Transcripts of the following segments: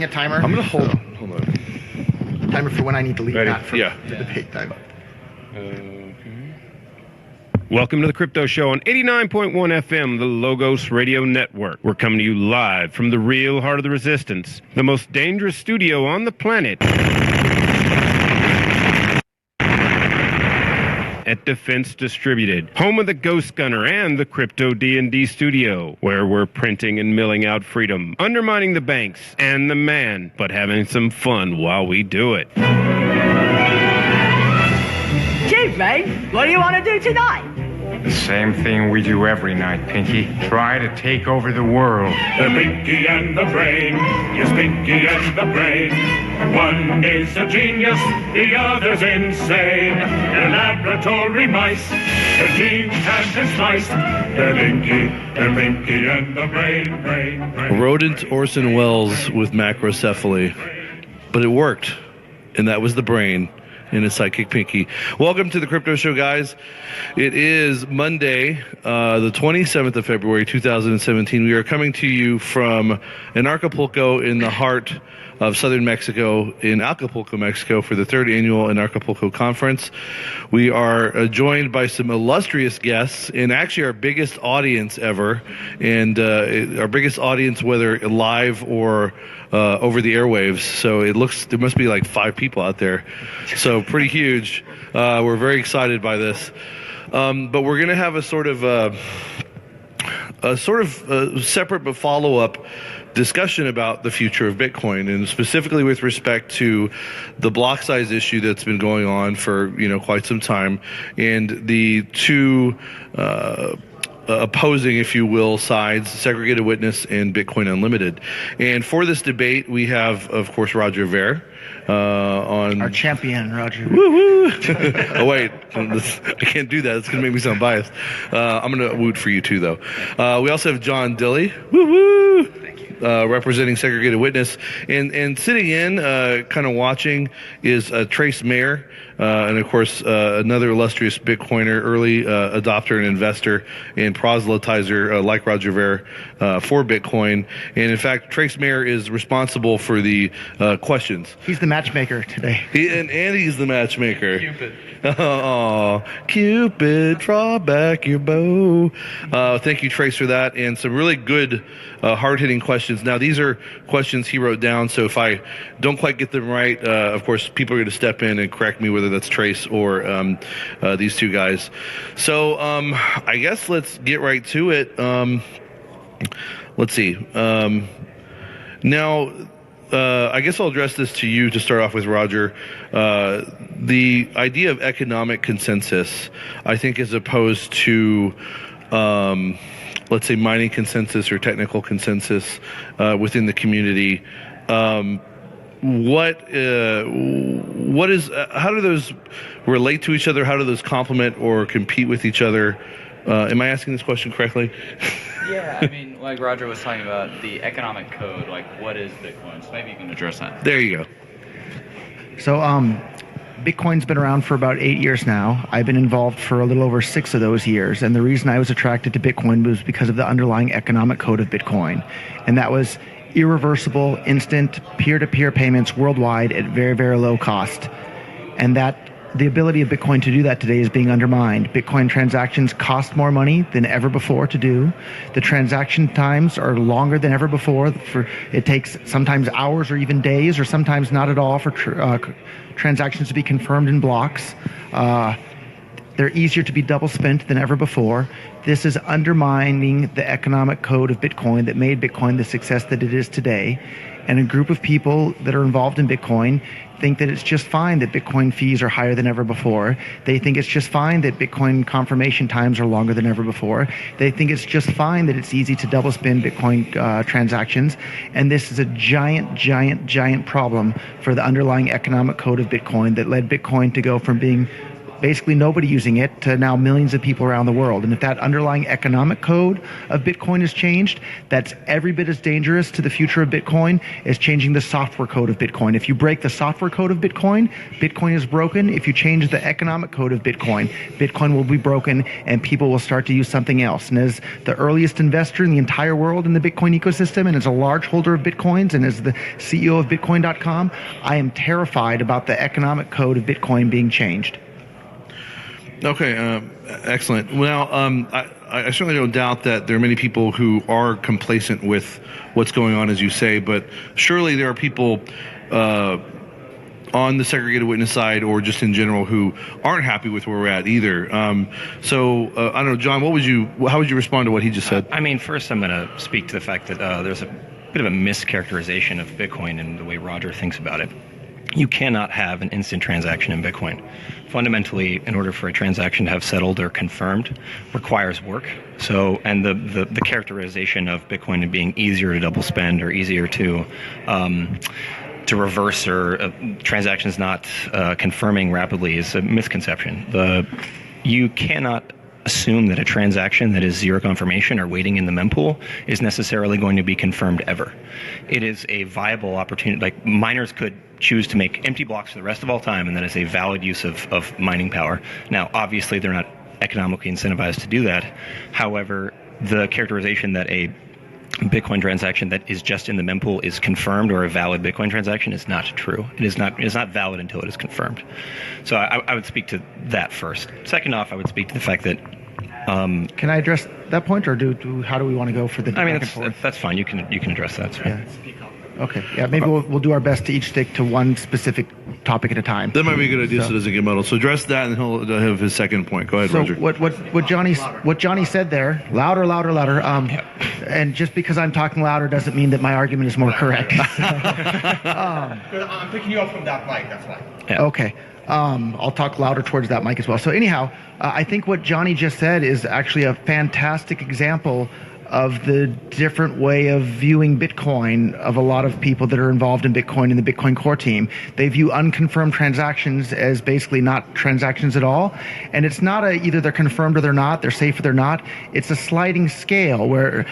A timer. I'm gonna hold on. Timer for when I need to leave. Ready? Not for the debate time. Welcome to the Crypto Show on 89.1 FM, the Logos Radio Network. We're coming to you live from the real heart of the resistance, the most dangerous studio on the planet. At Defense Distributed, home of the Ghost Gunner and the Crypto D&D Studio, where we're printing and milling out freedom, undermining the banks and the man, but having some fun while we do it. Chief, mate, what do you want to do tonight? The same thing we do every night, Pinky. Try to take over the world. The Pinky and the Brain, yes, Pinky and the Brain. One is a genius, the other's insane. They're laboratory mice, their genes have been sliced. They're Pinky and the Brain. Rodent Orson Welles with macrocephaly. But it worked, and that was the brain. And his sidekick Pinky. Welcome to the Crypto Show, guys. It is Monday, the 27th of February, 2017. We are coming to you from Anarchapulco in the heart of southern Mexico, in Acapulco, Mexico, for the third annual Anarchapulco conference. We are joined by some illustrious guests, and actually our biggest audience ever, and our biggest audience, whether live or over the airwaves. So there must be like 5 people out there. So pretty huge. We're very excited by this. But we're going to have a sort of separate but follow-up discussion about the future of Bitcoin, and specifically with respect to the block size issue that's been going on for quite some time, and the two opposing, if you will, sides, Segregated Witness and Bitcoin Unlimited. And for this debate, we have, of course, Roger Ver. On our champion, Roger. Woo-hoo! Oh, wait. I can't do that. It's going to make me sound biased. I'm going to woot for you, too, though. We also have John Dilley. Woo-hoo! Thank you. Representing Segregated Witness. And sitting in, kind of watching, is Trace Mayer. And, of course, another illustrious Bitcoiner, early adopter and investor and proselytizer, like Roger Ver, for Bitcoin. And, in fact, Trace Mayer is responsible for the questions. He's the matchmaker today. And he's the matchmaker. Cupid. Oh, Cupid, draw back your bow. Thank you, Trace, for that. And some really good, hard-hitting questions. Now, these are questions he wrote down, so if I don't quite get them right, of course, people are going to step in and correct me, whether that's Trace or these two guys. So I guess let's get right to it. Let's see. Now, I guess I'll address this to you to start off with, Roger. The idea of economic consensus, I think, as opposed to, let's say, mining consensus or technical consensus within the community. How do those relate to each other? How do those complement or compete with each other? Am I asking this question correctly? Yeah, I mean, like Roger was talking about the economic code, like what is Bitcoin? So maybe you can address that. There you go. So, Bitcoin's been around for about 8 years now. I've been involved for a little over 6 of those years. And the reason I was attracted to Bitcoin was because of the underlying economic code of Bitcoin. And that was irreversible, instant, peer-to-peer payments worldwide at very, very low cost. And that the ability of Bitcoin to do that today is being undermined. Bitcoin transactions cost more money than ever before to do. The transaction times are longer than ever before. It takes sometimes hours or even days, or sometimes not at all, for transactions to be confirmed in blocks. They're easier to be double spent than ever before. This is undermining the economic code of Bitcoin that made Bitcoin the success that it is today. And a group of people that are involved in Bitcoin think that it's just fine that Bitcoin fees are higher than ever before. They think it's just fine that Bitcoin confirmation times are longer than ever before. They think it's just fine that it's easy to double spend Bitcoin transactions. And this is a giant, giant, giant problem for the underlying economic code of Bitcoin that led Bitcoin to go from being basically nobody using it to now millions of people around the world. And if that underlying economic code of Bitcoin is changed, that's every bit as dangerous to the future of Bitcoin as changing the software code of Bitcoin. If you break the software code of Bitcoin, Bitcoin is broken. If you change the economic code of Bitcoin, Bitcoin will be broken and people will start to use something else. And as the earliest investor in the entire world in the Bitcoin ecosystem, and as a large holder of Bitcoins, and as the CEO of Bitcoin.com, I am terrified about the economic code of Bitcoin being changed. Okay, excellent. Well, I certainly don't doubt that there are many people who are complacent with what's going on, as you say, but surely there are people on the segregated witness side or just in general who aren't happy with where we're at either. So I don't know, John, how would you respond to what he just said? I mean, first I'm going to speak to the fact that there's a bit of a mischaracterization of Bitcoin in the way Roger thinks about it. You cannot have an instant transaction in Bitcoin. Fundamentally, in order for a transaction to have settled or confirmed, requires work. So, and the characterization of Bitcoin as being easier to double spend or easier to reverse or transactions not confirming rapidly is a misconception. You cannot assume that a transaction that is zero confirmation or waiting in the mempool is necessarily going to be confirmed ever. It is a viable opportunity. Like, miners could choose to make empty blocks for the rest of all time, and that is a valid use of mining power. Now, obviously, they're not economically incentivized to do that. However, the characterization that a Bitcoin transaction that is just in the mempool is confirmed or a valid Bitcoin transaction is not true. It is not valid until it is confirmed. So I would speak to that first. Second off, I would speak to the fact that can I address that point, or how do we want to go for the? I mean, that's fine. You can address that. Yeah. Okay. Yeah. Maybe we'll do our best to each stick to one specific topic at a time. That might be a good idea, so it doesn't get muddled. So address that, and he'll have his second point. Go ahead, so Roger. What Johnny said there, louder. And just because I'm talking louder doesn't mean that my argument is more correct. I'm picking you up from that mic. That's why. Yeah. Okay. I'll talk louder towards that mic as well. So anyhow, I think what Johnny just said is actually a fantastic example of the different way of viewing Bitcoin of a lot of people that are involved in Bitcoin and the Bitcoin core team. They view unconfirmed transactions as basically not transactions at all. And it's not either they're confirmed or they're not, they're safe or they're not. It's a sliding scale where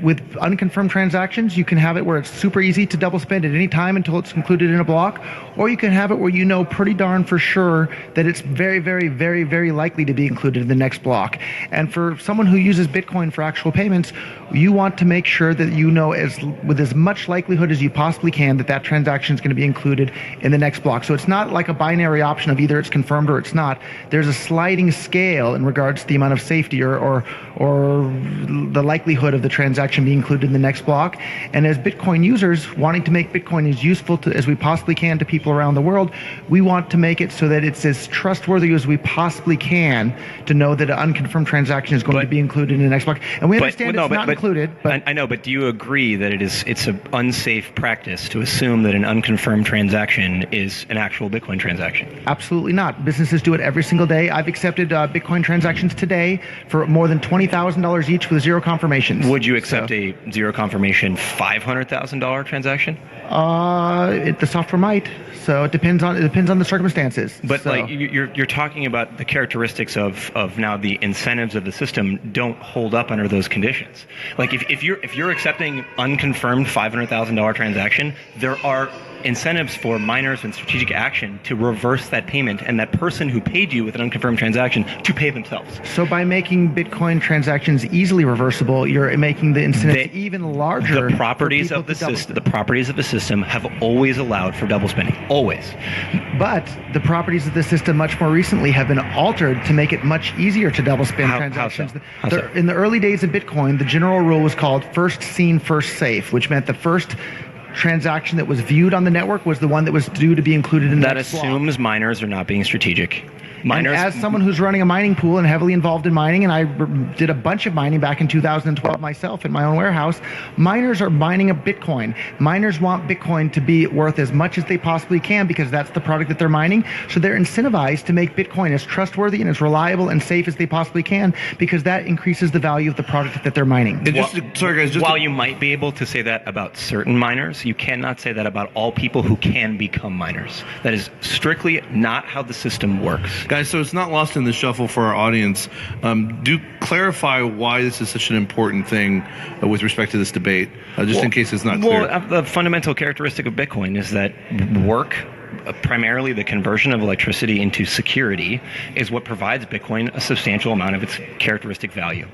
with unconfirmed transactions, you can have it where it's super easy to double spend at any time until it's included in a block, or you can have it where you know pretty darn for sure that it's very, very, very, very likely to be included in the next block. And for someone who uses Bitcoin for actual payments, you want to make sure that you know with as much likelihood as you possibly can that transaction is going to be included in the next block. So it's not like a binary option of either it's confirmed or it's not. There's a sliding scale in regards to the amount of safety or the likelihood of the transaction being included in the next block. And as Bitcoin users wanting to make Bitcoin as useful as we possibly can to people around the world, we want to make it so that it's as trustworthy as we possibly can to know that an unconfirmed transaction is going to be included in the next block. And we understand it's not included. But I know, but do you agree that it's an unsafe practice to assume that an unconfirmed transaction is an actual Bitcoin transaction? Absolutely not. Businesses do it every single day. I've accepted Bitcoin transactions today for more than $20,000 each with zero confirmations. Would you accept a zero confirmation $500,000 transaction? The software might. So it depends on the circumstances. But like you're talking about the characteristics of now the incentives of the system don't hold up under those conditions. Like if you're accepting unconfirmed $500,000 transaction, there are incentives for miners and strategic action to reverse that payment and that person who paid you with an unconfirmed transaction to pay themselves. So by making Bitcoin transactions easily reversible, you're making the incentives even larger. The properties of the system have always allowed for double spending. Always. But the properties of the system much more recently have been altered to make it much easier to double spend transactions. How so? In the early days of Bitcoin, the general rule was called first seen, first safe, which meant the first transaction that was viewed on the network was the one that was due to be included in the next block. That assumes miners are not being strategic. And as someone who's running a mining pool and heavily involved in mining, and I did a bunch of mining back in 2012 myself in my own warehouse, miners are mining a Bitcoin. Miners want Bitcoin to be worth as much as they possibly can because that's the product that they're mining. So they're incentivized to make Bitcoin as trustworthy and as reliable and safe as they possibly can because that increases the value of the product that they're mining. While you might be able to say that about certain miners, you cannot say that about all people who can become miners. That is strictly not how the system works. Guys, so it's not lost in the shuffle for our audience. Do clarify why this is such an important thing with respect to this debate, just in case it's not clear. Well, the fundamental characteristic of Bitcoin is that work, primarily the conversion of electricity into security, is what provides Bitcoin a substantial amount of its characteristic value.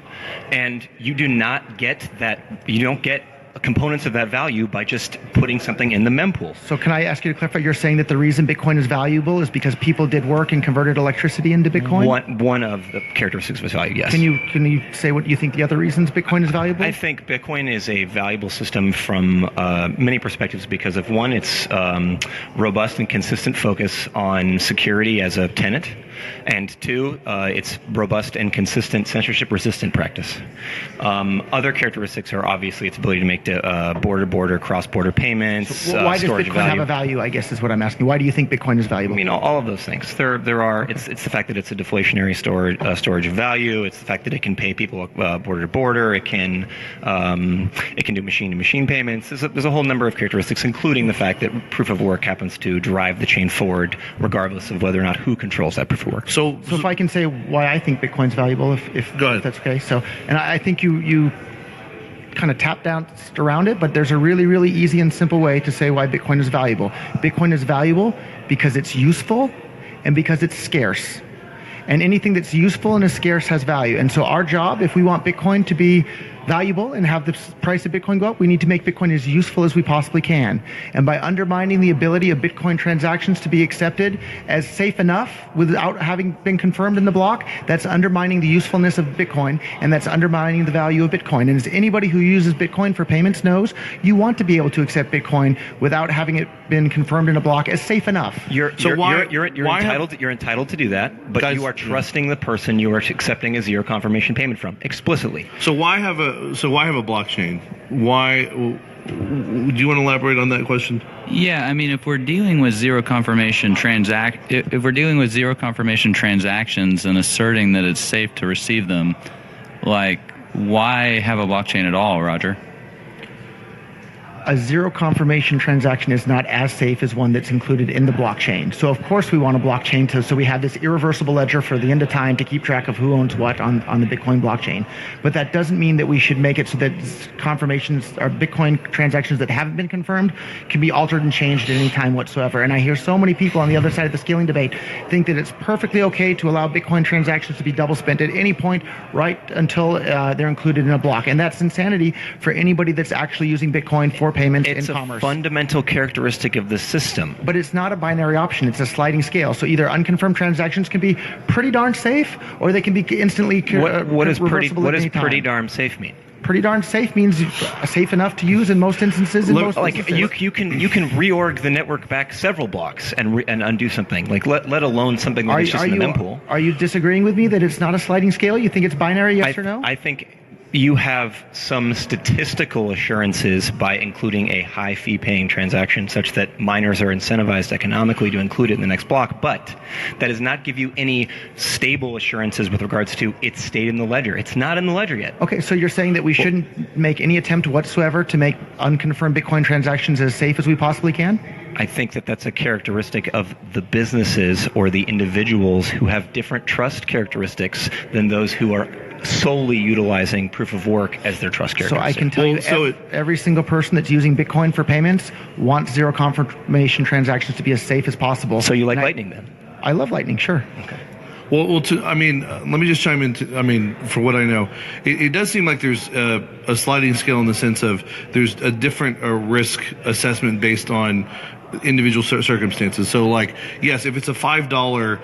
And you do not get that, you don't get components of that value by just putting something in the mempool. So can I ask you to clarify? You're saying that the reason Bitcoin is valuable is because people did work and converted electricity into Bitcoin? One of the characteristics of its value, yes. Can you say what you think the other reasons Bitcoin is valuable? I think Bitcoin is a valuable system from many perspectives because of one, its robust and consistent focus on security as a tenet, and two, its robust and consistent censorship-resistant practice. Other characteristics are obviously its ability to make border-to-border, cross-border payments. So why does Bitcoin have a value, I guess is what I'm asking. Why do you think Bitcoin is valuable? I mean, all of those things. There are. It's the fact that it's a deflationary storage of value. It's the fact that it can pay people border to border. It can do machine-to-machine payments. There's a whole number of characteristics, including the fact that proof of work happens to drive the chain forward, regardless of whether or not who controls that proof of work. So if I can say why I think Bitcoin's valuable, if that's okay. So, and I think you kind of tap danced around it, but there's a really, really easy and simple way to say why Bitcoin is valuable. Bitcoin is valuable because it's useful and because it's scarce. And anything that's useful and is scarce has value. And so our job, if we want Bitcoin to be valuable and have the price of Bitcoin go up, we need to make Bitcoin as useful as we possibly can. And by undermining the ability of Bitcoin transactions to be accepted as safe enough without having been confirmed in the block, that's undermining the usefulness of Bitcoin, and that's undermining the value of Bitcoin. And as anybody who uses Bitcoin for payments knows, you want to be able to accept Bitcoin without having it been confirmed in a block as safe enough. You're entitled to do that, but guys, you are trusting the person you are accepting a zero confirmation payment from explicitly. So why have a blockchain? Why? Do you want to elaborate on that question? Yeah, I mean, if we're dealing with zero confirmation transactions and asserting that it's safe to receive them, like, why have a blockchain at all, Roger? A zero confirmation transaction is not as safe as one that's included in the blockchain. So of course we want a blockchain so we have this irreversible ledger for the end of time to keep track of who owns what on the Bitcoin blockchain. But that doesn't mean that we should make it so that confirmations or Bitcoin transactions that haven't been confirmed can be altered and changed at any time whatsoever. And I hear so many people on the other side of the scaling debate think that it's perfectly okay to allow Bitcoin transactions to be double spent at any point right until they're included in a block. And that's insanity for anybody that's actually using Bitcoin for payments in commerce. It's a fundamental characteristic of the system. But it's not a binary option. It's a sliding scale. So either unconfirmed transactions can be pretty darn safe, or they can be instantly What does pretty darn darn safe mean? Pretty darn safe means safe enough to use in most instances. You can reorg the network back several blocks and undo something. Like let alone something that's just in the mempool. Are you disagreeing with me that it's not a sliding scale? You think it's binary, yes or no? I think you have some statistical assurances by including a high fee paying transaction such that miners are incentivized economically to include it in the next block, but that does not give you any stable assurances with regards to its state in the ledger. It's not in the ledger yet. Okay, so you're saying that we shouldn't make any attempt whatsoever to make unconfirmed Bitcoin transactions as safe as we possibly can? I think that that's a characteristic of the businesses or the individuals who have different trust characteristics than those who are solely utilizing proof of work as their trust characteristic. So I can tell you every single person that's using Bitcoin for payments wants zero confirmation transactions to be as safe as possible. So you like Lightning then? I love Lightning, sure. Okay. Well, let me just chime in. For what I know, it does seem like there's a sliding scale in the sense of there's a different risk assessment based on individual circumstances. So, like, yes, if it's a $5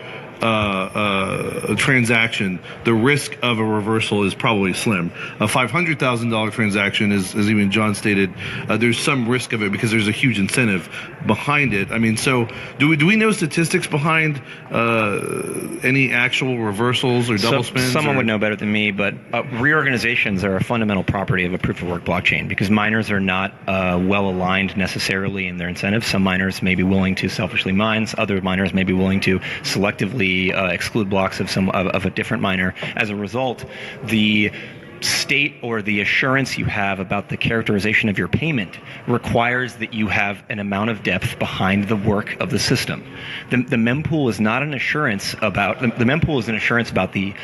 transaction, the risk of a reversal is probably slim. A $500,000 transaction is, as even John stated, there's some risk of it because there's a huge incentive behind it. I mean, so do we know statistics behind any actual reversals or double spends? Someone would know better than me, but reorganizations are a fundamental property of a proof of work blockchain because miners are not well aligned necessarily in their incentives. Some miners may be willing to selfishly mine, other miners may be willing to selectively exclude blocks of a different miner. As a result, the state or the assurance you have about the characterization of your payment requires that you have an amount of depth behind the work of the system. The mempool is not an assurance about the mempool is an assurance about the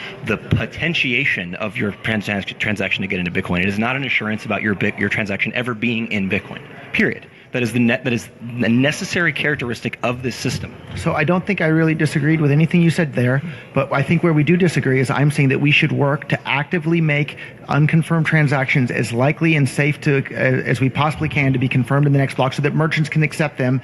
potentiation of your transaction to get into Bitcoin. It is not an assurance about your transaction ever being in Bitcoin. Period. That is the necessary characteristic of this system. So I don't think I really disagreed with anything you said there, but I think where we do disagree is I'm saying that we should work to actively make unconfirmed transactions as likely and safe to as we possibly can to be confirmed in the next block so that merchants can accept them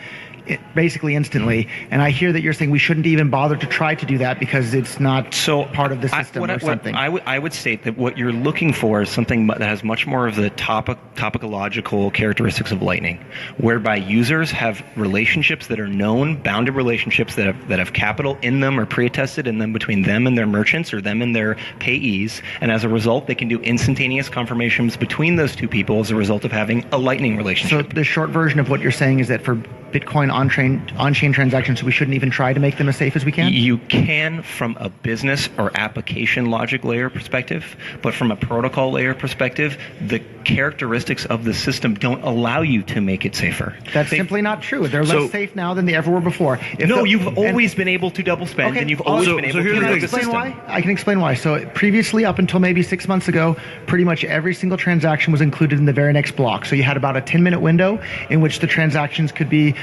basically instantly. And I hear that you're saying we shouldn't even bother to try to do that because it's not part of the system or something. I would state that what you're looking for is something that has much more of the topicological characteristics of Lightning, whereby users have relationships that are known, bounded relationships that have capital in them or pre-attested in them between them and their merchants or them and their payees, and as a result they can do instantaneous confirmations between those two people as a result of having a Lightning relationship. So the short version of what you're saying is that for Bitcoin on-chain transactions, we shouldn't even try to make them as safe as we can? You can from a business or application logic layer perspective, but from a protocol layer perspective, the characteristics of the system don't allow you to make it safer. That's simply not true. They're less safe now than they ever were before. You've always been able to double spend, and you've always been able to use the system. I can explain why. So previously, up until maybe 6 months ago, pretty much every single transaction was included in the very next block. So you had about a 10-minute window in which the transactions could be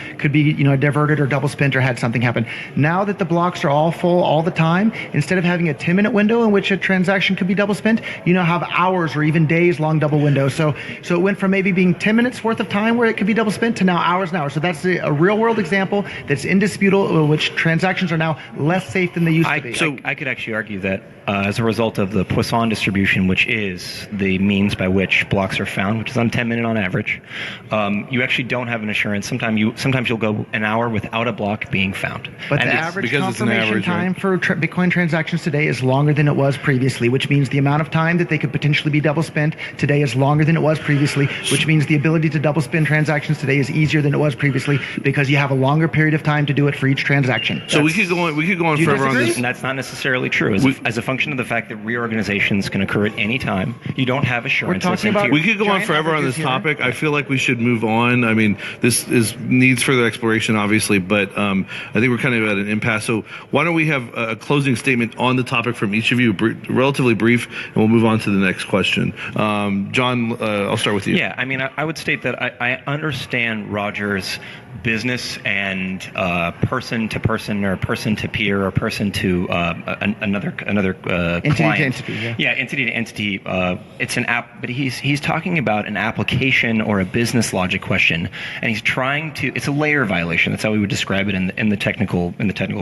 diverted or double spent or had something happen. Now that the blocks are all full all the time, instead of having a 10-minute window in which a transaction could be double spent, you now have hours or even days long double windows. So it went from maybe being 10 minutes worth of time where it could be double spent to now hours and hours. So that's a real world example that's indisputable, in which transactions are now less safe than they used to be. So I could actually argue that as a result of the Poisson distribution, which is the means by which blocks are found, which is on 10 minutes on average, you actually don't have an assurance. Sometimes you'll go an hour without a block being found. But the average confirmation time for Bitcoin transactions today is longer than it was previously, which means the amount of time that they could potentially be double spent today is longer than it was previously, which means the ability to double spend transactions today is easier than it was previously because you have a longer period of time to do it for each transaction. So we could go on forever on this. And that's not necessarily true. As a function of the fact that reorganizations can occur at any time, you don't have assurances. We could go on forever on this topic. I feel like we should move on. I mean, this needs further exploration, obviously, but I think we're kind of at an impasse. So why don't we have a closing statement on the topic from each of you, relatively brief, and we'll move on to the next question. John, I'll start with you. Yeah, I mean, I would state that I understand Roger's business and person to person or person to peer or person to another entity client. To entity, yeah, entity to entity. It's an app, but he's talking about an application or a business logic question, and he's trying to. It's a layer violation. That's how we would describe it in the technical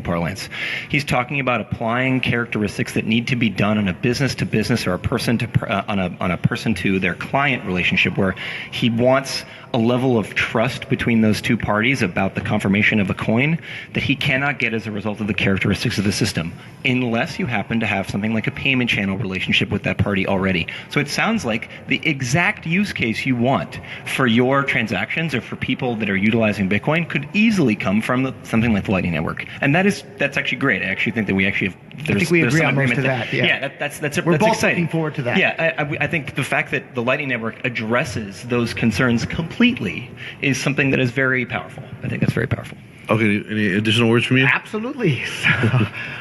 parlance. He's talking about applying characteristics that need to be done on a business to business or a person to on a person to their client relationship, where he wants a level of trust between those two parties about the confirmation of a coin that he cannot get as a result of the characteristics of the system, unless you happen to have something like a payment channel relationship with that party already. So it sounds like the exact use case you want for your transactions or for people that are utilizing Bitcoin could easily come from something like the Lightning Network. And that's actually great. I actually think that we actually have I think we agree on most of that. Yeah, that's We're both exciting. looking forward to that. Yeah, I think the fact that the Lightning Network addresses those concerns completely is something that is very powerful. I think that's very powerful. Okay, any additional words from you? Absolutely. So,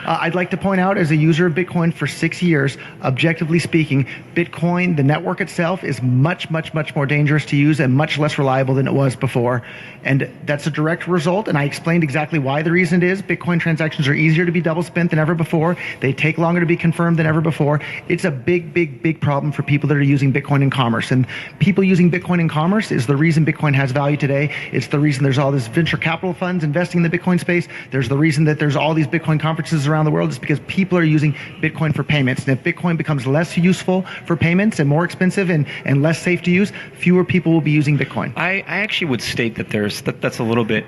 I'd like to point out, as a user of Bitcoin for 6 years, objectively speaking, Bitcoin, the network itself, is much, much, much more dangerous to use and much less reliable than it was before. And that's a direct result, and I explained exactly why the reason it is. Bitcoin transactions are easier to be double spent than ever before. They take longer to be confirmed than ever before. It's a big, big, big problem for people that are using Bitcoin in commerce. And people using Bitcoin in commerce is the reason Bitcoin has value today. It's the reason there's all this venture capital funds investing in the Bitcoin space. There's the reason that there's all these Bitcoin conferences around the world is because people are using Bitcoin for payments. And if Bitcoin becomes less useful for payments and more expensive and less safe to use, fewer people will be using Bitcoin. I actually would state that that's a little bit.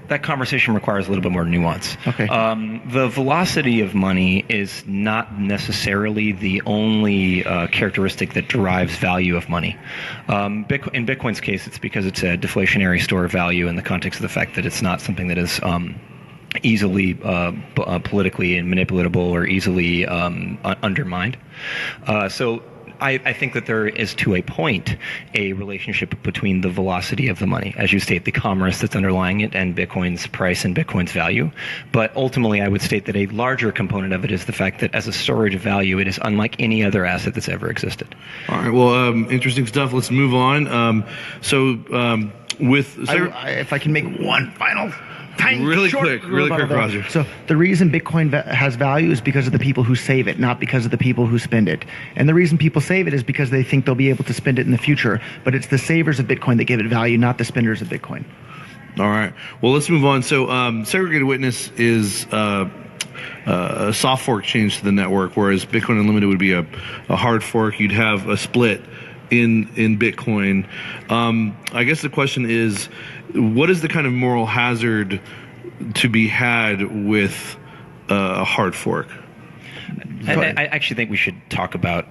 That conversation requires a little bit more nuance. Okay. The velocity of money is not necessarily the only characteristic that drives value of money. In Bitcoin's case, it's because it's a deflationary store of value in the context of the fact that it's not something that is easily politically manipulatable or easily undermined. So I think that there is, to a point, a relationship between the velocity of the money, as you state, the commerce that's underlying it, and Bitcoin's price and Bitcoin's value. But ultimately, I would state that a larger component of it is the fact that as a storage of value, it is unlike any other asset that's ever existed. All right. Well, interesting stuff. Let's move on. If I can make one final tiny really short quick, rebuttal there. Roger. So the reason Bitcoin has value is because of the people who save it, not because of the people who spend it. And the reason people save it is because they think they'll be able to spend it in the future. But it's the savers of Bitcoin that give it value, not the spenders of Bitcoin. All right. Well, let's move on. So segregated witness is a soft fork change to the network, whereas Bitcoin Unlimited would be a hard fork. You'd have a split in Bitcoin. I guess the question is, what is the kind of moral hazard to be had with a hard fork? I actually think we should talk about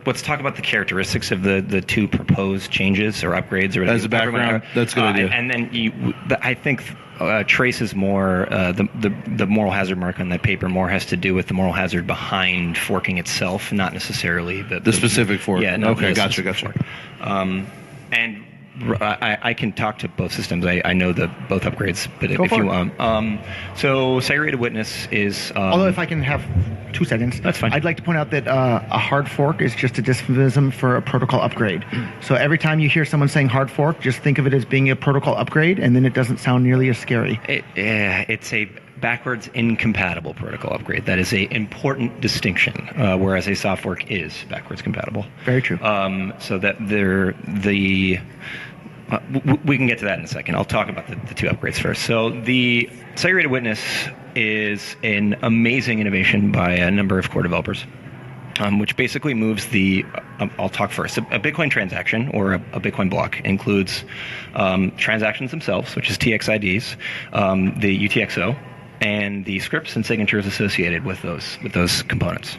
let's talk about the characteristics of the two proposed changes or upgrades or as a background. That's a good idea. And then I think Trace is more the moral hazard mark on that paper more has to do with the moral hazard behind forking itself, not necessarily the specific fork. Yeah. Okay. Gotcha. And I can talk to both systems. I know both upgrades, but Go if for you it. so segregated witness is Although if I can have 2 seconds, that's fine. I'd like to point out that a hard fork is just a euphemism for a protocol upgrade. So every time you hear someone saying hard fork, just think of it as being a protocol upgrade, and then it doesn't sound nearly as scary. It's a backwards incompatible protocol upgrade. That is a important distinction, whereas a soft fork is backwards compatible. Very true. So that we can get to that in a second. I'll talk about the two upgrades first. So the segregated witness is an amazing innovation by a number of core developers, which basically moves I'll talk first. A Bitcoin transaction or a Bitcoin block includes transactions themselves, which is TXIDs, the UTXO, and the scripts and signatures associated with those components.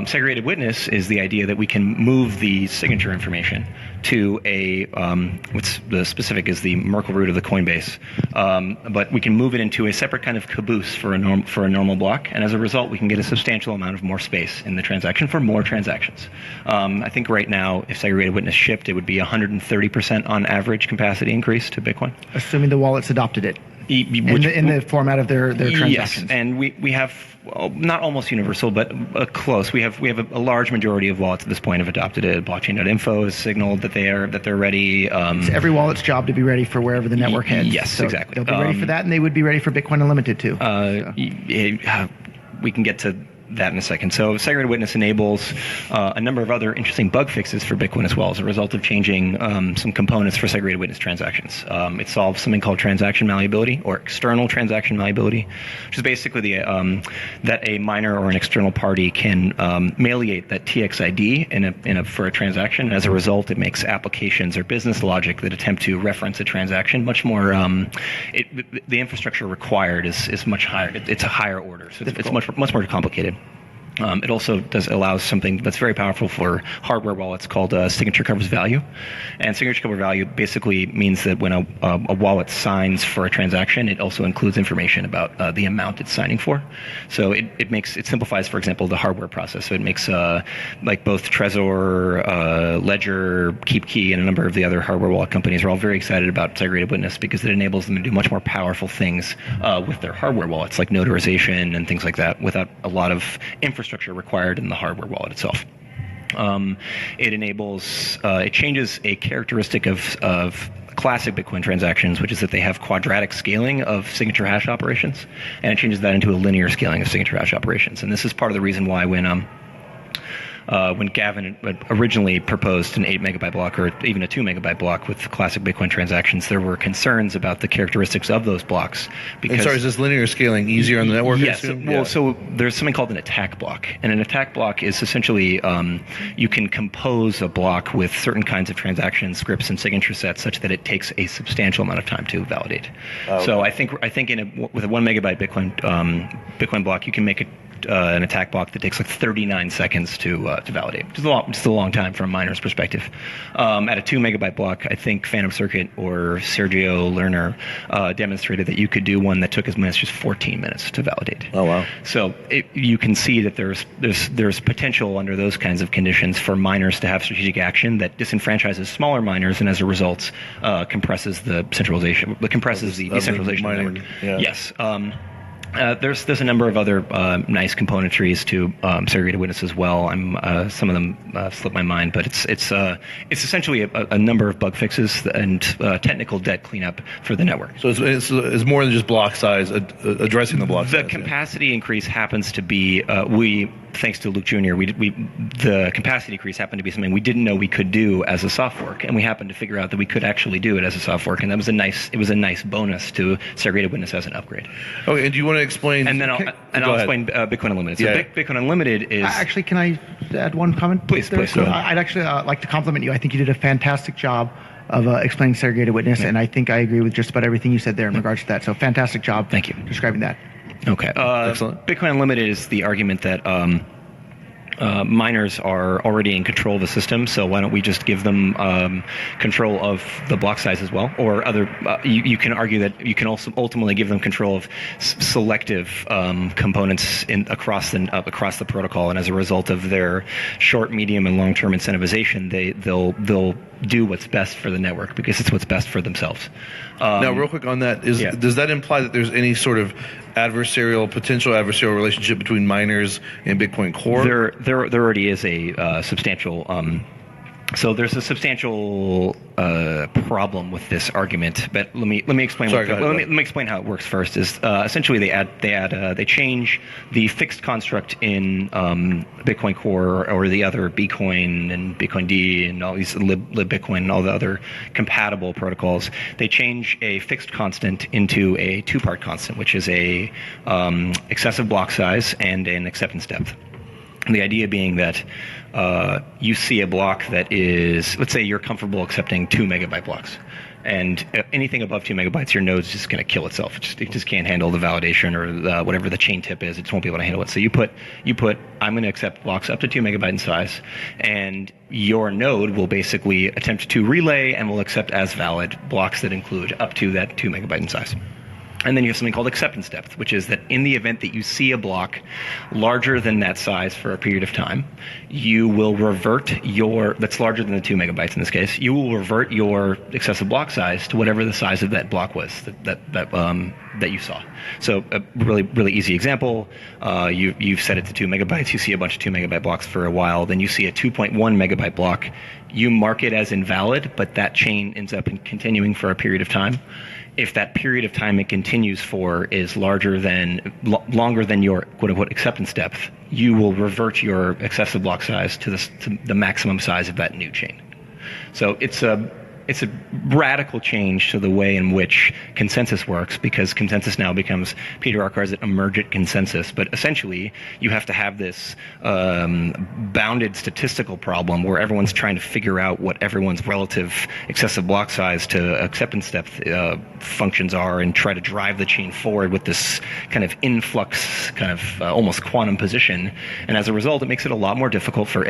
Segregated witness is the idea that we can move the signature information to what's the specific is the Merkle root of the Coinbase, but we can move it into a separate kind of caboose for a normal block, and as a result, we can get a substantial amount of more space in the transaction for more transactions. I think right now, if segregated witness shipped, it would be 130% on average capacity increase to Bitcoin, assuming the wallets adopted it. In the format of their transactions. Yes, and we have not almost universal, but close. We have a large majority of wallets at this point have adopted it. Blockchain.info has signaled that they're ready. It's every wallet's job to be ready for wherever the network heads. Yes, so exactly. They'll be ready for that, and they would be ready for Bitcoin Unlimited too. We can get to that in a second. So segregated witness enables a number of other interesting bug fixes for Bitcoin as well as a result of changing some components for segregated witness transactions. It solves something called transaction malleability or external transaction malleability, which is basically that a miner or an external party can malleate that TXID for a transaction. And as a result, it makes applications or business logic that attempt to reference a transaction much more. The infrastructure required is much higher. It's a higher order, so it's much more complicated. It also allows something that's very powerful for hardware wallets called signature covers value. And signature cover value basically means that when a wallet signs for a transaction, it also includes information about the amount it's signing for. So it simplifies, for example, the hardware process. So it makes like both Trezor, Ledger, KeepKey, and a number of the other hardware wallet companies are all very excited about segregated witness because it enables them to do much more powerful things with their hardware wallets, like notarization and things like that, without a lot of infrastructure required in the hardware wallet itself. It changes a characteristic of classic Bitcoin transactions, which is that they have quadratic scaling of signature hash operations, and it changes that into a linear scaling of signature hash operations. And this is part of the reason why when Gavin originally proposed an 8 megabyte block or even a 2 megabyte block with classic Bitcoin transactions, there were concerns about the characteristics of those blocks. And sorry, is this linear scaling easier on the network? Yes. So there's something called an attack block. And an attack block is essentially you can compose a block with certain kinds of transactions, scripts, and signature sets such that it takes a substantial amount of time to validate. So I think with a 1 megabyte Bitcoin block, you can make it an attack block that takes like 39 seconds to validate. Just a long time from a miner's perspective. At a 2 megabyte block, I think Phantom Circuit or Sergio Lerner demonstrated that you could do one that took as much as just 14 minutes to validate. Oh wow! So you can see that there's potential under those kinds of conditions for miners to have strategic action that disenfranchises smaller miners, and as a result compresses the centralization, compresses the decentralization. Yeah. Yes. There's a number of other nice componentries to segregated witness as well. Some of them slip my mind, but it's essentially a number of bug fixes and technical debt cleanup for the network. So it's more than just block size, addressing the block size. The capacity increase happens to be thanks to Luke Jr. The capacity increase happened to be something we didn't know we could do as a soft fork, and we happened to figure out that we could actually do it as a soft fork, and that was a nice bonus to segregated witness as an upgrade. Okay, and do you want to explain? And then I'll explain Bitcoin Unlimited. So Bitcoin Unlimited is actually. Can I add one comment? Please. Go ahead. I'd actually like to compliment you. I think you did a fantastic job of explaining segregated witness, and I think I agree with just about everything you said there in regards to that. So fantastic job. Thank you. Describing that. Okay. Excellent. Bitcoin Unlimited is the argument that miners are already in control of the system, so why don't we just give them control of the block size as well? Or other, you can argue that you can also ultimately give them control of selective components across the protocol, and as a result of their short, medium, and long-term incentivization, they'll do what's best for the network because it's what's best for themselves. Now, real quick on that, does that imply that there's any sort of potential adversarial relationship between miners and Bitcoin Core? There already is a substantial. So there's a substantial problem with this argument, but let me explain. Let me explain how it works first. Is essentially they change the fixed construct in Bitcoin Core or the other Bcoin and Bitcoin D and all these LibBitcoin and all the other compatible protocols. They change a fixed constant into a two-part constant, which is a excessive block size and an acceptance depth. The idea being that you see a block that is, let's say you're comfortable accepting 2 megabyte blocks, and anything above 2 megabytes, your node's just going to kill itself. It just can't handle the validation or whatever the chain tip is. It just won't be able to handle it. So you put I'm going to accept blocks up to 2 megabyte in size, and your node will basically attempt to relay and will accept as valid blocks that include up to that 2 megabyte in size. And then you have something called acceptance depth, which is that in the event that you see a block larger than that size for a period of time, you will revert that's larger than the 2 megabytes in this case, you will revert your excessive block size to whatever the size of that block was that you saw. So a really easy example, you've set it to 2 megabytes, you see a bunch of 2 megabyte blocks for a while, then you see a 2.1 megabyte block, you mark it as invalid, but that chain ends up continuing for a period of time. If that period of time it continues for is longer than your quote-unquote acceptance depth, you will revert your excessive block size to the maximum size of that new chain. So it's a radical change to the way in which consensus works, because consensus now becomes, Peter Arcar's emergent consensus, but essentially you have to have this bounded statistical problem where everyone's trying to figure out what everyone's relative excessive block size to acceptance depth functions are and try to drive the chain forward with this kind of influx, kind of almost quantum position. And as a result, it makes it a lot more difficult for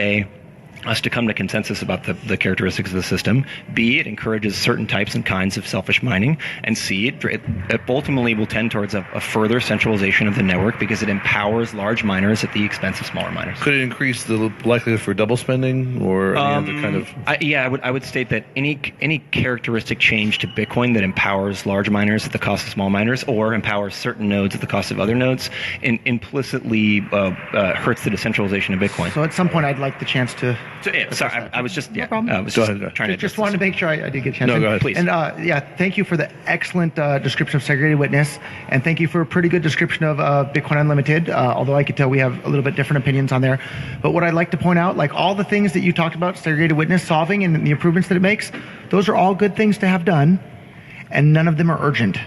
us to come to consensus about the characteristics of the system. B, it encourages certain types and kinds of selfish mining. And C, it ultimately will tend towards a further centralization of the network because it empowers large miners at the expense of smaller miners. Could it increase the likelihood for double spending or any other kind of? I would state that any characteristic change to Bitcoin that empowers large miners at the cost of small miners, or empowers certain nodes at the cost of other nodes, implicitly hurts the decentralization of Bitcoin. So at some point, I'd like the chance to. Sorry, I was just No problem. I was just trying to just wanted to make sure I did get a chance. No, go ahead, please. And thank you for the excellent description of segregated witness, and thank you for a pretty good description of Bitcoin Unlimited. Although I could tell we have a little bit different opinions on there, but what I'd like to point out, like all the things that you talked about, segregated witness solving and the improvements that it makes, those are all good things to have done, and none of them are urgent.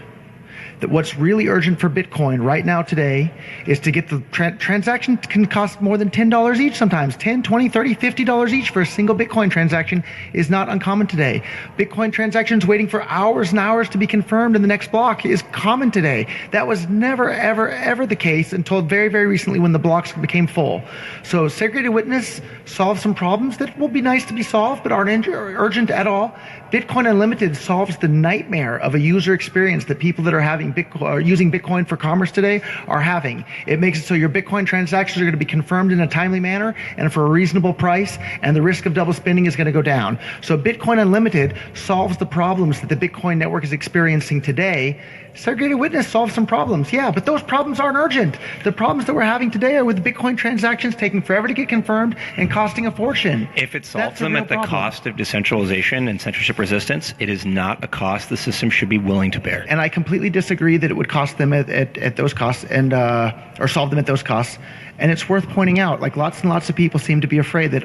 that what's really urgent for Bitcoin right now today is to get the transaction can cost more than $10 each sometimes. $10, $20, $30, $50 each for a single Bitcoin transaction is not uncommon today. Bitcoin transactions waiting for hours and hours to be confirmed in the next block is common today. That was never, ever, ever the case until very, very recently when the blocks became full. So segregated witness solves some problems that will be nice to be solved but aren't urgent at all. Bitcoin Unlimited solves the nightmare of a user experience that people that are having Bitcoin, using Bitcoin for commerce today are having. It makes it so your Bitcoin transactions are going to be confirmed in a timely manner and for a reasonable price, and the risk of double spending is going to go down. So Bitcoin Unlimited solves the problems that the Bitcoin network is experiencing today. Segregated witness solves some problems, yeah, but those problems aren't urgent. The problems that we're having today are with Bitcoin transactions taking forever to get confirmed and costing a fortune. If it solves them at the cost of decentralization and censorship resistance, it is not a cost the system should be willing to bear. And I completely disagree that it would cost them at those costs and or solve them at those costs. And it's worth pointing out, like lots and lots of people seem to be afraid that,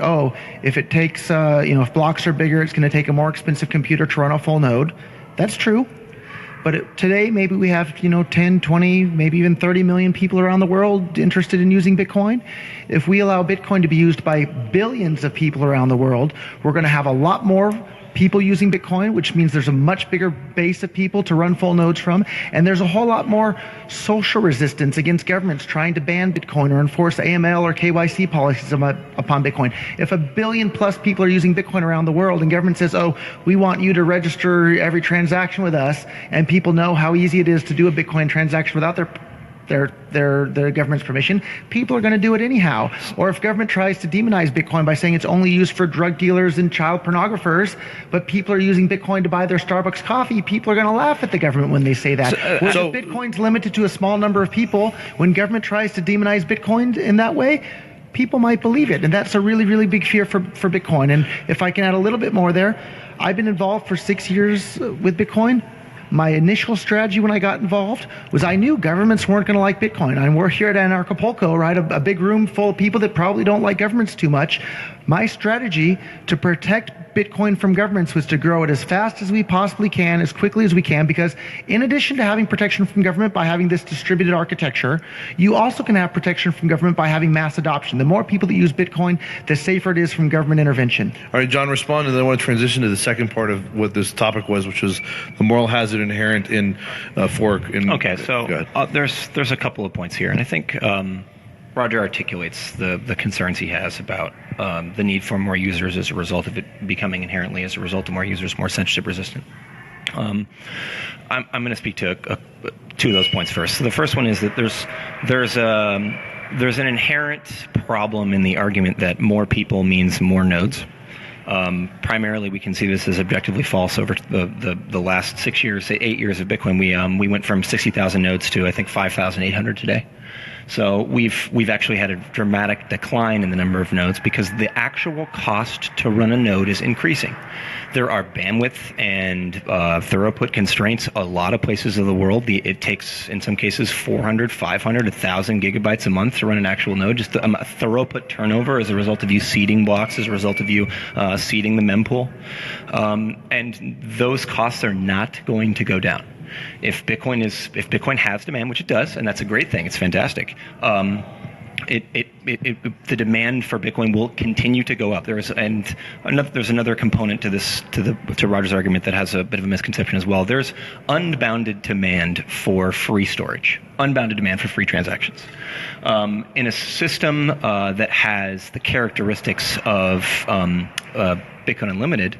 if it takes, if blocks are bigger, it's going to take a more expensive computer to run a full node. That's true. But today, maybe we have, 10, 20, maybe even 30 million people around the world interested in using Bitcoin. If we allow Bitcoin to be used by billions of people around the world, we're going to have a lot more people using Bitcoin, which means there's a much bigger base of people to run full nodes from, and there's a whole lot more social resistance against governments trying to ban Bitcoin or enforce AML or KYC policies upon Bitcoin. If 1 billion plus people are using Bitcoin around the world and government says, we want you to register every transaction with us, and people know how easy it is to do a Bitcoin transaction without their government's permission, people are going to do it anyhow. Or if government tries to demonize Bitcoin by saying it's only used for drug dealers and child pornographers, but people are using Bitcoin to buy their Starbucks coffee, people are going to laugh at the government when they say that. Whereas if Bitcoin's limited to a small number of people, when government tries to demonize Bitcoin in that way, people might believe it. And that's a really, really big fear for Bitcoin. And if I can add a little bit more there, I've been involved for 6 years with Bitcoin. My initial strategy when I got involved was I knew governments weren't going to like Bitcoin. And we're here at Anarchapulco, right? A big room full of people that probably don't like governments too much. My strategy to protect Bitcoin from governments was to grow it as fast as we possibly can, as quickly as we can, because in addition to having protection from government by having this distributed architecture, you also can have protection from government by having mass adoption. The more people that use Bitcoin, the safer it is from government intervention. All right, John, respond, and then I want to transition to the second part of what this topic was, which was the moral hazard inherent in fork. Okay, so there's a couple of points here, and I think Roger articulates the concerns he has about the need for more users as a result of it becoming inherently, as a result of more users, more censorship resistant. I'm going to speak to two of those points first. So the first one is that there's an inherent problem in the argument that more people means more nodes. Primarily, we can see this as objectively false. Over the last 8 years of Bitcoin, we went from 60,000 nodes to I think 5,800 today. So we've actually had a dramatic decline in the number of nodes because the actual cost to run a node is increasing. There are bandwidth and throughput constraints a lot of places of the world. It takes, in some cases, 400, 500, 1,000 gigabytes a month to run an actual node. Just a throughput turnover as a result of you seeding blocks, as a result of you seeding the mempool. And those costs are not going to go down. If Bitcoin has demand, which it does, and that's a great thing, it's fantastic. The demand for Bitcoin will continue to go up. There's another component to this, to Roger's argument that has a bit of a misconception as well. There's unbounded demand for free storage, unbounded demand for free transactions. In a system that has the characteristics of Bitcoin Unlimited,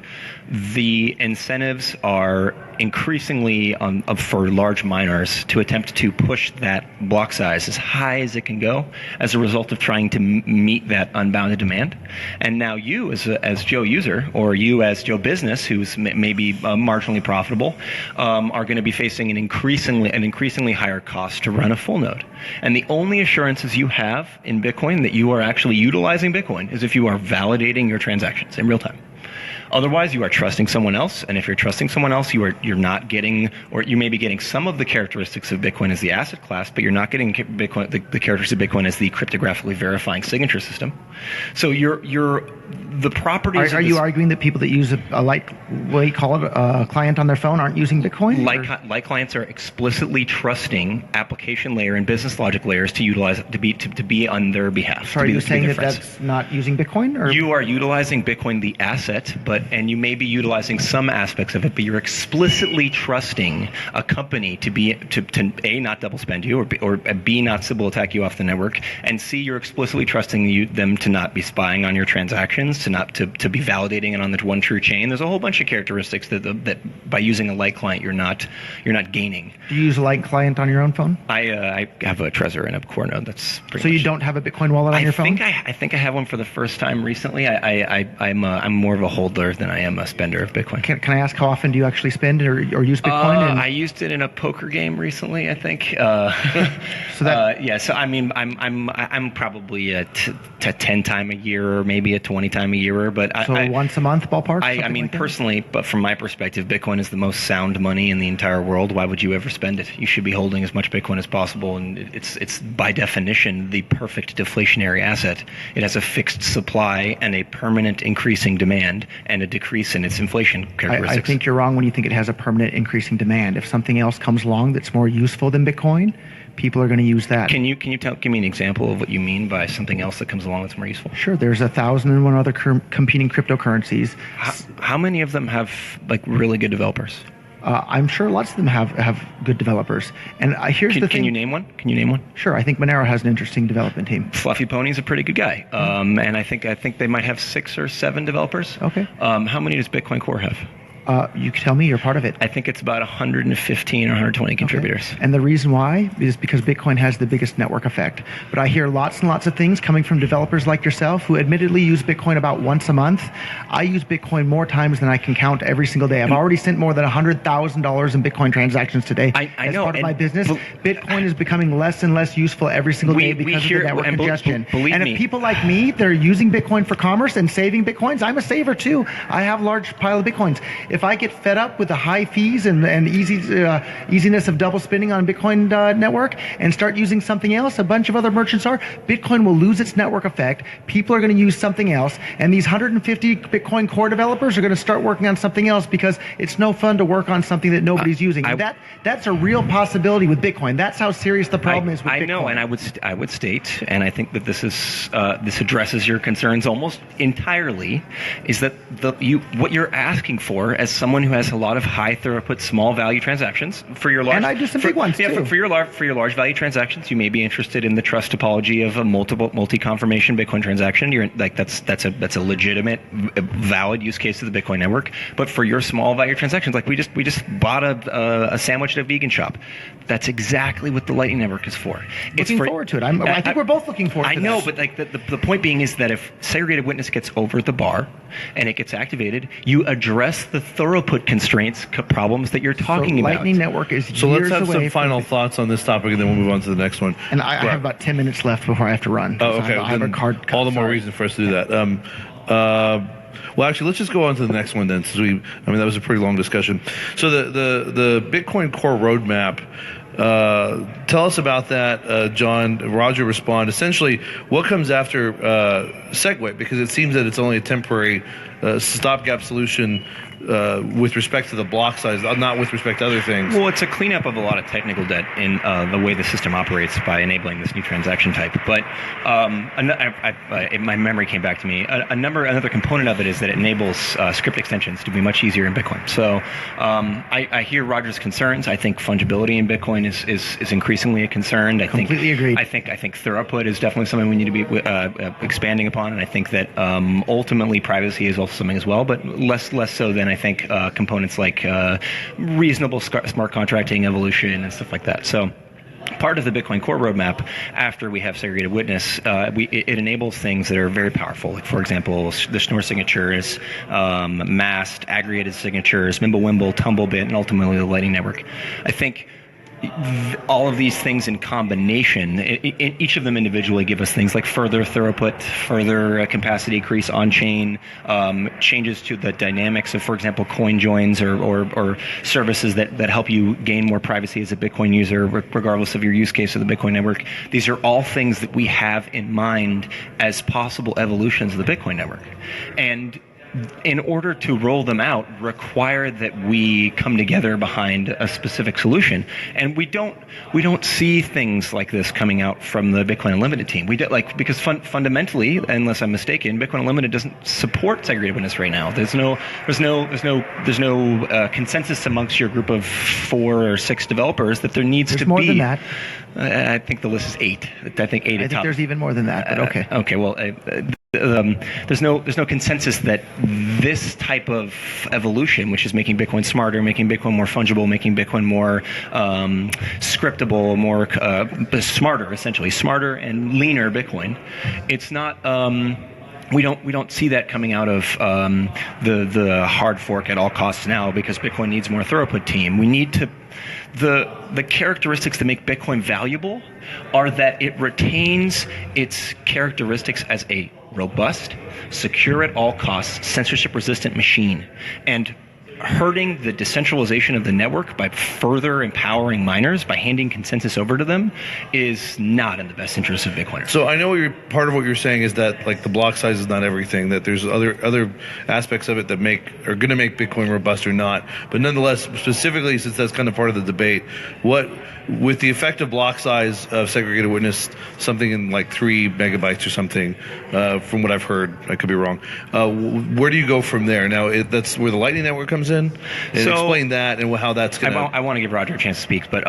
the incentives are increasingly for large miners to attempt to push that block size as high as it can go as a result of trying to meet that unbounded demand. And now you as Joe user, or you as Joe business, who's maybe marginally profitable, are going to be facing an increasingly higher cost to run a full node. And the only assurances you have in Bitcoin that you are actually utilizing Bitcoin is if you are validating your transactions in real time. Otherwise, you are trusting someone else, and if you're trusting someone else, you're not getting, or you may be getting some of the characteristics of Bitcoin as the asset class, but you're not getting Bitcoin, the characteristics of Bitcoin as the cryptographically verifying signature system. So the properties. Are you arguing that people that use a lightweight client on their phone aren't using Bitcoin? Light clients are explicitly trusting application layer and business logic layers to utilize to be on their behalf. So are you saying that that's not using Bitcoin? Or? You are utilizing Bitcoin, the asset, and you may be utilizing some aspects of it, but you're explicitly trusting a company to A, not double spend you, or B, not Sybil attack you off the network, and C, you're explicitly trusting them to not be spying on your transactions, to be validating it on the one true chain. There's a whole bunch of characteristics that by using a light client you're not gaining. Do you use a light client on your own phone? I have a Trezor and a core node. That's pretty so much you don't have a Bitcoin wallet on your phone? I think I have one for the first time recently. I'm more of a holder than I am a spender of Bitcoin. Can I ask how often do you actually spend or use Bitcoin? I used it in a poker game recently, I think. So I mean, I'm probably a 10 time a year or maybe a 20 time a year, but once a month ballpark. I mean, personally, but from my perspective, Bitcoin is the most sound money in the entire world. Why would you ever spend it? You should be holding as much Bitcoin as possible, and it's by definition the perfect deflationary asset. It has a fixed supply and a permanent increasing demand and a decrease in its inflation characteristics. I think you're wrong when you think it has a permanent increasing demand. If something else comes along that's more useful than Bitcoin, people are going to use that. Can you give me an example of what you mean by something else that comes along that's more useful? Sure. There's 1,001 other competing cryptocurrencies. How many of them have really good developers? I'm sure lots of them have good developers. And here's the thing. Can you name one? Sure. I think Monero has an interesting development team. Fluffy Pony's a pretty good guy. And I think they might have 6 or 7 developers. Okay. How many does Bitcoin Core have? You can tell me, you're part of it. I think it's about 115 or 120 contributors. Okay. And the reason why is because Bitcoin has the biggest network effect. But I hear lots and lots of things coming from developers like yourself who admittedly use Bitcoin about once a month. I use Bitcoin more times than I can count every single day. I've already sent more than $100,000 in Bitcoin transactions today. I know. As part of my business, Bitcoin is becoming less and less useful every single day because of the network congestion. And if people like me, they're using Bitcoin for commerce and saving Bitcoins, I'm a saver too. I have a large pile of Bitcoins. If I get fed up with the high fees and easiness of double spending on Bitcoin network and start using something else, a bunch of other merchants are, Bitcoin will lose its network effect. People are going to use something else, and these 150 Bitcoin Core developers are going to start working on something else because it's no fun to work on something that nobody's using. That's a real possibility with Bitcoin. That's how serious the problem is with Bitcoin. I know, and I would state, and I think that this addresses your concerns almost entirely, is that what you're asking for as someone who has a lot of high throughput, small value transactions for your large. And I do some big ones too. For your large value transactions, you may be interested in the trust topology of a multi-confirmation Bitcoin transaction. That's a legitimate, valid use case of the Bitcoin network. But for your small value transactions, like we just bought a sandwich at a vegan shop. That's exactly what the Lightning Network is for. Looking forward to it. I think we're both looking forward to it. I know, but the point being is that if segregated witness gets over the bar and it gets activated, you address the throughput constraints problems that you're talking about. Lightning Network is so let's have some final thoughts on this topic, and then we'll move on to the next one. And I have about 10 minutes left before I have to run. Oh, okay. I have a card. All the more reason for us to do that. Well, actually, let's just go on to the next one then, since that was a pretty long discussion. So the Bitcoin Core roadmap. Tell us about that, John. Roger, respond. Essentially, what comes after SegWit? Because it seems that it's only a temporary stopgap solution with respect to the block size, not with respect to other things. Well, it's a cleanup of a lot of technical debt in the way the system operates by enabling this new transaction type. But my memory came back to me. Another component of it is that it enables script extensions to be much easier in Bitcoin. So I hear Roger's concerns. I think fungibility in Bitcoin is increasingly a concern. Completely agreed. I think throughput is definitely something we need to be expanding upon, and I think that ultimately privacy is also something as well, but less so than I think components like reasonable smart contracting evolution and stuff like that. So part of the Bitcoin Core roadmap, after we have segregated witness, it enables things that are very powerful. Like, for example, the Schnorr signatures, masked, aggregated signatures, Mimblewimble, Tumblebit, and ultimately the Lightning Network. I think all of these things in combination, each of them individually give us things like further throughput, further capacity increase on chain, changes to the dynamics of, for example, coin joins or services that help you gain more privacy as a Bitcoin user, regardless of your use case of the Bitcoin network. These are all things that we have in mind as possible evolutions of the Bitcoin network. And in order to roll them out, require that we come together behind a specific solution, and we don't see things like this coming out from the Bitcoin Unlimited team. We do, because fundamentally, unless I'm mistaken, Bitcoin Unlimited doesn't support segregated witness right now. There's no consensus amongst your group of 4 or 6 developers that there needs to more be than that. I think the list is 8. I think 8. I think there's even more than that. But okay. Okay. Well. There's no consensus that this type of evolution, which is making Bitcoin smarter, making Bitcoin more fungible, making Bitcoin more scriptable, more smarter, essentially smarter and leaner Bitcoin. It's not. We don't see that coming out of the hard fork at all costs now, because Bitcoin needs more throughput team. We need to. The characteristics that make Bitcoin valuable are that it retains its characteristics as a robust, secure at all costs, censorship-resistant machine. And hurting the decentralization of the network by further empowering miners, by handing consensus over to them, is not in the best interest of Bitcoiners. So I know part of what you're saying is that the block size is not everything, that there's other aspects of it that are going to make Bitcoin robust or not. But nonetheless, specifically, since that's kind of part of the debate, with the effective block size of segregated witness, something in 3 megabytes or something, from what I've heard, I could be wrong. Where do you go from there? Now, that's where the Lightning Network comes in, and explain that and how that's going to. I want to give Roger a chance to speak, but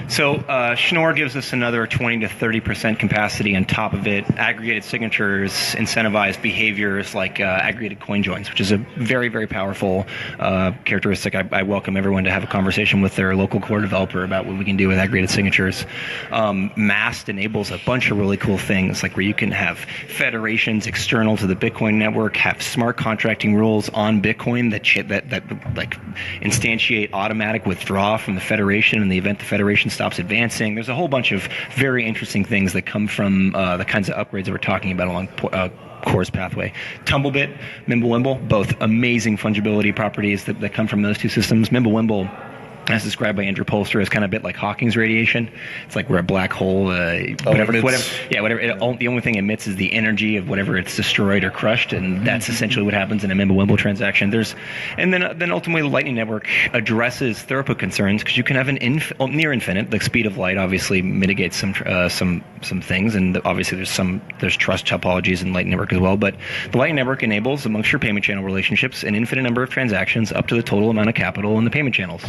So Schnorr gives us another 20 to 30% capacity on top of it. Aggregated signatures incentivize behaviors like aggregated coin joins, which is a very, very powerful characteristic. I welcome everyone to have a conversation with their local core developer about what we can do with aggregated signatures. Mast enables a bunch of really cool things, like where you can have federations external to the Bitcoin network, have smart contracting rules on Bitcoin that instantiate automatic withdrawal from the federation in the event the federation stops advancing. There's a whole bunch of very interesting things that come from the kinds of upgrades that we're talking about along Core's pathway. Tumblebit, Mimblewimble, both amazing fungibility properties that come from those two systems. Mimblewimble, as described by Andrew Polster, is kind of a bit like Hawking's radiation. It's like we're a black hole, whatever. The only thing it emits is the energy of whatever it's destroyed or crushed, and that's essentially what happens in a Mimblewimble transaction. Then ultimately the Lightning Network addresses throughput concerns, because you can have an near infinite. The speed of light obviously mitigates some things, and obviously there's trust topologies in Lightning Network as well. But the Lightning Network enables, amongst your payment channel relationships, an infinite number of transactions up to the total amount of capital in the payment channels.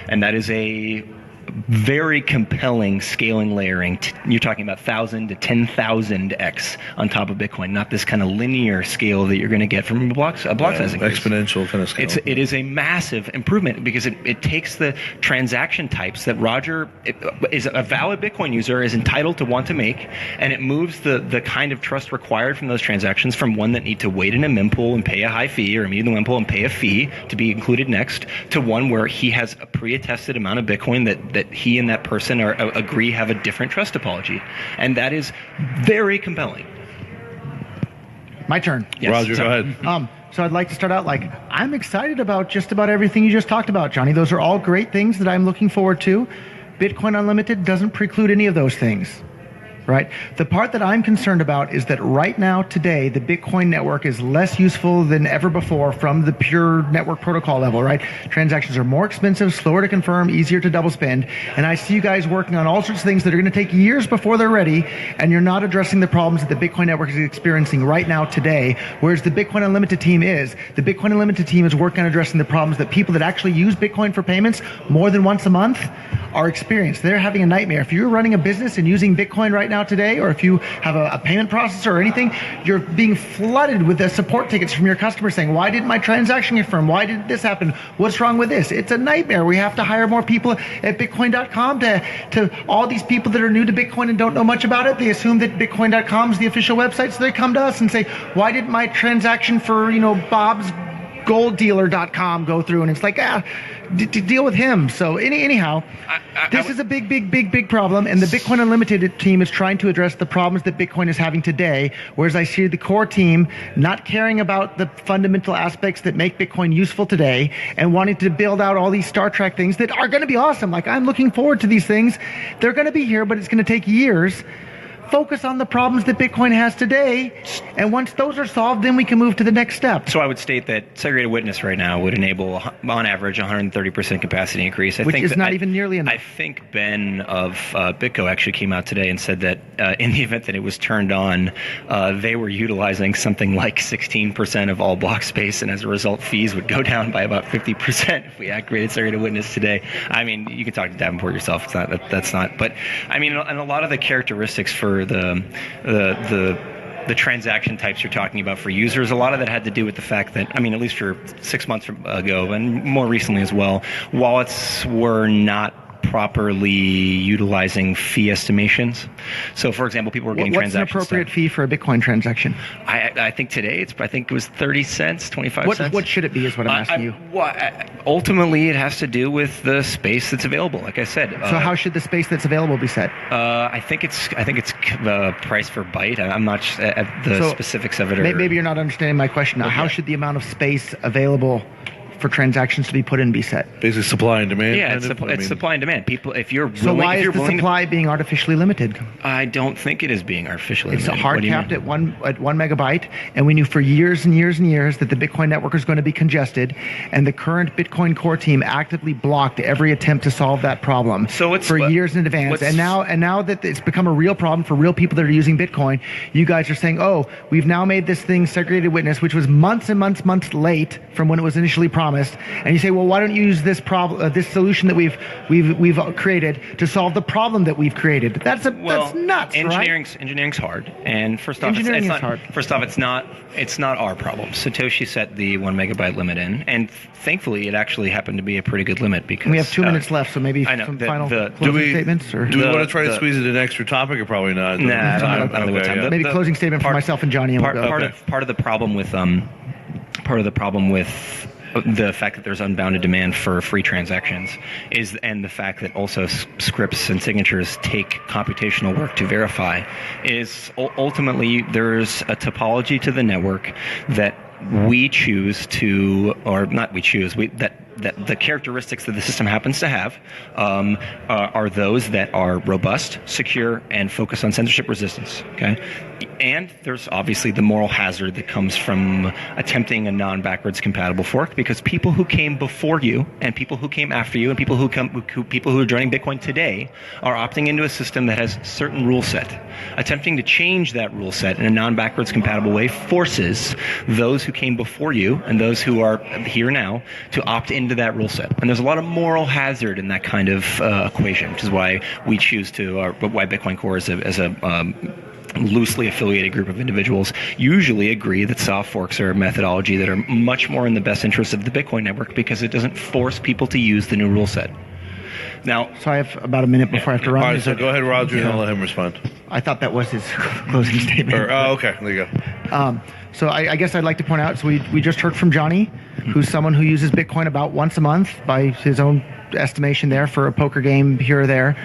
And that is a very compelling scaling layering. You're talking about 1,000 to 10,000x on top of Bitcoin, not this kind of linear scale that you're going to get from a block size increase. Exponential kind of scale. It is a massive improvement, because it takes the transaction types that Roger is a valid Bitcoin user is entitled to want to make, and it moves the kind of trust required from those transactions from one that need to wait in a mempool and pay a high fee, or meet in the mempool and pay a fee to be included next, to one where he has a pre-attested amount of Bitcoin that he and that person agree have a different trust topology. And that is very compelling. My turn. Yes. Roger, go ahead. So I'd like to start out I'm excited about just about everything you just talked about, Johnny. Those are all great things that I'm looking forward to. Bitcoin Unlimited doesn't preclude any of those things. Right? The part that I'm concerned about is that right now, today, the Bitcoin network is less useful than ever before from the pure network protocol level, right? Transactions are more expensive, slower to confirm, easier to double spend. And I see you guys working on all sorts of things that are going to take years before they're ready, and you're not addressing the problems that the Bitcoin network is experiencing right now, today, whereas the Bitcoin Unlimited team is. The Bitcoin Unlimited team is working on addressing the problems that people that actually use Bitcoin for payments more than once a month are experiencing. They're having a nightmare. If you're running a business and using Bitcoin right now today, or if you have a payment processor or anything, you're being flooded with the support tickets from your customers saying, why didn't my transaction confirm? Why did this happen? What's wrong with this? It's a nightmare. We have to hire more people at Bitcoin.com to all these people that are new to Bitcoin and don't know much about it. They assume that Bitcoin.com is the official website, so they come to us and say, why didn't my transaction for, Bob's golddealer.com go through, and it's like, deal with him. So anyhow, this is a big problem, and the Bitcoin Unlimited team is trying to address the problems that Bitcoin is having today, whereas I see the core team not caring about the fundamental aspects that make Bitcoin useful today and wanting to build out all these Star Trek things that are going to be awesome. Like, I'm looking forward to these things. They're going to be here, but it's going to take years. Focus on the problems that Bitcoin has today, and once those are solved, then we can move to the next step. So I would state that segregated witness right now would enable, on average, 130% capacity increase. Which is not even nearly enough. I think Ben of BitGo actually came out today and said that in the event that it was turned on, they were utilizing something like 16% of all block space, and as a result, fees would go down by about 50% if we activated segregated witness today. I mean, you can talk to Davenport yourself. It's not, that's not. But I mean, and a lot of the characteristics for the transaction types you're talking about for users, a lot of that had to do with the fact that, I mean, at least for 6 months ago and more recently as well, wallets were not properly utilizing fee estimations. So, for example, people were getting transactions. What's an appropriate fee for a Bitcoin transaction? I think today I think it was 30 cents, 25 cents. What should it be is what I'm asking you. Ultimately, it has to do with the space that's available. Like I said. So how should the space that's available be set? I think it's the price per byte. I'm not at the specifics of it. Maybe you're not understanding my question. Now, how should the amount of space available for transactions to be put in be set? Basically, supply and demand. Yeah, it's supply and demand. People, if you're willing, so why is the supply being artificially limited? I don't think it is being artificially limited. It's hard capped at one megabyte, and we knew for years and years and years that the Bitcoin network is going to be congested, and the current Bitcoin core team actively blocked every attempt to solve that problem for years in advance. And now that it's become a real problem for real people that are using Bitcoin, you guys are saying, oh, we've now made this thing segregated witness, which was months and months late from when it was initially promised. And you say, well, why don't you use this this solution that we've created to solve the problem that we've created? That's nuts, Engineering's hard, and first off, it's not our problem. Satoshi set the 1 megabyte limit in, and thankfully, it actually happened to be a pretty good limit because we have 2 minutes left. So maybe some final closing statements. Or do we want to try to squeeze it an extra topic, or probably not? Nah, I don't know what time. Maybe closing statement for myself and Johnny. Part of the problem with the fact that there's unbounded demand for free transactions and the fact that also scripts and signatures take computational work to verify is ultimately there's a topology to the network that we choose to, or not we choose, that the characteristics that the system happens to have are those that are robust, secure, and focus on censorship resistance. Okay, and there's obviously the moral hazard that comes from attempting a non-backwards compatible fork, because people who came before you and people who came after you and people who are joining Bitcoin today are opting into a system that has certain rule set. Attempting to change that rule set in a non-backwards compatible way forces those who came before you and those who are here now to opt into that rule set. And there's a lot of moral hazard in that kind of equation, which is why we choose to, why Bitcoin Core as a loosely affiliated group of individuals usually agree that soft forks are a methodology that are much more in the best interest of the Bitcoin network, because it doesn't force people to use the new rule set. Now, so I have about a minute before I have to run. All right, so go ahead, Roger, and I'll let him respond. I thought that was his closing statement. Okay, there you go. So I guess I'd like to point out, so we just heard from Johnny, who's someone who uses Bitcoin about once a month by his own estimation there for a poker game here or there,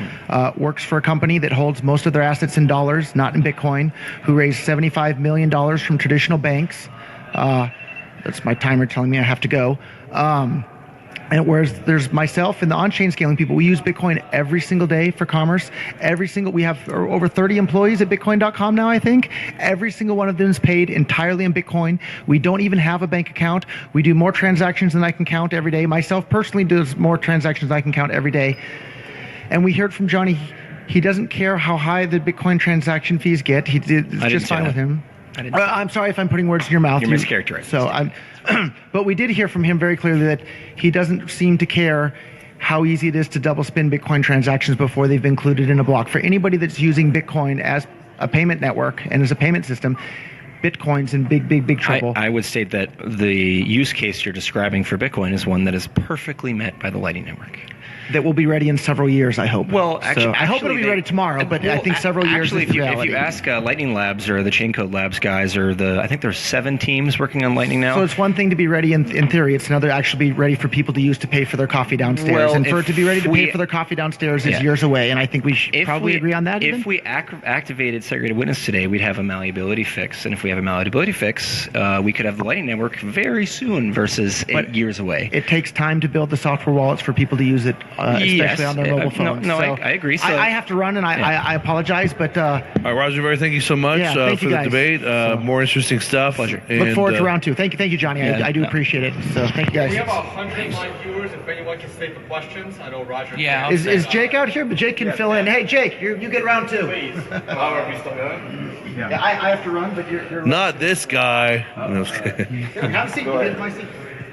works for a company that holds most of their assets in dollars, not in Bitcoin, who raised $75 million from traditional banks. That's my timer telling me I have to go. And whereas there's myself and the on-chain scaling people, we use Bitcoin every single day for commerce. We have over 30 employees at Bitcoin.com now, I think. Every single one of them is paid entirely in Bitcoin. We don't even have a bank account. We do more transactions than I can count every day. Myself personally does more transactions than I can count every day. And we heard from Johnny, he doesn't care how high the Bitcoin transaction fees get. It's just fine with him. I'm sorry if I'm putting words in your mouth. You're mischaracterizing. So but we did hear from him very clearly that he doesn't seem to care how easy it is to double spin Bitcoin transactions before they've been included in a block. For anybody that's using Bitcoin as a payment network and as a payment system, Bitcoin's in big trouble. I would state that the use case you're describing for Bitcoin is one that is perfectly met by the Lightning Network. that will be ready in several years, I hope. Well, So I hope it'll be they- ready tomorrow, but I think several years Actually, is if the you, reality. ask Lightning Labs or the Chain Code Labs guys, or I think there's 7 teams working on Lightning now. So it's one thing to be ready in theory. It's another to actually be ready for people to use to pay for their coffee downstairs. Well, and for it to be ready to we- pay for their coffee downstairs is Yeah. years away. And I think we should If probably agree on that. If even? we activated segregated witness today, we'd have a malleability fix. And if we have a malleability fix, we could have the Lightning Network very soon versus 8 years away. It takes time to build the software wallets for people to use it, especially Yes. on their mobile phones. No, So I agree. So, I have to run, and I apologize, but All right, Roger Ver, thank you so much Yeah, thank for you the guys. debate. More interesting stuff. Pleasure. look forward to round 2. Thank you, Johnny. I do appreciate it. So thank you guys. We have 100 live viewers. If anyone can stay for questions, I know Roger. Yeah. Is Jake out here? But Jake can fill in. Hey, Jake, you get round 2. Please. Are we still going? Yeah, I have to run, but you're Not this guy. No, I'm just kidding. Have a seat. You get my seat.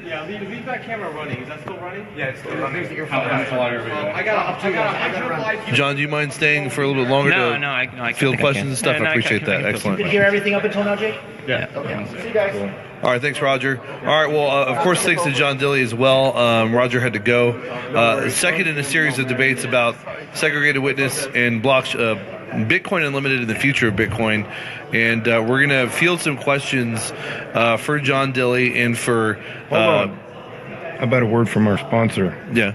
Yeah, leave that camera running. Is that still running? Yeah, it's still running. I got 100 live viewers. John, do you mind staying for a little bit longer No, to no, I field think I questions can. and stuff? No, I I appreciate can- that. I can field Excellent. Did you hear everything up until now, Jake? Yeah. Okay. See you guys. All right, thanks, Roger. All right, well, of course, thanks to John Dilley as well. Roger had to go. Second in a series of debates about segregated witness and Bitcoin Unlimited and the future of Bitcoin. And we're going to field some questions for John Dilley and for... How about a word from our sponsor? yeah.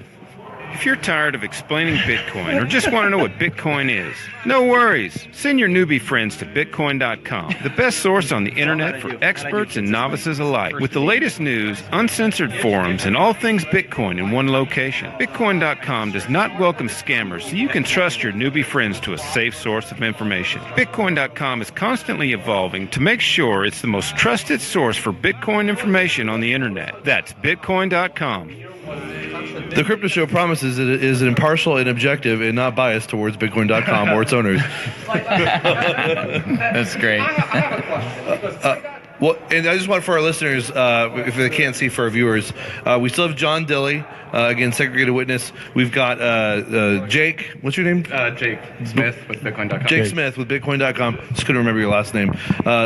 If you're tired of explaining Bitcoin or just want to know what Bitcoin is, no worries. Send your newbie friends to Bitcoin.com, the best source on the internet for experts and novices alike. With the latest news, uncensored forums, and all things Bitcoin in one location, Bitcoin.com does not welcome scammers, so you can trust your newbie friends to a safe source of information. Bitcoin.com is constantly evolving to make sure it's the most trusted source for Bitcoin information on the internet. That's Bitcoin.com. The Crypto Show promises that it is impartial and objective and not biased towards Bitcoin.com or its owners. That's great. I have a question. Well, and I just want for our listeners, if they can't see for our viewers, we still have John Dilley, again, segregated witness. We've got Jake. What's your name? Jake Smith with Bitcoin.com. Jake Smith with Bitcoin.com. Just couldn't remember your last name.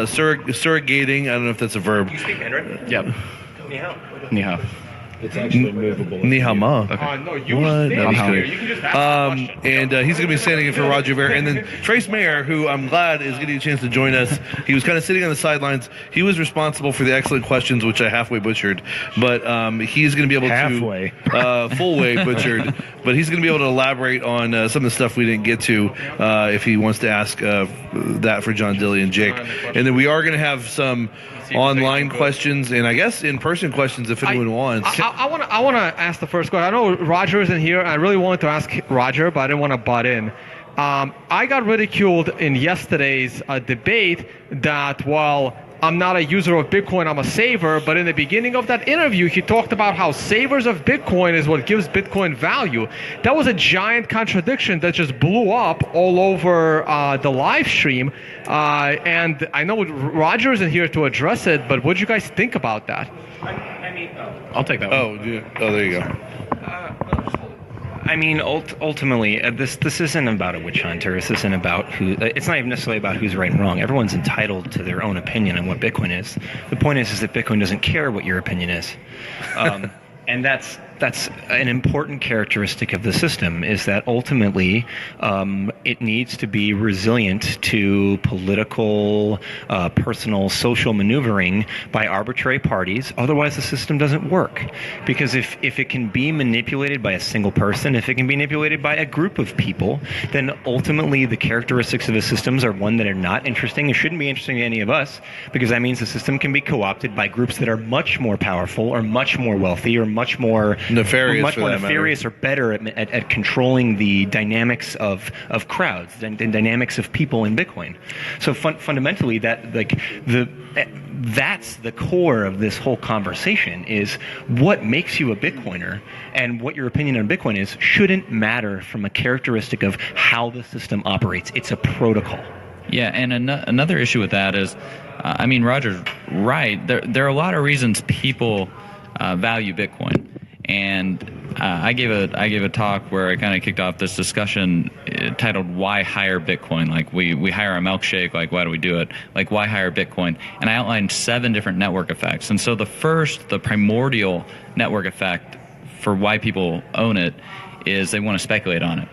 Surrogating. I don't know if that's a verb. You speak Mandarin? Yep. Ni hao. It's actually movable. Ni hao ma. No, you What? were No, I'm just here. kidding. You can just ask a question. And he's going to be standing in for Roger Ver. And then Trace Mayer, who I'm glad is getting a chance to join us. He was kind of sitting on the sidelines. He was responsible for the excellent questions, which I halfway butchered. But he's going to be able Halfway. to... full way butchered. But he's going to be able to elaborate on some of the stuff we didn't get to if he wants to ask that for John Dilley and Jake. And then we are going to have some online questions and I guess in-person questions if anyone wants. I want to ask the first question. I know Roger isn't here. I really wanted to ask Roger, but I didn't want to butt in. I got ridiculed in yesterday's debate that, well, I'm not a user of Bitcoin, I'm a saver. But in the beginning of that interview, he talked about how savers of Bitcoin is what gives Bitcoin value. That was a giant contradiction that just blew up all over the live stream. And I know Roger isn't here to address it, but what do you guys think about that? I'll take that one. Oh, there you go. I mean, ultimately, this isn't about a witch hunter. This isn't about who. It's not even necessarily about who's right and wrong. Everyone's entitled to their own opinion on what Bitcoin is. The point is that Bitcoin doesn't care what your opinion is, and that's an important characteristic of the system. Is that ultimately it needs to be resilient to political, personal, social maneuvering by arbitrary parties. Otherwise, the system doesn't work. Because if it can be manipulated by a single person, if it can be manipulated by a group of people, then ultimately the characteristics of the systems are one that are not interesting. It shouldn't be interesting to any of us, because that means the system can be co-opted by groups that are much more powerful or much more wealthy or much more Nefarious, much for more that matter. nefarious or better at controlling the dynamics of crowds and dynamics of people in Bitcoin. So fundamentally, that's the core of this whole conversation, is what makes you a Bitcoiner, and what your opinion on Bitcoin is shouldn't matter from a characteristic of how the system operates. It's a protocol. Yeah, and another issue with that is, I mean, Roger's right. There are a lot of reasons people value Bitcoin. And I gave a talk where I kind of kicked off this discussion titled "Why Hire Bitcoin?" Like we hire a milkshake. Like, why do we do it? Like, why hire Bitcoin? And I outlined 7 different network effects. And so the primordial network effect for why people own it is they want to speculate on it.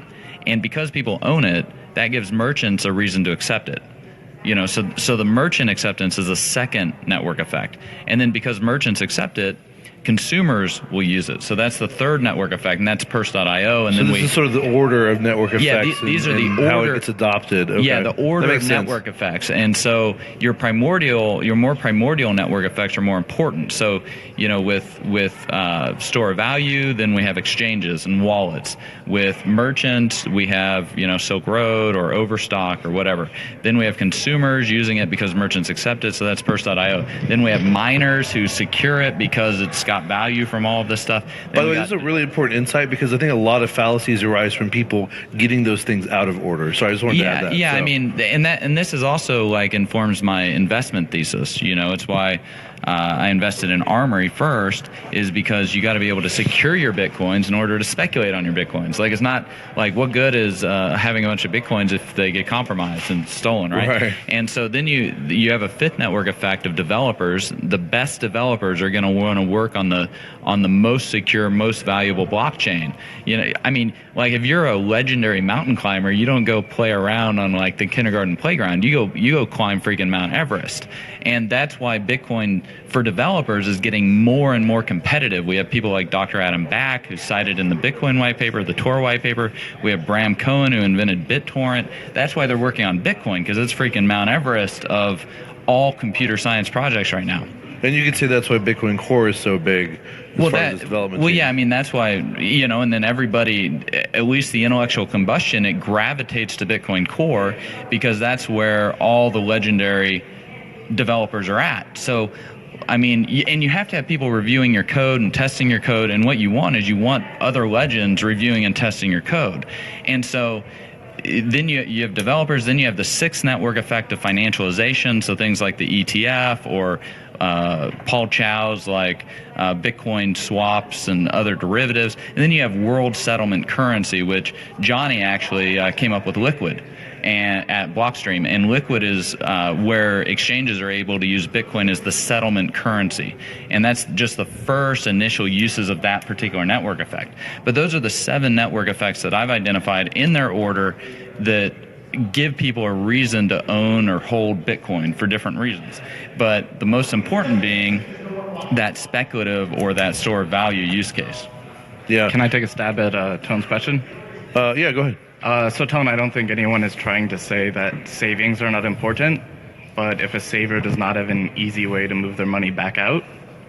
And because people own it, that gives merchants a reason to accept it. So the merchant acceptance is a second network effect. And then because merchants accept it, consumers will use it. So that's the third network effect, and that's Purse.io. And so then this is sort of the order of network effects. Yeah, these are the order. How it gets adopted. Okay. Yeah, the order That of makes sense. network effects. And so your more primordial network effects are more important. So, with store of value, then we have exchanges and wallets. With merchants, we have, Silk Road or Overstock or whatever. Then we have consumers using it because merchants accept it, so that's Purse.io. Then we have miners who secure it because it's got value from all of this stuff. By the way, this is a really important insight because I think a lot of fallacies arise from people getting those things out of order. So I just wanted to add that. Yeah, so. I mean, and this is also informs my investment thesis. It's why I invested in Armory first, is because you got to be able to secure your Bitcoins in order to speculate on your Bitcoins. It's not what good is having a bunch of Bitcoins if they get compromised and stolen, right? And so then you have a fifth network effect of developers. The best developers are going to want to work on the most secure, most valuable blockchain. If you're a legendary mountain climber, you don't go play around on the kindergarten playground. You go climb freaking Mount Everest. And that's why Bitcoin for developers is getting more and more competitive. We have people like Dr. Adam Back, who's cited in the Bitcoin white paper, the Tor white paper. We have Bram Cohen, who invented BitTorrent. That's why they're working on Bitcoin, because it's freaking Mount Everest of all computer science projects right now. And you could say that's why Bitcoin Core is so big as far as this development team. Yeah, I mean, that's why, and then everybody, at least the intellectual combustion, it gravitates to Bitcoin Core because that's where all the legendary developers are at. So, I mean, and you have to have people reviewing your code and testing your code, and what you want is other legends reviewing and testing your code. And so then you have developers, then you have the sixth network effect of financialization, so things like the ETF or Paul Chow's Bitcoin swaps and other derivatives. And then you have world settlement currency, which Johnny actually came up with Liquid and at Blockstream, and Liquid is where exchanges are able to use Bitcoin as the settlement currency, and that's just the first initial uses of that particular network effect. But those are the 7 network effects that I've identified in their order that give people a reason to own or hold Bitcoin for different reasons. But the most important being that speculative or that store of value use case. Yeah. Can I take a stab at Tone's question? Yeah, go ahead. So, Tone, I don't think anyone is trying to say that savings are not important, but if a saver does not have an easy way to move their money back out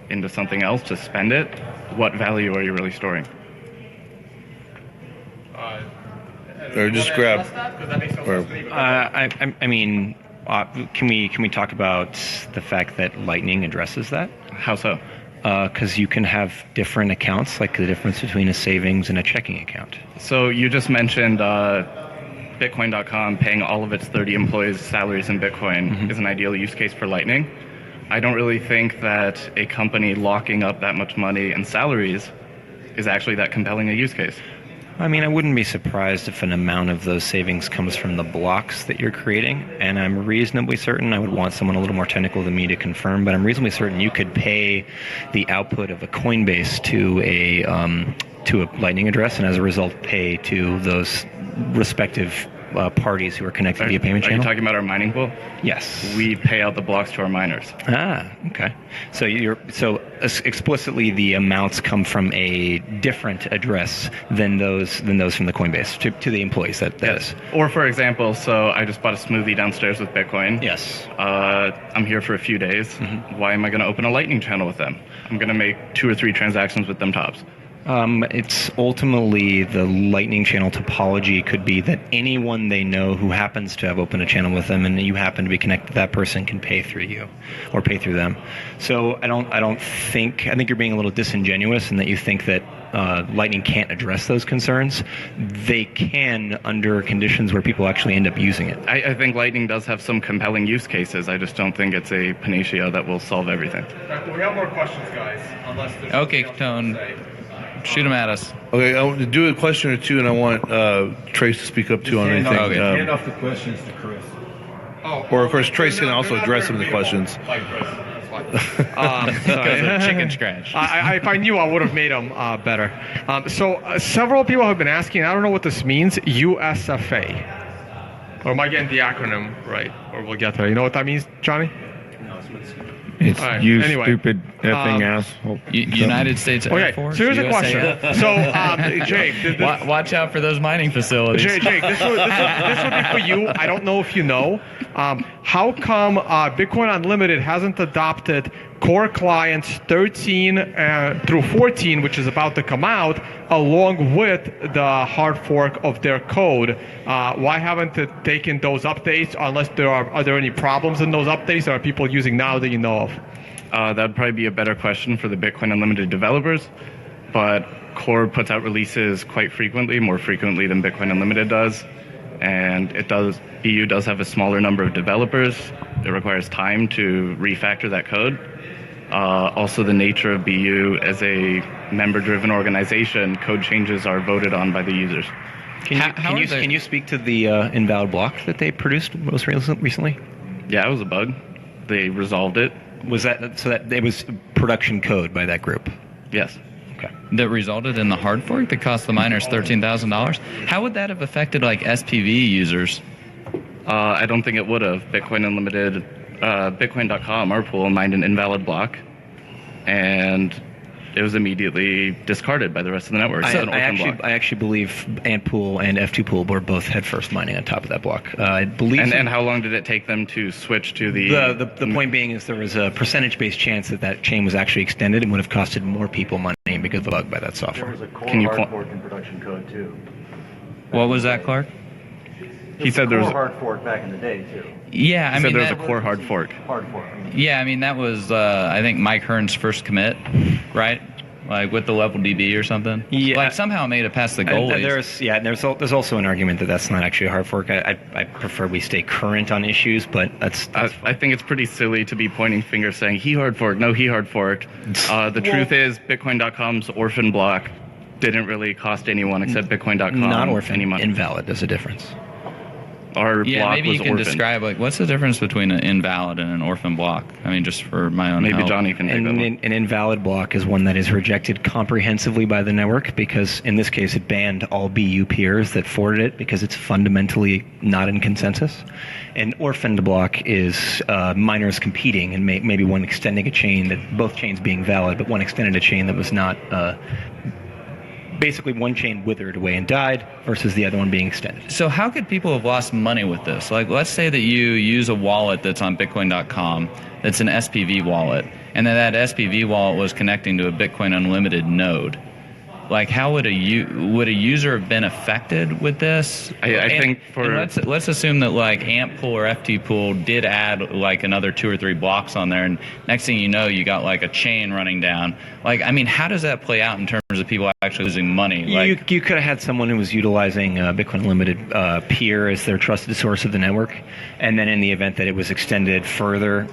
into something else to spend it, what value are you really storing? Or just grab. I mean, can we talk about the fact that Lightning addresses that? How so? Because you can have different accounts, like the difference between a savings and a checking account. So you just mentioned Bitcoin.com paying all of its 30 employees' salaries in Bitcoin is an ideal use case for Lightning. I don't really think that a company locking up that much money in salaries is actually that compelling a use case. I mean, I wouldn't be surprised if an amount of those savings comes from the blocks that you're creating, and I'm reasonably certain, I would want someone a little more technical than me to confirm, but I'm reasonably certain you could pay the output of a Coinbase to a Lightning address, and as a result pay to those respective parties who are connected via payment channel. Are you talking about our mining pool? Yes. We pay out the blocks to our miners. Ah, okay. So explicitly the amounts come from a different address than those from the Coinbase to the employees. That is. Or for example, so I just bought a smoothie downstairs with Bitcoin. Yes. I'm here for a few days. Why am I going to open a Lightning channel with them? I'm going to make 2 or 3 transactions with them tops. It's ultimately the Lightning channel topology could be that anyone they know who happens to have opened a channel with them and you happen to be connected to that person can pay through you or pay through them. So I think you're being a little disingenuous in that you think that Lightning can't address those concerns. They can under conditions where people actually end up using it. I think Lightning does have some compelling use cases. I just don't think it's a panacea that will solve everything. We have more questions, guys. Unless there's Okay, Tone. Shoot them at us. Okay, I want to do a question or two, and I want Trace to speak up too on anything. Okay. Hand off the questions to Chris. Or, of course, Trace can also address some of the questions. But, Because of chicken scratch. if I knew, I would have made them better. So several people have been asking, I don't know what this means, USFA. Or am I getting the acronym right? Or we'll get there. You know what that means, Johnny? It's Right, you anyway, stupid effing asshole. United States Air Okay, Force. so here's a USAF. question. So, Jake, Watch out for those mining facilities. Jake, this would be for you. I don't know if you know. How come Bitcoin Unlimited hasn't adopted Core Clients 13 through 14, which is about to come out, along with the hard fork of their code? Why haven't they taken those updates? Unless are there any problems in those updates that are people using now that you know of? That would probably be a better question for the Bitcoin Unlimited developers, but Core puts out releases quite frequently, more frequently than Bitcoin Unlimited does, and BU does have a smaller number of developers. It requires time to refactor that code. Also, the nature of BU as a member-driven organization, code changes are voted on by the users. Can you speak to the invalid block that they produced most recently? Yeah, it was a bug. They resolved it. Was that so that it was production code by that group? Yes. Okay. That resulted in the hard fork that cost the miners $13,000. How would that have affected like SPV users? I don't think it would have. Bitcoin Unlimited, Bitcoin.com, our pool, mined an invalid block, and it was immediately discarded by the rest of the network. I actually believe Antpool and F2Pool were both headfirst mining on top of that block. I believe. And how long did it take them to switch to the point being is there was a percentage-based chance that chain was actually extended and would have costed more people money because of the bug by that software. There was a core hard fork in production code too. What was that, Clark? He said there was a hard fork back in the day too. Yeah, I mean there was a core hard fork. Hard fork. Yeah, I mean that was I think Mike Hearn's first commit, right? Like with the level DB or something. Yeah, like somehow made it past the goalies. And there's also an argument that that's not actually a hard fork. I prefer we stay current on issues, but that's I think it's pretty silly to be pointing fingers saying he hard forked, no he hard forked. The truth is Bitcoin.com's orphan block didn't really cost anyone except Bitcoin.com not orphan, any money. Invalid. There's a difference. Our block maybe was you can orphaned. describe like what's the difference between an invalid and an orphan block? I mean, just for my own. Maybe help. Johnny can take that one. An invalid block is one that is rejected comprehensively by the network because in this case it banned all BU peers that forwarded it because it's fundamentally not in consensus. An orphaned block is miners competing and maybe one extending a chain that both chains being valid, but one extended a chain that was not. Basically, one chain withered away and died versus the other one being extended. So how could people have lost money with this? Like, let's say that you use a wallet that's on Bitcoin.com that's an SPV wallet, and then that SPV wallet was connecting to a Bitcoin Unlimited node. Like, how would a user have been affected with this? I think let's assume that like Antpool or FTPool did add like another 2 or 3 blocks on there, and next thing you know, you got like a chain running down. Like, I mean, how does that play out in terms of people actually losing money? Like, you could have had someone who was utilizing Bitcoin Unlimited peer as their trusted source of the network, and then in the event that it was extended further,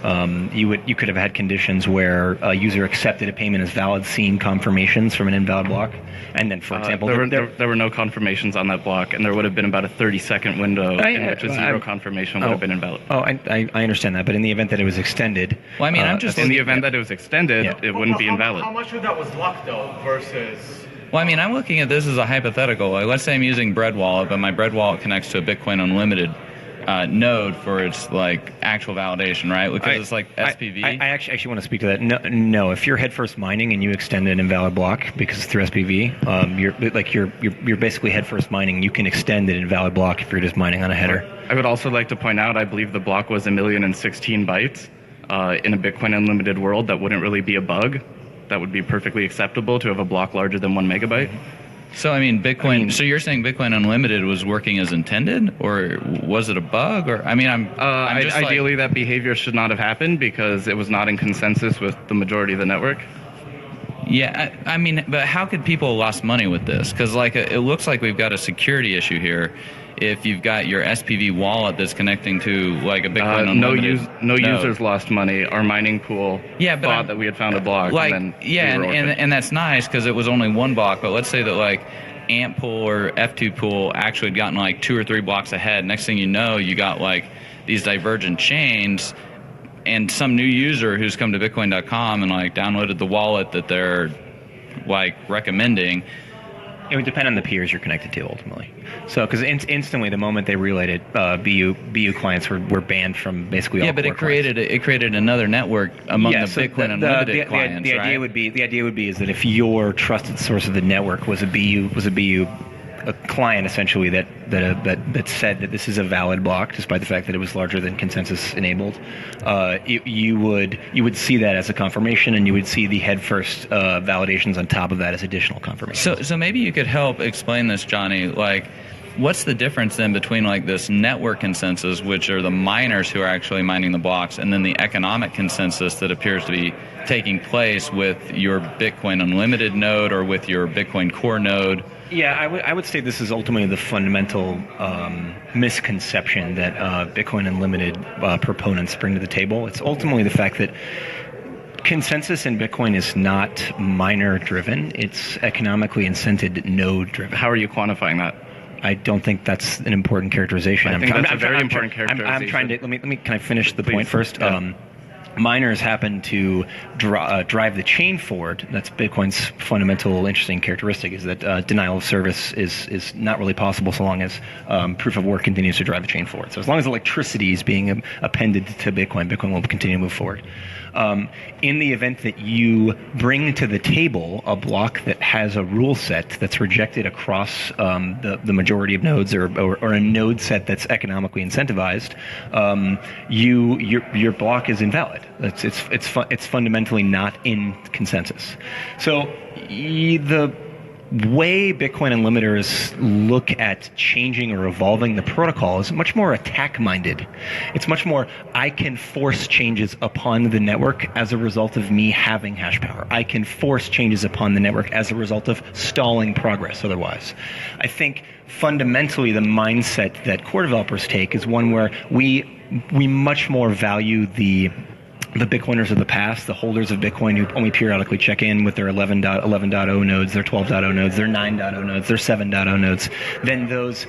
you could have had conditions where a user accepted a payment as valid, seen confirmations from an invalid block. And then, for example, there were no confirmations on that block, and there would have been about a 30-second window in which a zero confirmation would have been invalid. Oh, I understand that, but in the event that it was extended, well, I mean, I'm just in the event that it was extended, it wouldn't be invalid. How much of that was luck though versus? Well, I mean, I'm looking at this as a hypothetical. Like, let's say I'm using Bread Wallet, but my Bread Wallet connects to a Bitcoin Unlimited node for its like actual validation, right? Because it's like SPV. I actually want to speak to that. No, if you're headfirst mining and you extend an invalid block because it's through SPV, you're basically headfirst mining. You can extend an invalid block if you're just mining on a header. I would also like to point out, I believe the block was 1,016 bytes. In a Bitcoin Unlimited world, that wouldn't really be a bug. That would be perfectly acceptable to have a block larger than 1 megabyte. So, I mean, so you're saying Bitcoin Unlimited was working as intended, or was it a bug? Or, I mean, I'm just ideally that behavior should not have happened because it was not in consensus with the majority of the network. Yeah, I mean, but how could people have lost money with this? Because, like, it looks like we've got a security issue here. If you've got your SPV wallet that's connecting to like a Bitcoin Unlimited no users lost money. Our mining pool thought that we had found a block. Like, and and that's nice because it was only 1 block. But let's say that like Antpool or F2Pool actually had gotten like 2 or 3 blocks ahead. Next thing you know, you got like these divergent chains. and some new user who's come to Bitcoin.com and like downloaded the wallet that they're like recommending. It would depend on the peers you're connected to ultimately. So, because instantly, the moment they relayed it, BU clients were banned from basically all. Yeah, but it created another network among the Bitcoin Unlimited clients. The idea would be is that if your trusted source of the network was a BU a client essentially that said that this is a valid block, despite the fact that it was larger than consensus enabled, you would see that as a confirmation, and you would see the head first validations on top of that as additional confirmation. So maybe you could help explain this, Johnny. Like, what's the difference then between like this network consensus, which are the miners who are actually mining the blocks, and then the economic consensus that appears to be taking place with your Bitcoin Unlimited node or with your Bitcoin Core node? Yeah, I would say this is ultimately the fundamental misconception that Bitcoin Unlimited proponents bring to the table. It's ultimately the fact that consensus in Bitcoin is not miner-driven. It's economically incented node-driven. How are you quantifying that? I don't think that's an important characterization. I think that's a very important characterization. I'm trying to let me. Can I finish the point first? Yeah. Miners happen to drive the chain forward. That's Bitcoin's fundamental interesting characteristic, is that denial of service is not really possible so long as proof of work continues to drive the chain forward. So as long as electricity is being appended to Bitcoin, Bitcoin will continue to move forward. In the event that you bring to the table a block that has a rule set that's rejected across the majority of nodes, or a node set that's economically incentivized, your block is invalid. It's fundamentally not in consensus. So the way Bitcoin Unlimiters look at changing or evolving the protocol is much more attack-minded. It's much more, I can force changes upon the network as a result of me having hash power. I can force changes upon the network as a result of stalling progress otherwise. I think fundamentally the mindset that core developers take is one where we much more value the Bitcoiners of the past, the holders of Bitcoin who only periodically check in with their 11.0 nodes, their 12.0 nodes, their 9.0 nodes, their 7.0 nodes, then those,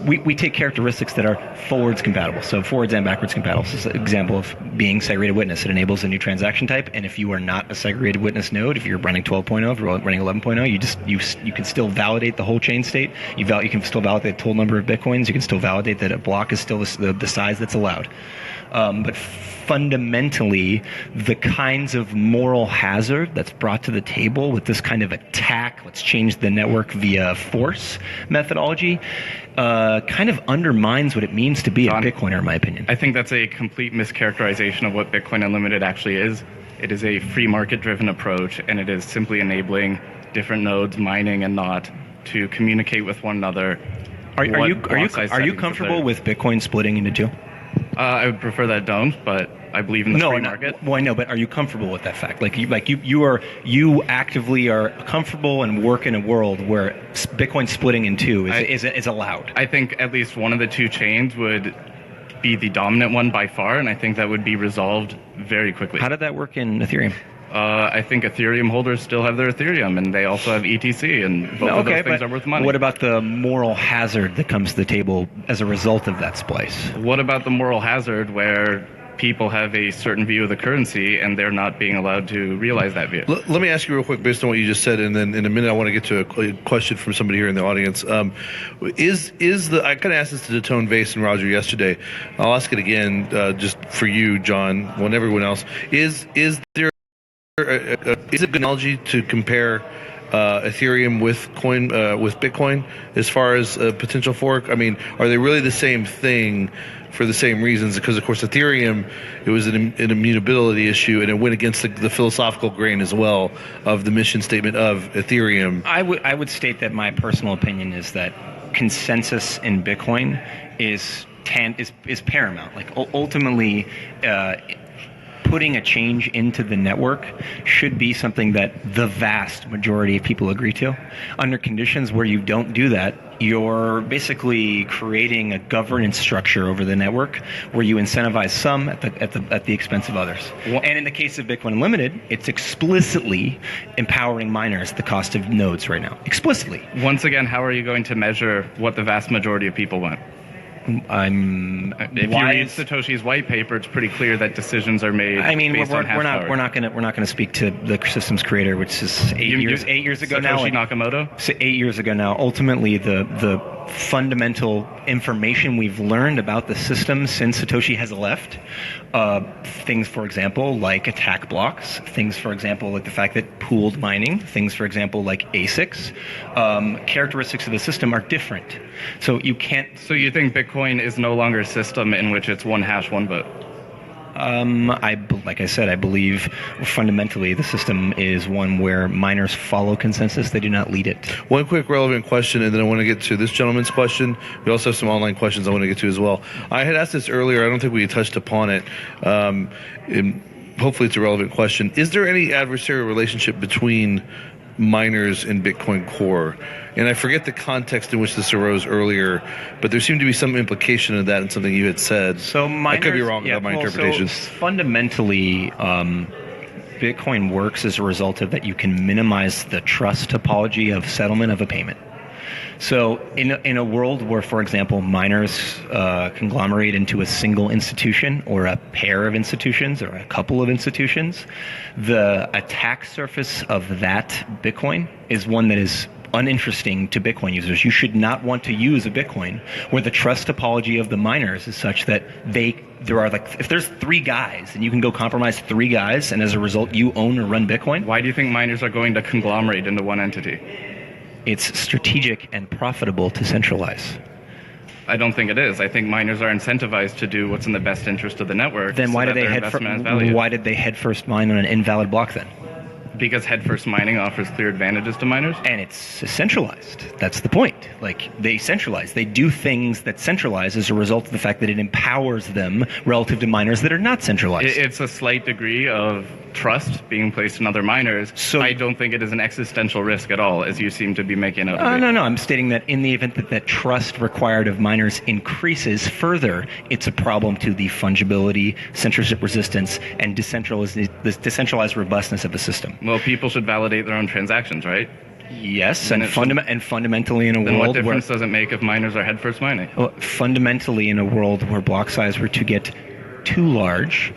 we take characteristics that are forwards compatible. So forwards and backwards compatible. This is an example of being segregated witness. It enables a new transaction type, and if you are not a segregated witness node, if you're running 12.0, if you're running 11.0, you can still validate the whole chain state. You can still validate the total number of Bitcoins. You can still validate that a block is still the size that's allowed. But fundamentally, the kinds of moral hazard that's brought to the table with this kind of attack, let's change the network via force methodology, kind of undermines what it means to be a Bitcoiner, in my opinion. I think that's a complete mischaracterization of what Bitcoin Unlimited actually is. It is a free market-driven approach, and it is simply enabling different nodes, mining and not, to communicate with one another. Are you comfortable with Bitcoin splitting into two? I would prefer that don't, but I believe in the free market. Well, I know, but are you comfortable with that fact? You actively are comfortable and work in a world where Bitcoin splitting in two is allowed. I think at least one of the two chains would be the dominant one by far, and I think that would be resolved very quickly. How did that work in Ethereum? I think Ethereum holders still have their Ethereum, and they also have ETC, and both of those things are worth money. What about the moral hazard that comes to the table as a result of that splice? What about the moral hazard where people have a certain view of the currency and they're not being allowed to realize that view? Let me ask you real quick, based on what you just said, and then in a minute I want to get to a question from somebody here in the audience. I kind of asked this to Tone, Vays, and Roger yesterday. I'll ask it again, just for you, John, and everyone else. Is it a good analogy to compare Ethereum with Bitcoin as far as a potential fork? I mean, are they really the same thing for the same reasons? Because of course Ethereum, it was an immutability issue, and it went against the philosophical grain as well of the mission statement of Ethereum. I would state that my personal opinion is that consensus in Bitcoin is paramount. Like ultimately, putting a change into the network should be something that the vast majority of people agree to. Under conditions where you don't do that, you're basically creating a governance structure over the network where you incentivize some at the expense of others. And in the case of Bitcoin Unlimited, it's explicitly empowering miners at the cost of nodes right now. Explicitly. Once again, how are you going to measure what the vast majority of people want? If you read Satoshi's white paper, it's pretty clear that decisions are made. I mean, we're not going to speak to the system's creator, which is 8 years ago now. Satoshi Nakamoto. So 8 years ago now. Ultimately, the fundamental information we've learned about the system since Satoshi has left, things, for example, like attack blocks, things, for example, like the fact that pooled mining, things, for example, like ASICs, characteristics of the system are different. So you can't. So you think Bitcoin is no longer a system in which it's one hash, one vote? Like I said, I believe fundamentally the system is one where miners follow consensus; they do not lead it. One quick relevant question, and then I want to get to this gentleman's question. We also have some online questions I want to get to as well. I had asked this earlier. I don't think we touched upon it. Hopefully, it's a relevant question. Is there any adversarial relationship between miners and Bitcoin Core? And I forget the context in which this arose earlier, but there seemed to be some implication of that in something you had said. So miners, I could be wrong about my interpretation. So fundamentally, Bitcoin works as a result of that you can minimize the trust topology of settlement of a payment. So in a world where, for example, miners conglomerate into a single institution or a pair of institutions or a couple of institutions, the attack surface of that Bitcoin is one that is uninteresting to Bitcoin users. You should not want to use a Bitcoin where the trust topology of the miners is such that there are like, if there's 3 guys and you can go compromise 3 guys and as a result you own or run Bitcoin. Why do you think miners are going to conglomerate into one entity? It's strategic and profitable to centralize. I don't think it is. I think miners are incentivized to do what's in the best interest of the network. Then why did they head first mine on an invalid block then? Because headfirst mining offers clear advantages to miners? And it's centralized. That's the point. Like, they centralize. They do things that centralize as a result of the fact that it empowers them relative to miners that are not centralized. It's a slight degree of trust being placed in other miners. So I don't think it is an existential risk at all, as you seem to be making out of it. No. I'm stating that in the event that that trust required of miners increases further, it's a problem to the fungibility, censorship resistance, and decentralized robustness of the system. Well, people should validate their own transactions, right? Yes, and fundamentally in a then world what difference does it make if miners are headfirst mining? Well, fundamentally in a world where block size were to get too large,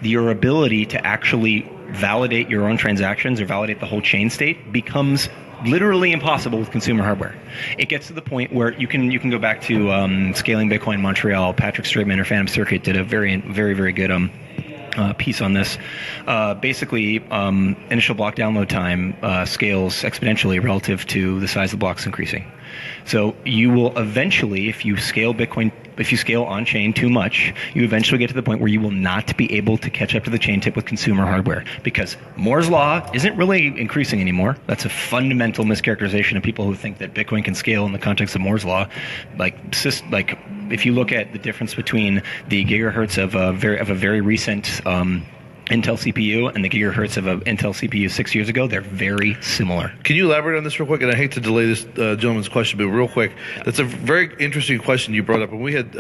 your ability to actually validate your own transactions or validate the whole chain state becomes literally impossible with consumer hardware. It gets to the point where you can go back to Scaling Bitcoin Montreal. Patrick Straitman or Phantom Circuit did a very, very good piece on this. Basically, initial block download time scales exponentially relative to the size of the blocks increasing. So you will eventually, if you scale on-chain too much, you eventually get to the point where you will not be able to catch up to the chain tip with consumer hardware, because Moore's Law isn't really increasing anymore. That's a fundamental mischaracterization of people who think that Bitcoin can scale in the context of Moore's Law. Like if you look at the difference between the gigahertz of a very recent Intel CPU and the gigahertz of an Intel CPU 6 years ago, they're very similar. Can you elaborate on this real quick? And I hate to delay this gentleman's question, but real quick, that's a very interesting question you brought up. When we had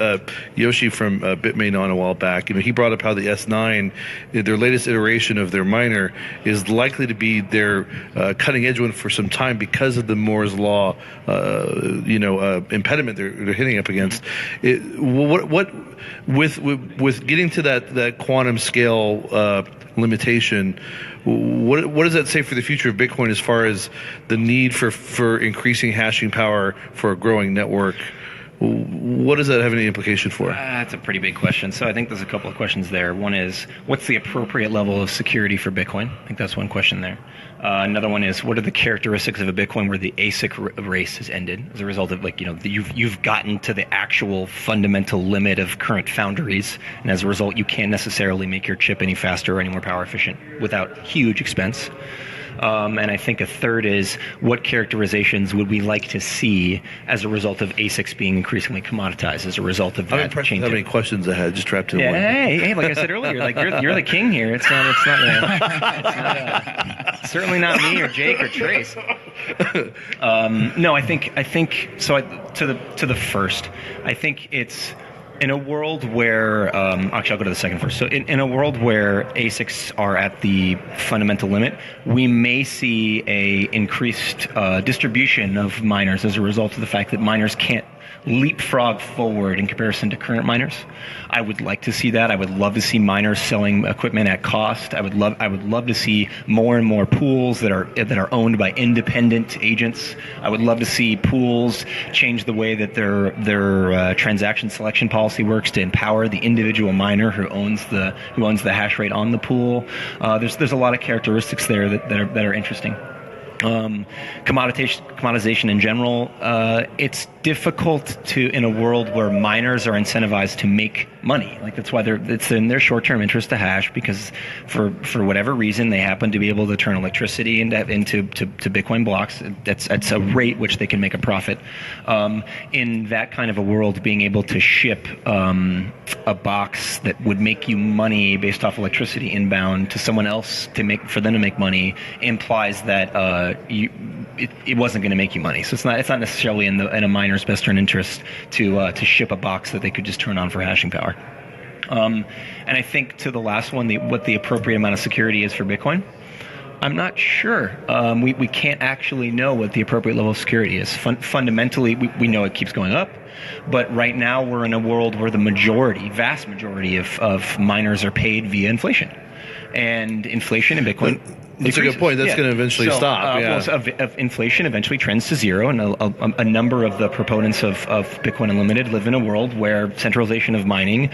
Yoshi from Bitmain on a while back, he brought up how the S9, their latest iteration of their miner, is likely to be their cutting edge one for some time because of the Moore's Law, impediment they're hitting up against. With getting to that quantum scale limitation, what does that say for the future of Bitcoin as far as the need for increasing hashing power for a growing network? What does that have any implication for? That's a pretty big question. So I think there's a couple of questions there. One is, what's the appropriate level of security for Bitcoin? I think that's one question there. Another one is, what are the characteristics of a Bitcoin where the ASIC race has ended as a result of you've gotten to the actual fundamental limit of current foundries, and as a result you can't necessarily make your chip any faster or any more power efficient without huge expense. And I think a third is, what characterizations would we like to see as a result of ASICs being increasingly commoditized as a result of that? I'm impressed with how many questions I had just trapped in one. Hey, like I said earlier, you're the king here. It's not certainly not me or Jake or Trace. No, I think so. To the first, I think it's in a world where actually I'll go to the second first. So in a world where ASICs are at the fundamental limit, we may see a increased distribution of miners as a result of the fact that miners can't leapfrog forward in comparison to current miners. I would like to see that. I would love to see miners selling equipment at cost. I would love to see more and more pools that are owned by independent agents. I would love to see pools change the way that their transaction selection policy works to empower the individual miner who owns the hash rate on the pool. There's a lot of characteristics there that are interesting. Commoditization in general, it's difficult to, in a world where miners are incentivized to make money. Like, that's why it's in their short-term interest to hash, because for whatever reason they happen to be able to turn electricity into Bitcoin blocks. That's a rate which they can make a profit. In that kind of a world, being able to ship a box that would make you money based off electricity inbound to someone else for them to make money implies that it wasn't going to make you money. So it's not necessarily in a miner's best interest to ship a box that they could just turn on for hashing power. And I think to the last one, what the appropriate amount of security is for Bitcoin, I'm not sure. We can't actually know what the appropriate level of security is. Fundamentally, we know it keeps going up, but right now we're in a world where the vast majority of miners are paid via inflation. And inflation in Bitcoin That's a good point. That's going to eventually stop. Inflation eventually trends to zero, and a number of the proponents of Bitcoin Unlimited live in a world where centralization of mining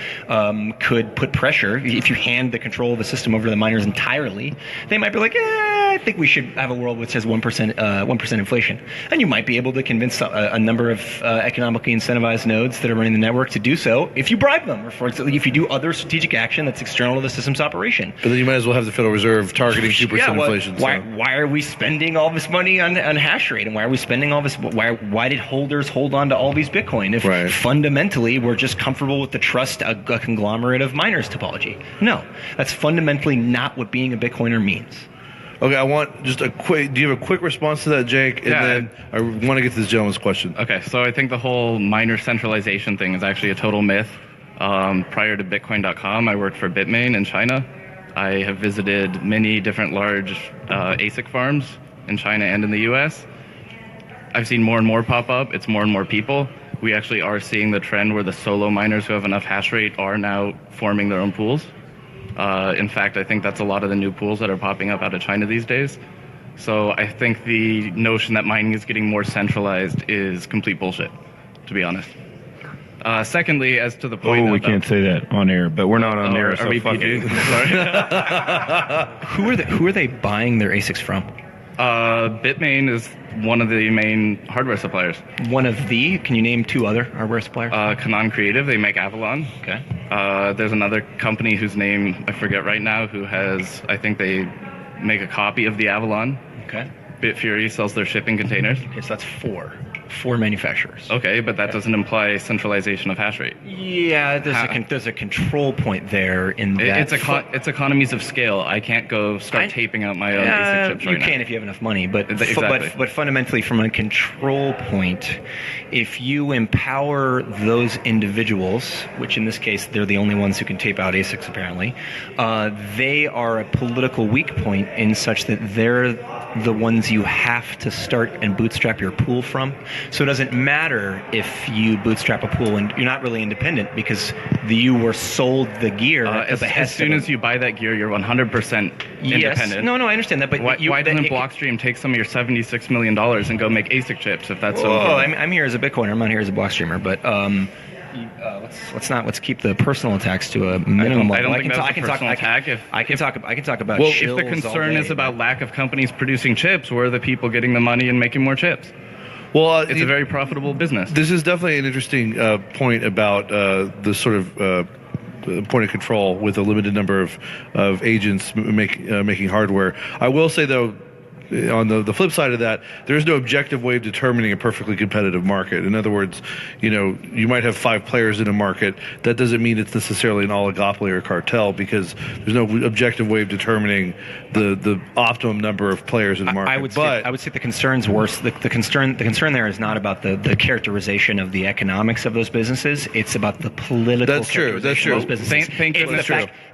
could put pressure. If you hand the control of the system over to the miners entirely, they might be like, I think we should have a world which has 1% inflation. And you might be able to convince a number of economically incentivized nodes that are running the network to do so if you bribe them, or for example, if you do other strategic action that's external to the system's operation. But then you might as well have the Federal Reserve targeting 2% inflation. Why are we spending all this money on hash rate, and why are we spending all this? Why did holders hold on to all these Bitcoin if fundamentally we're just comfortable with the trust a conglomerate of miners topology? No, that's fundamentally not what being a Bitcoiner means. Okay, I want just a quick. Do you have a quick response to that, Jake? And then I want to get to this gentleman's question. Okay, so I think the whole miner centralization thing is actually a total myth. Prior to Bitcoin.com, I worked for Bitmain in China. I have visited many different large ASIC farms in China and in the US. I've seen more and more pop up. It's more and more people. We actually are seeing the trend where the solo miners who have enough hash rate are now forming their own pools. In fact, I think that's a lot of the new pools that are popping up out of China these days. So I think the notion that mining is getting more centralized is complete bullshit, to be honest. Secondly, as to the point... we can't say that on air, but we're not on air, so fuck it. Sorry. Who are they buying their ASICs from? Bitmain is one of the main hardware suppliers. Can you name two other hardware suppliers? Canon Creative, they make Avalon. Okay. There's another company whose name I forget right now who has, I think they make a copy of the Avalon. Okay. Bitfury sells their shipping containers. Okay, so that's four manufacturers. Okay, but that doesn't imply centralization of hash rate. Yeah, there's a control point there in that. It's economies of scale. I can't go start taping out my own ASIC chips right now. You can if you have enough money, but exactly. but fundamentally, from a control point, if you empower those individuals, which in this case they're the only ones who can tape out ASICs apparently, they are a political weak point in such that they're the ones you have to start and bootstrap your pool from. So it doesn't matter if you bootstrap a pool and you're not really independent because you were sold the gear. As soon as you buy that gear, you're 100% independent. No, I understand that. But why doesn't Blockstream take some of your $76 million and go make ASIC chips if that's so important? I'm here as a Bitcoiner. I'm not here as a Blockstreamer. But let's keep the personal attacks to a minimum. I don't think that's a personal attack. I can talk about. Well, if the concern is about lack of companies producing chips, where are the people getting the money and making more chips? Well, it's a very profitable business. This is definitely an interesting point about the sort of point of control with a limited number of agents making hardware. I will say, though, on the flip side of that, there is no objective way of determining a perfectly competitive market. In other words, you might have 5 players in a market. That doesn't mean it's necessarily an oligopoly or cartel, because there's no objective way of determining the optimum number of players in the market. I would say the concern's worse. The concern there is not about the characterization of the economics of those businesses. It's about the political characterization of those businesses. Thank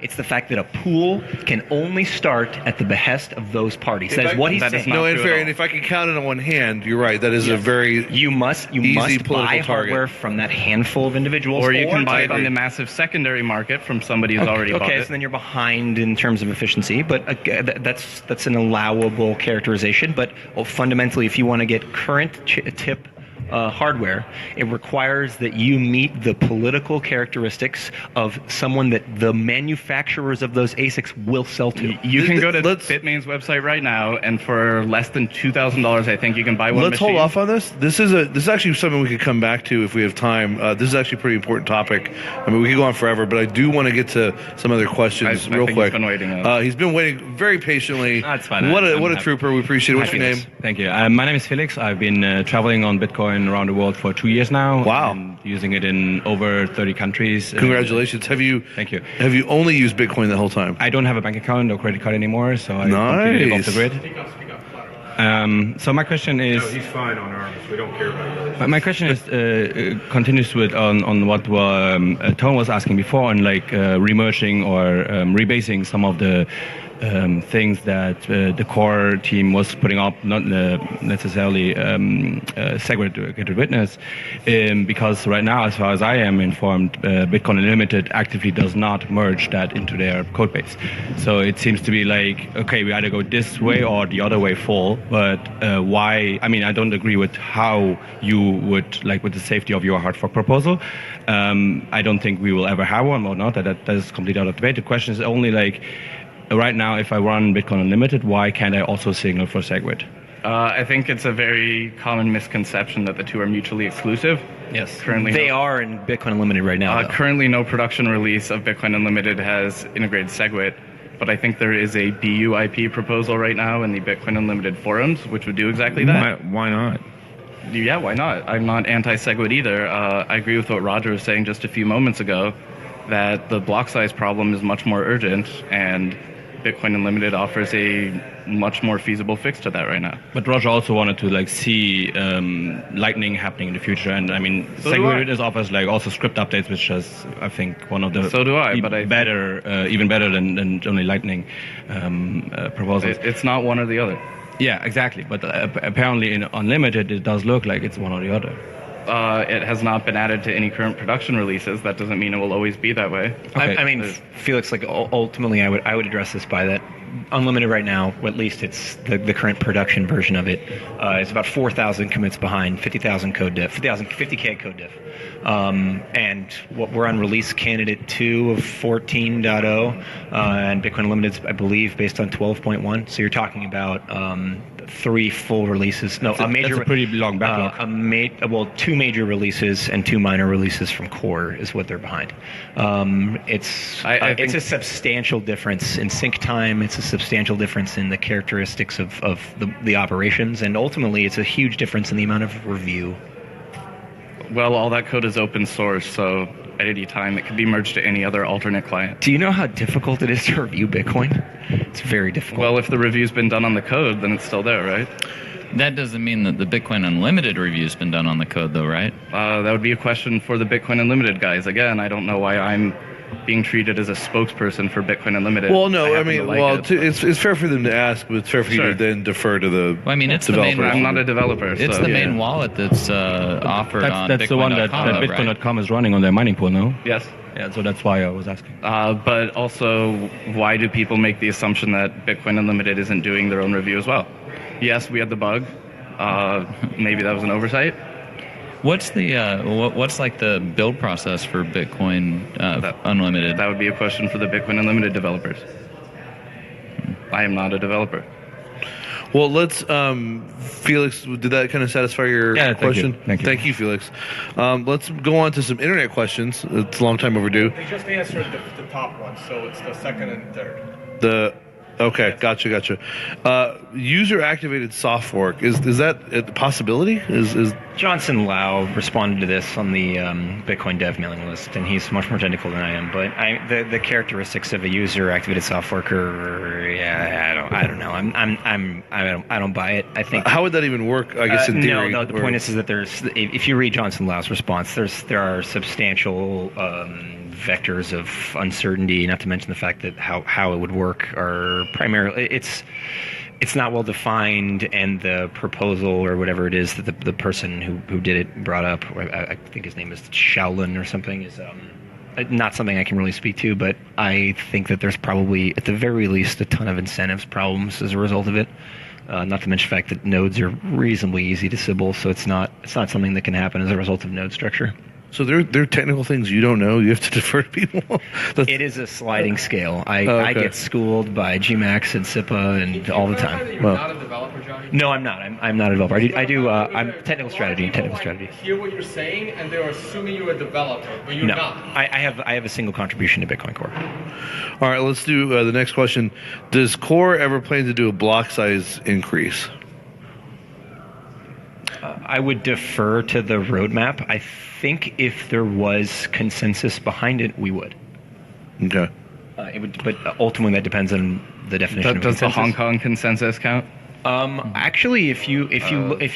It's the fact that a pool can only start at the behest of those parties. That is what he's that is not No, and true fair. at all. And if I can count it on one hand, you're right. That is a very You must easy buy political hardware target. from that handful of individuals, Or you can buy I it on agree. the massive secondary market from somebody who's already bought Okay, it. so then you're behind in terms of efficiency, but that's an allowable characterization. But fundamentally, if you want to get current tip hardware, it requires that you meet the political characteristics of someone that the manufacturers of those ASICs will sell to. You can go to Let's- Bitmain's website right now, and for less than $2,000, I think you can buy one Let's machine. hold off on this. This is actually something we could come back to if we have time. This is actually a pretty important topic. I mean, we could go on forever, but I do want to get to some other questions I real think quick. he's been waiting. He's been waiting very patiently. That's fine. What I'm a happy. trooper. We appreciate it. What's your name? Thank you. My name is Felix. I've been traveling on Bitcoin around the world for 2 years now. Wow. And using it in over 30 countries. Congratulations. Have you? Thank you. Have you only used Bitcoin the whole time? I don't have a bank account or credit card anymore, so I completely live off the Nice. grid. So my question is. No, he's fine on ours. We don't care about yours. My question is continues with on what Tom was asking before on like remerging or rebasing some of the things that the core team was putting up, not necessarily SegWit Get Witness, because right now, as far as I am informed, Bitcoin Unlimited actively does not merge that into their code base. So it seems to be like, okay, we either go this way or the other way full, but why? I mean, I don't agree with how you would, like with the safety of your hard fork proposal. I don't think we will ever have one or not. That is completely out of debate. The question is only like, right now, if I run Bitcoin Unlimited, why can't I also signal for SegWit? I think it's a very common misconception that the two are mutually exclusive. Yes, Currently, they are in Bitcoin Unlimited right now. Currently, no production release of Bitcoin Unlimited has integrated SegWit, but I think there is a BUIP proposal right now in the Bitcoin Unlimited forums, which would do exactly that. Why not? Yeah, why not? I'm not anti-SegWit either. I agree with what Roger was saying just a few moments ago, that the block size problem is much more urgent, and Bitcoin Unlimited offers a much more feasible fix to that right now. But Roger also wanted to like see Lightning happening in the future, and I mean, So do I. SegWit offers like also script updates, which is I think one of the So do I, but even better than only Lightning proposals. It's not one or the other. Yeah, exactly. But apparently in Unlimited, it does look like it's one or the other. It has not been added to any current production releases. That doesn't mean it will always be that way. Okay. I mean, Felix, like ultimately, I would address this by that Unlimited right now, or at least it's the current production version of it, is about 4,000 commits behind, 50,000 code diff, 50K code diff. And what we're on release candidate 2 of 14.0, and Bitcoin Unlimited's, I believe, based on 12.1. So you're talking about 3 full releases. No, That's a pretty long backlog. 2 major releases and 2 minor releases from core is what they're behind. It's a substantial difference in sync time. It's a substantial difference in the characteristics of the operations, and ultimately, it's a huge difference in the amount of review. Well, all that code is open source, so at any time it can be merged to any other alternate client. Do you know how difficult it is to review Bitcoin? It's very difficult. Well, if the review's been done on the code, then it's still there, right? That doesn't mean that the Bitcoin Unlimited review's been done on the code, though, right? That would be a question for the Bitcoin Unlimited guys. Again, I don't know why I'm being treated as a spokesperson for Bitcoin Unlimited. Well, no, I happen mean, to like it. it's fair for them to ask, but it's fair for you Sure. to then defer to the Well, I mean, it's developers. the main. I'm not a developer. It's so, the yeah. main wallet that's offered on That's the one that Bitcoin.com, right? Bitcoin.com is running on their mining pool, no? Yes. Yeah, so that's why I was asking. But also, why do people make the assumption that Bitcoin Unlimited isn't doing their own review as well? Yes, we had the bug. Maybe that was an oversight. What's the what's like the build process for Bitcoin Unlimited? That would be a question for the Bitcoin Unlimited developers. I am not a developer. Well, let's, Felix, did that kind of satisfy your question? Thank you. Felix. Let's go on to some internet questions. It's a long time overdue. They just answered the top one, so it's the second and third. Okay, gotcha. User activated soft fork, is that a possibility? Is Johnson Lau responded to this on the Bitcoin dev mailing list, and he's much more technical than I am. But the characteristics of a user activated soft forker, I don't know. I don't buy it. I think. How would that even work? I guess in theory. No. The point is that if you read Johnson Lau's response, there are substantial vectors of uncertainty. Not to mention the fact that how it would work are primarily it's not well defined, and the proposal or whatever it is that the person who did it brought up, I think his name is Shaolin or something, is not something I can really speak to, but I think that there's probably, at the very least, a ton of incentives problems as a result of it. Not to mention the fact that nodes are reasonably easy to Sybil, so it's not something that can happen as a result of node structure. So there are technical things you don't know. You have to defer to people. It is a sliding scale. I get schooled by GMAX and SIPA and all the time. You're not a developer, Johnny? No, I'm not. I'm not a developer. I'm technical strategy. Hear what you're saying, and they're assuming you're a developer, but you're No, not. I have a single contribution to Bitcoin Core. All right, let's do the next question. Does Core ever plan to do a block size increase? I would defer to the roadmap. I think if there was consensus behind it, we would. Okay. It would, but ultimately that depends on the definition of Does consensus. the Hong Kong consensus count? Actually, if you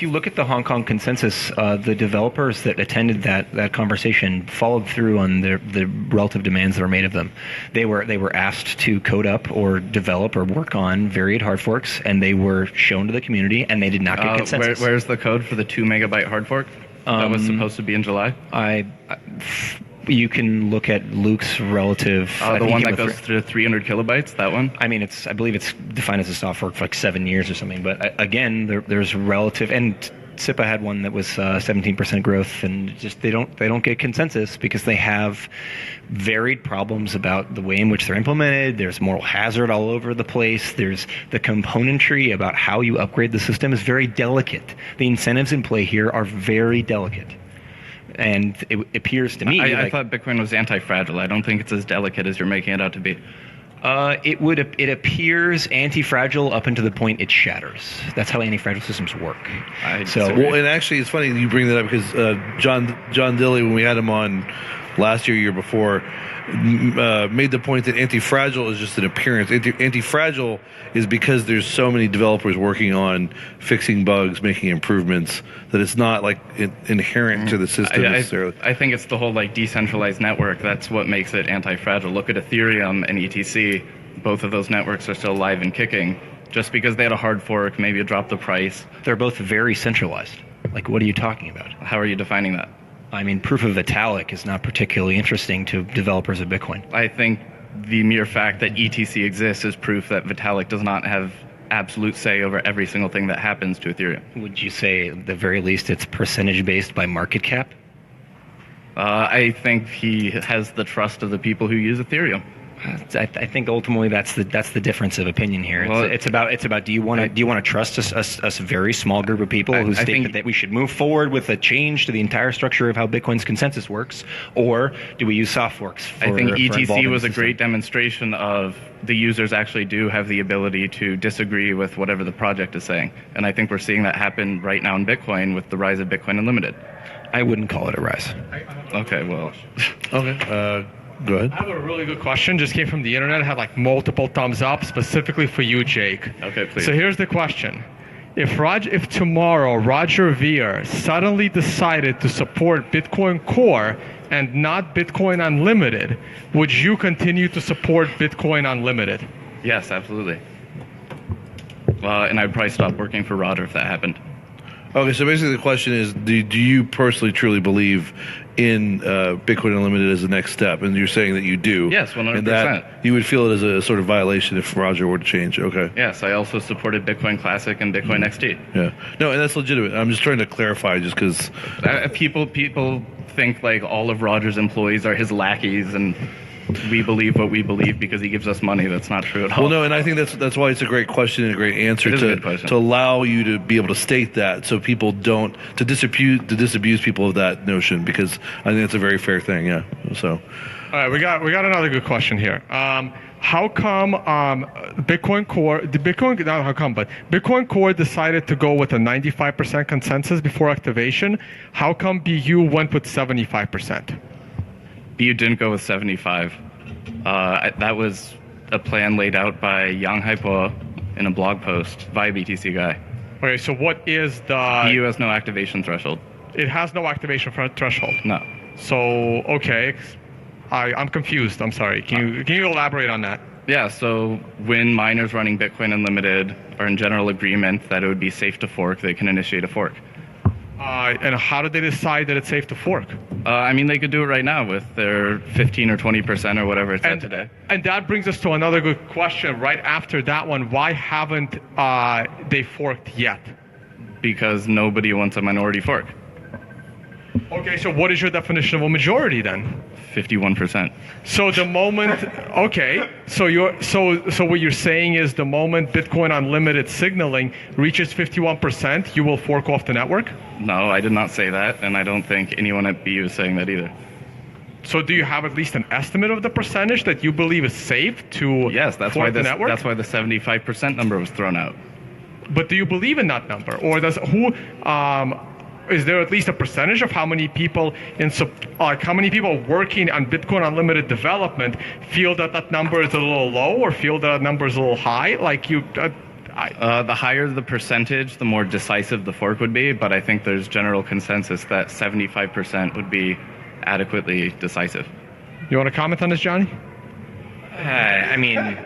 look at the Hong Kong consensus, the developers that attended that conversation followed through on the relative demands that were made of them. They were asked to code up or develop or work on varied hard forks, and they were shown to the community, and they did not get consensus. Where's the code for the 2 megabyte hard fork that was supposed to be in July? You can look at Luke's relative. The one that goes to 300 kilobytes, that one? I mean, I believe it's defined as a soft fork for like 7 years or something. But again, there's relative, and SIPA had one that was 17% growth, and just they don't get consensus because they have varied problems about the way in which they're implemented. There's moral hazard all over the place. There's the componentry about how you upgrade the system is very delicate. The incentives in play here are very delicate. And it appears to me I thought Bitcoin was anti-fragile. I don't think it's as delicate as you're making it out to be. It appears anti-fragile up until the point it shatters. That's how anti-fragile systems work. Well, and actually, it's funny you bring that up because John Dilley, when we had him on last year before, made the point that anti-fragile is just an appearance. Anti-fragile is because there's so many developers working on fixing bugs, making improvements, that it's not like inherent to the system necessarily. I think it's the whole like decentralized network. That's what makes it anti-fragile. Look at Ethereum and ETC. Both of those networks are still alive and kicking. Just because they had a hard fork, maybe it dropped the price. They're both very centralized. Like, what are you talking about? How are you defining that? I mean, proof of Vitalik is not particularly interesting to developers of Bitcoin. I think the mere fact that ETC exists is proof that Vitalik does not have absolute say over every single thing that happens to Ethereum. Would you say, at the very least, it's percentage based by market cap? I think he has the trust of the people who use Ethereum. I think ultimately that's the difference of opinion here. Well, it's about do you want to trust us very small group of people who think that we should move forward with a change to the entire structure of how Bitcoin's consensus works, or do we use soft forks? I think ETC was a great demonstration of the users actually do have the ability to disagree with whatever the project is saying, and I think we're seeing that happen right now in Bitcoin with the rise of Bitcoin Unlimited. I wouldn't call it a rise. Okay, well, okay. Go ahead. I have a really good question. Just came from the internet. It had like multiple thumbs up specifically for you, Jake. Okay, please. So here's the question. If tomorrow Roger Ver suddenly decided to support Bitcoin Core and not Bitcoin Unlimited, would you continue to support Bitcoin Unlimited? Yes, absolutely. And I'd probably stop working for Roger if that happened. Okay, so basically the question is, do you personally truly believe in Bitcoin Unlimited as the next step? And you're saying that you do. Yes, 100%. And that you would feel it as a sort of violation if Roger were to change. Okay. Yes, I also supported Bitcoin Classic and Bitcoin XT. Yeah. No, and that's legitimate. I'm just trying to clarify just because... People think like all of Roger's employees are his lackeys and we believe what we believe because he gives us money. That's not true at all. Well, no, and I think that's why it's a great question and a great answer to allow you to be able to state that, so people don't to disabuse people of that notion, because I think that's a very fair thing. Yeah. So. All right, we got another good question here. How come Bitcoin Core decided to go with a 95% consensus before activation? How come BU went with 75%? BU didn't go with 75. That was a plan laid out by Yang Haipo in a blog post via BTC Guy. Okay, so what is the... BU has no activation threshold. It has no activation threshold? No. So, okay. I'm confused. I'm sorry. Can you elaborate on that? Yeah, so when miners running Bitcoin Unlimited are in general agreement that it would be safe to fork, they can initiate a fork. And how do they decide that it's safe to fork? I mean, they could do it right now with their 15 or 20% or whatever it's at today. And that brings us to another good question right after that one. Why haven't they forked yet? Because nobody wants a minority fork. Okay, so what is your definition of a majority then? 51%. So the moment, okay, so what you're saying is the moment Bitcoin Unlimited signaling reaches 51%, you will fork off the network? No, I did not say that, and I don't think anyone at BU is saying that either. So do you have at least an estimate of the percentage that you believe is safe to Yes, that's fork why the network? That's why the 75% number was thrown out. But do you believe in that number, or is there at least a percentage of how many people how many people working on Bitcoin Unlimited development feel that that number is a little low, or feel that number is a little high? The higher the percentage, the more decisive the fork would be. But I think there's general consensus that 75% would be adequately decisive. You want to comment on this, Johnny? I mean,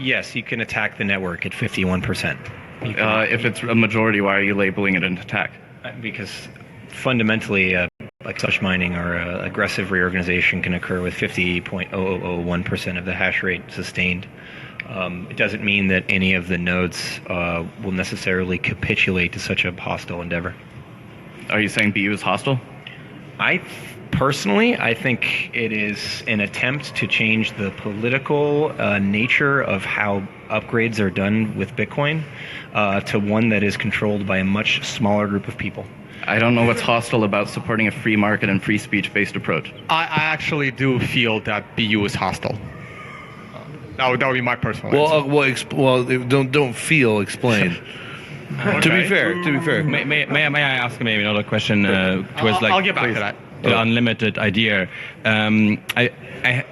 yes, you can attack the network at 51%. If it's a majority, why are you labeling it an attack? Because fundamentally, like such mining or aggressive reorganization can occur with 50.0001% of the hash rate sustained. It doesn't mean that any of the nodes will necessarily capitulate to such a hostile endeavor. Are you saying BU is hostile? Personally, I think it is an attempt to change the political nature of how upgrades are done with Bitcoin to one that is controlled by a much smaller group of people. I don't know what's hostile about supporting a free market and free speech-based approach. I actually do feel that BU is hostile. That would be my personal answer. Don't feel, explain. Okay. To be fair. May I ask maybe another question towards I'll get back to that. The unlimited idea. I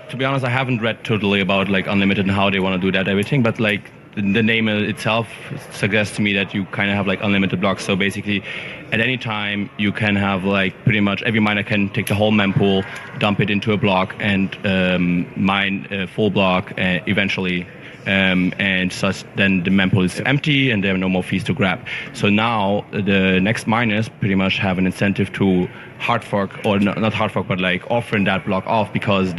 to be honest, I haven't read totally about like unlimited and how they want to do that everything, but like the name itself suggests to me that you kind of have like unlimited blocks. So basically, at any time you can have like pretty much every miner can take the whole mempool, dump it into a block, and mine a full block eventually. And such, then the mempool is empty and there are no more fees to grab. So now the next miners pretty much have an incentive to hard fork, or not hard fork, but like offering that block off, because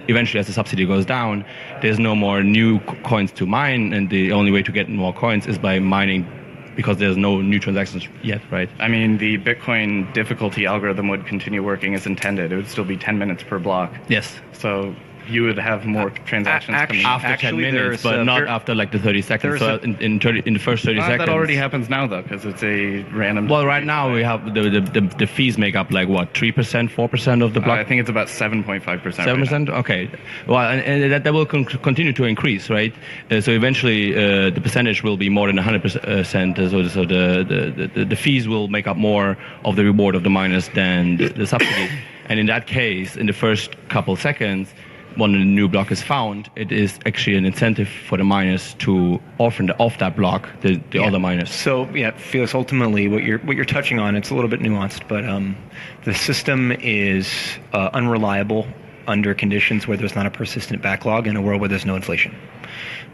eventually as the subsidy goes down, there's no more new coins to mine, and the only way to get more coins is by mining, because there's no new transactions yet, right? I mean, the Bitcoin difficulty algorithm would continue working as intended. It would still be 10 minutes per block. Yes. So you would have more transactions coming after 10 minutes, but not after like the 30 seconds. So in the first 30 seconds. That already happens now, though, because it's a random. Well, right now we have the fees make up like what, 3%, 4% of the block. I think it's about 7.5%. 7%. Okay. Well, and that will continue to increase, right? So eventually the percentage will be more than 100%. So the fees will make up more of the reward of the miners than the subsidy. And in that case, in the first couple seconds, when a new block is found, it is actually an incentive for the miners to offer off that block the other miners. So yeah, Felix, ultimately what you're touching on, it's a little bit nuanced, but the system is unreliable under conditions where there's not a persistent backlog in a world where there's no inflation.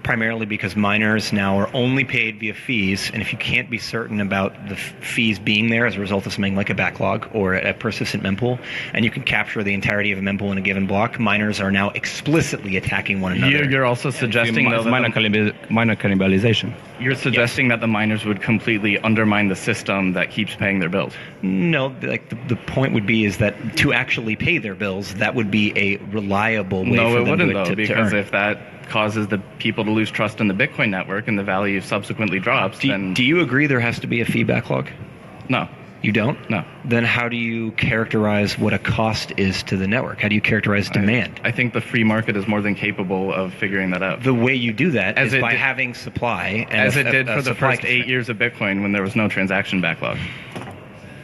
Primarily because miners now are only paid via fees, and if you can't be certain about the fees being there as a result of something like a backlog or a persistent mempool, and you can capture the entirety of a mempool in a given block, miners are now explicitly attacking one another. You're also suggesting though, minor cannibalization. You're suggesting that the miners would completely undermine the system that keeps paying their bills. No, like the point would be is that to actually pay their bills, that would be a reliable way for them to earn. Because if that causes the people to lose trust in the Bitcoin network and the value subsequently drops, then... Do you agree there has to be a fee backlog? No. You don't? No. Then how do you characterize what a cost is to the network? How do you characterize demand? I think the free market is more than capable of figuring that out. The way you do that is by having supply. And as it did for the first 8 years of Bitcoin when there was no transaction backlog.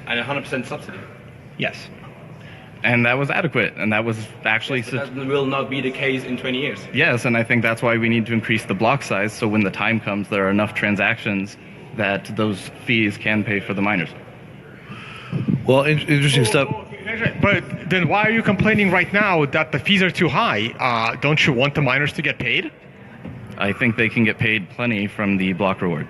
And 100% subsidy. Yes. And that was adequate, and that was actually... Yes, but that will not be the case in 20 years. Yes, and I think that's why we need to increase the block size, so when the time comes, there are enough transactions that those fees can pay for the miners. Well, interesting stuff. But then why are you complaining right now that the fees are too high? Don't you want the miners to get paid? I think they can get paid plenty from the block reward.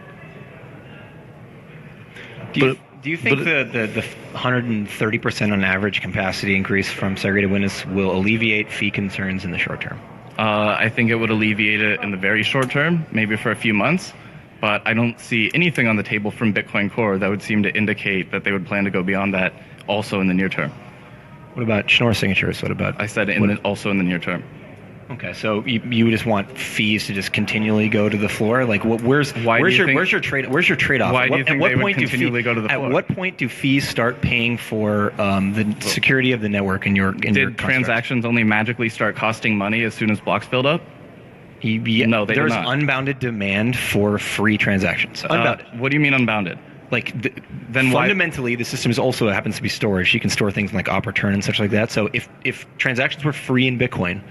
Do you think the 130% on average capacity increase from segregated witness will alleviate fee concerns in the short term? I think it would alleviate it in the very short term, maybe for a few months, but I don't see anything on the table from Bitcoin Core that would seem to indicate that they would plan to go beyond that also in the near term. What about Schnorr signatures? What about? I said also in the near term. Okay, so you just want fees to just continually go to the floor? Like, where's your trade-off? Why do you think they would continually go to the floor? At what point do fees start paying for the security of the network in your Did transactions only magically start costing money as soon as blocks filled up? No, they there's did not. Unbounded demand for free transactions. Unbounded. What do you mean unbounded? Like, then fundamentally, the system also happens to be storage. You can store things like op return and such like that. So if transactions were free in Bitcoin,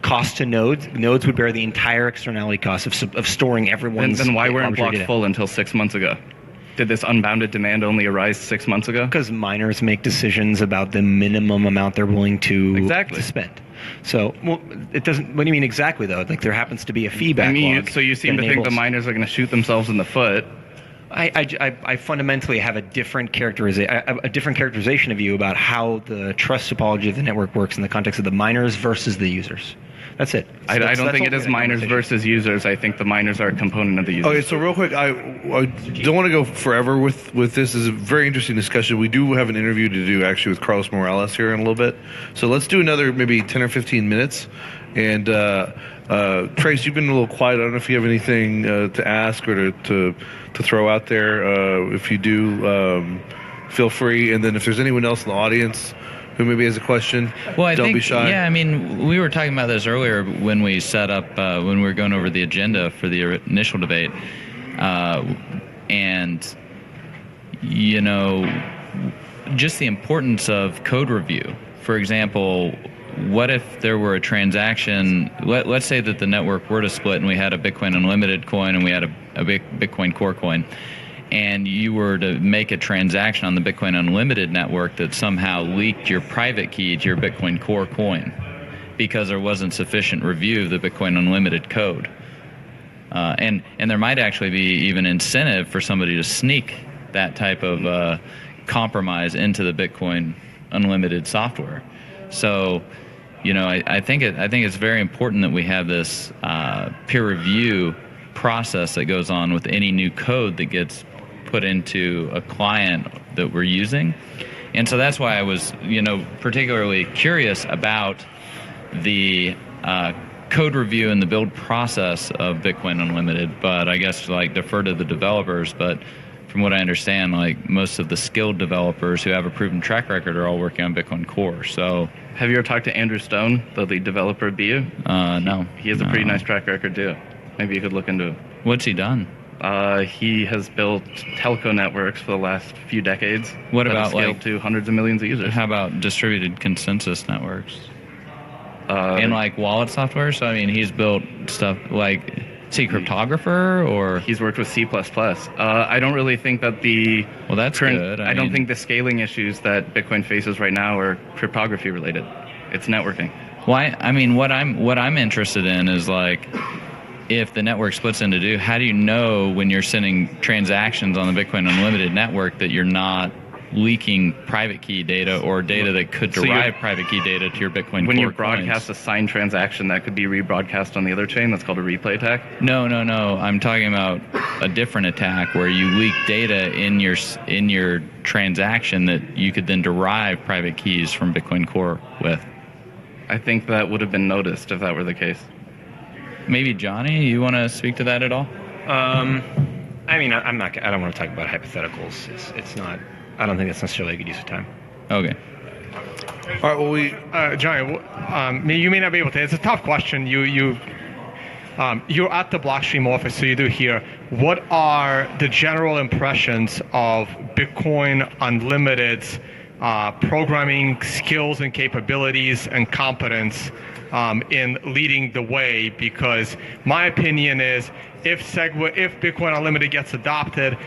cost to nodes would bear the entire externality cost of storing everyone's. Then why weren't blocks data. full until 6 months ago? Did this unbounded demand only arise 6 months ago? Because miners make decisions about the minimum amount they're willing to spend. So, well, it doesn't. What do you mean exactly though? Like there happens to be a fee backlog. So you seem to think the miners are going to shoot themselves in the foot. I fundamentally have a different characterization of you about how the trust topology of the network works in the context of the miners versus the users. That's it. I don't think it is miners versus users. I think the miners are a component of the users. Okay, so real quick, I don't want to go forever with this. This is a very interesting discussion. We do have an interview to do actually with Carlos Morales here in a little bit. So let's do another maybe 10 or 15 minutes. And Trace, you've been a little quiet. I don't know if you have anything to ask or to throw out there. If you do, feel free. And then if there's anyone else in the audience who maybe has a question, don't be shy. Yeah, I mean, we were talking about this earlier when we set up, when we were going over the agenda for the initial debate. And, you know, just the importance of code review. For example, what if there were a transaction, let's say that the network were to split and we had a Bitcoin Unlimited coin and we had a Bitcoin Core coin, and you were to make a transaction on the Bitcoin Unlimited network that somehow leaked your private key to your Bitcoin Core coin because there wasn't sufficient review of the Bitcoin Unlimited code. And there might actually be even incentive for somebody to sneak that type of compromise into the Bitcoin Unlimited software. So, you know, I think it's very important that we have this peer review process that goes on with any new code that gets put into a client that we're using. And so that's why I was, you know, particularly curious about the code review and the build process of Bitcoin Unlimited, but I guess like defer to the developers. But from what I understand, like most of the skilled developers who have a proven track record are all working on Bitcoin Core. So have you ever talked to Andrew Stone, the lead developer at BU? No. He has a pretty nice track record too. Maybe you could look into it. What's he done? He has built telco networks for the last few decades. What about scaled to hundreds of millions of users? How about distributed consensus networks? And like wallet software? So I mean, he's built stuff like, is he cryptographer or? He's worked with C++. I don't really think that well, that's good. I don't think the scaling issues that Bitcoin faces right now are cryptography related. It's networking. Why? I mean, what I'm interested in is like, if the network splits into two, how do you know when you're sending transactions on the Bitcoin Unlimited network that you're not leaking private key data or data that could derive private key data to your Bitcoin when Core you broadcast coins? A signed transaction that could be rebroadcast on the other chain, that's called a replay attack? No. I'm talking about a different attack where you leak data in your transaction that you could then derive private keys from Bitcoin Core with. I think that would have been noticed if that were the case. Maybe Johnny, you want to speak to that at all? I mean, I don't want to talk about hypotheticals. It's not. I don't think that's necessarily a good use of time. Okay. All right. Well, Johnny, you may not be able to. It's a tough question. You're at the Blockstream office, so you do hear. What are the general impressions of Bitcoin Unlimited's programming skills and capabilities and competence in leading the way? Because my opinion is, if Bitcoin Unlimited gets adopted,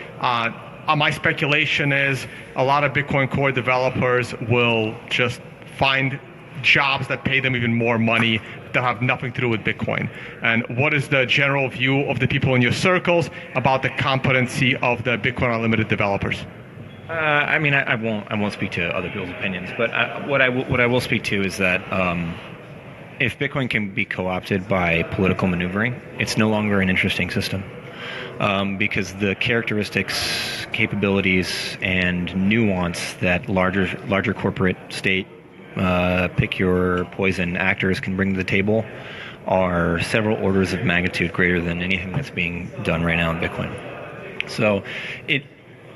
my speculation is a lot of Bitcoin Core developers will just find jobs that pay them even more money that have nothing to do with Bitcoin? And what is the general view of the people in your circles about the competency of the Bitcoin Unlimited developers? I won't speak to other people's opinions, but what I will speak to is that if Bitcoin can be co-opted by political maneuvering, it's no longer an interesting system. Because the characteristics, capabilities, and nuance that larger corporate state, pick your poison actors can bring to the table are several orders of magnitude greater than anything that's being done right now in Bitcoin. So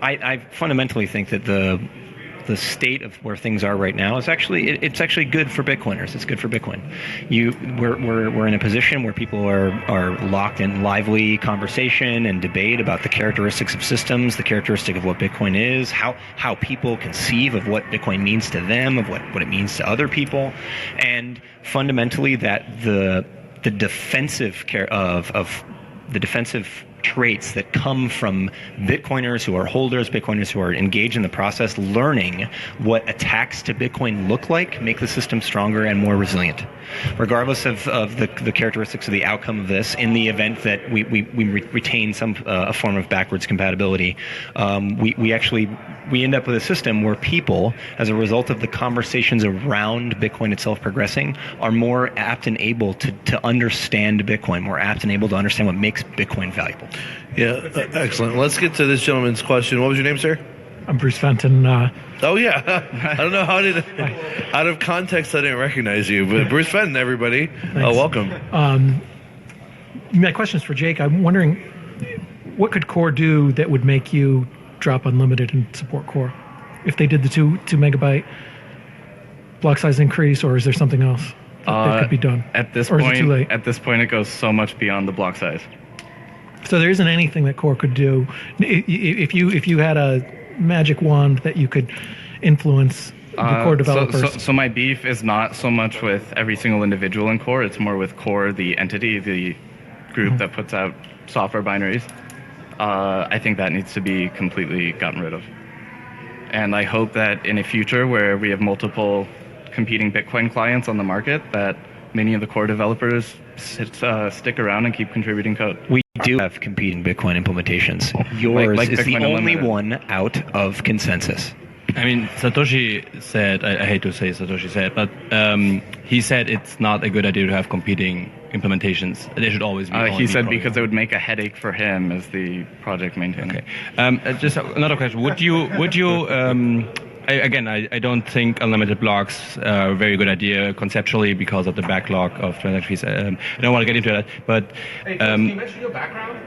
I fundamentally think that the state of where things are right now is actually good for Bitcoiners. It's good for Bitcoin. We're in a position where people are locked in lively conversation and debate about the characteristics of systems, the characteristic of what Bitcoin is, how people conceive of what Bitcoin means to them, of what it means to other people, and fundamentally that the defensive care of the defensive traits that come from Bitcoiners who are holders, Bitcoiners who are engaged in the process, learning what attacks to Bitcoin look like, make the system stronger and more resilient. Regardless of the characteristics of the outcome of this, in the event that we retain some a form of backwards compatibility, we end up with a system where people, as a result of the conversations around Bitcoin itself progressing, are more apt and able to understand Bitcoin, more apt and able to understand what makes Bitcoin valuable. Yeah, excellent. Let's get to this gentleman's question. What was your name, sir? I'm Bruce Fenton. Oh, yeah. I don't know how out of context, I didn't recognize you, but Bruce Fenton, everybody. Welcome. My question is for Jake. I'm wondering, what could Core do that would make you drop Unlimited and support Core? If they did the 2 megabyte block size increase, or is there something else that could be done? At this or point, is it too late? At this point, it goes so much beyond the block size. So there isn't anything that Core could do. If you had a magic wand that you could influence the Core developers. So my beef is not so much with every single individual in Core. It's more with Core, the entity, the group that puts out software binaries. I think that needs to be completely gotten rid of. And I hope that in a future where we have multiple competing Bitcoin clients on the market, that many of the Core developers stick around and keep contributing code. We do have competing Bitcoin implementations. Yours is Bitcoin the only one out of consensus. I mean, Satoshi said, I hate to say Satoshi said, but he said it's not a good idea to have competing implementations. They should always be. He said because it would make a headache for him as the project maintainer. Okay. Just another question. Would you I don't think unlimited blocks are a very good idea conceptually because of the backlog of transactions. I don't want to get into that, but can you mention your background?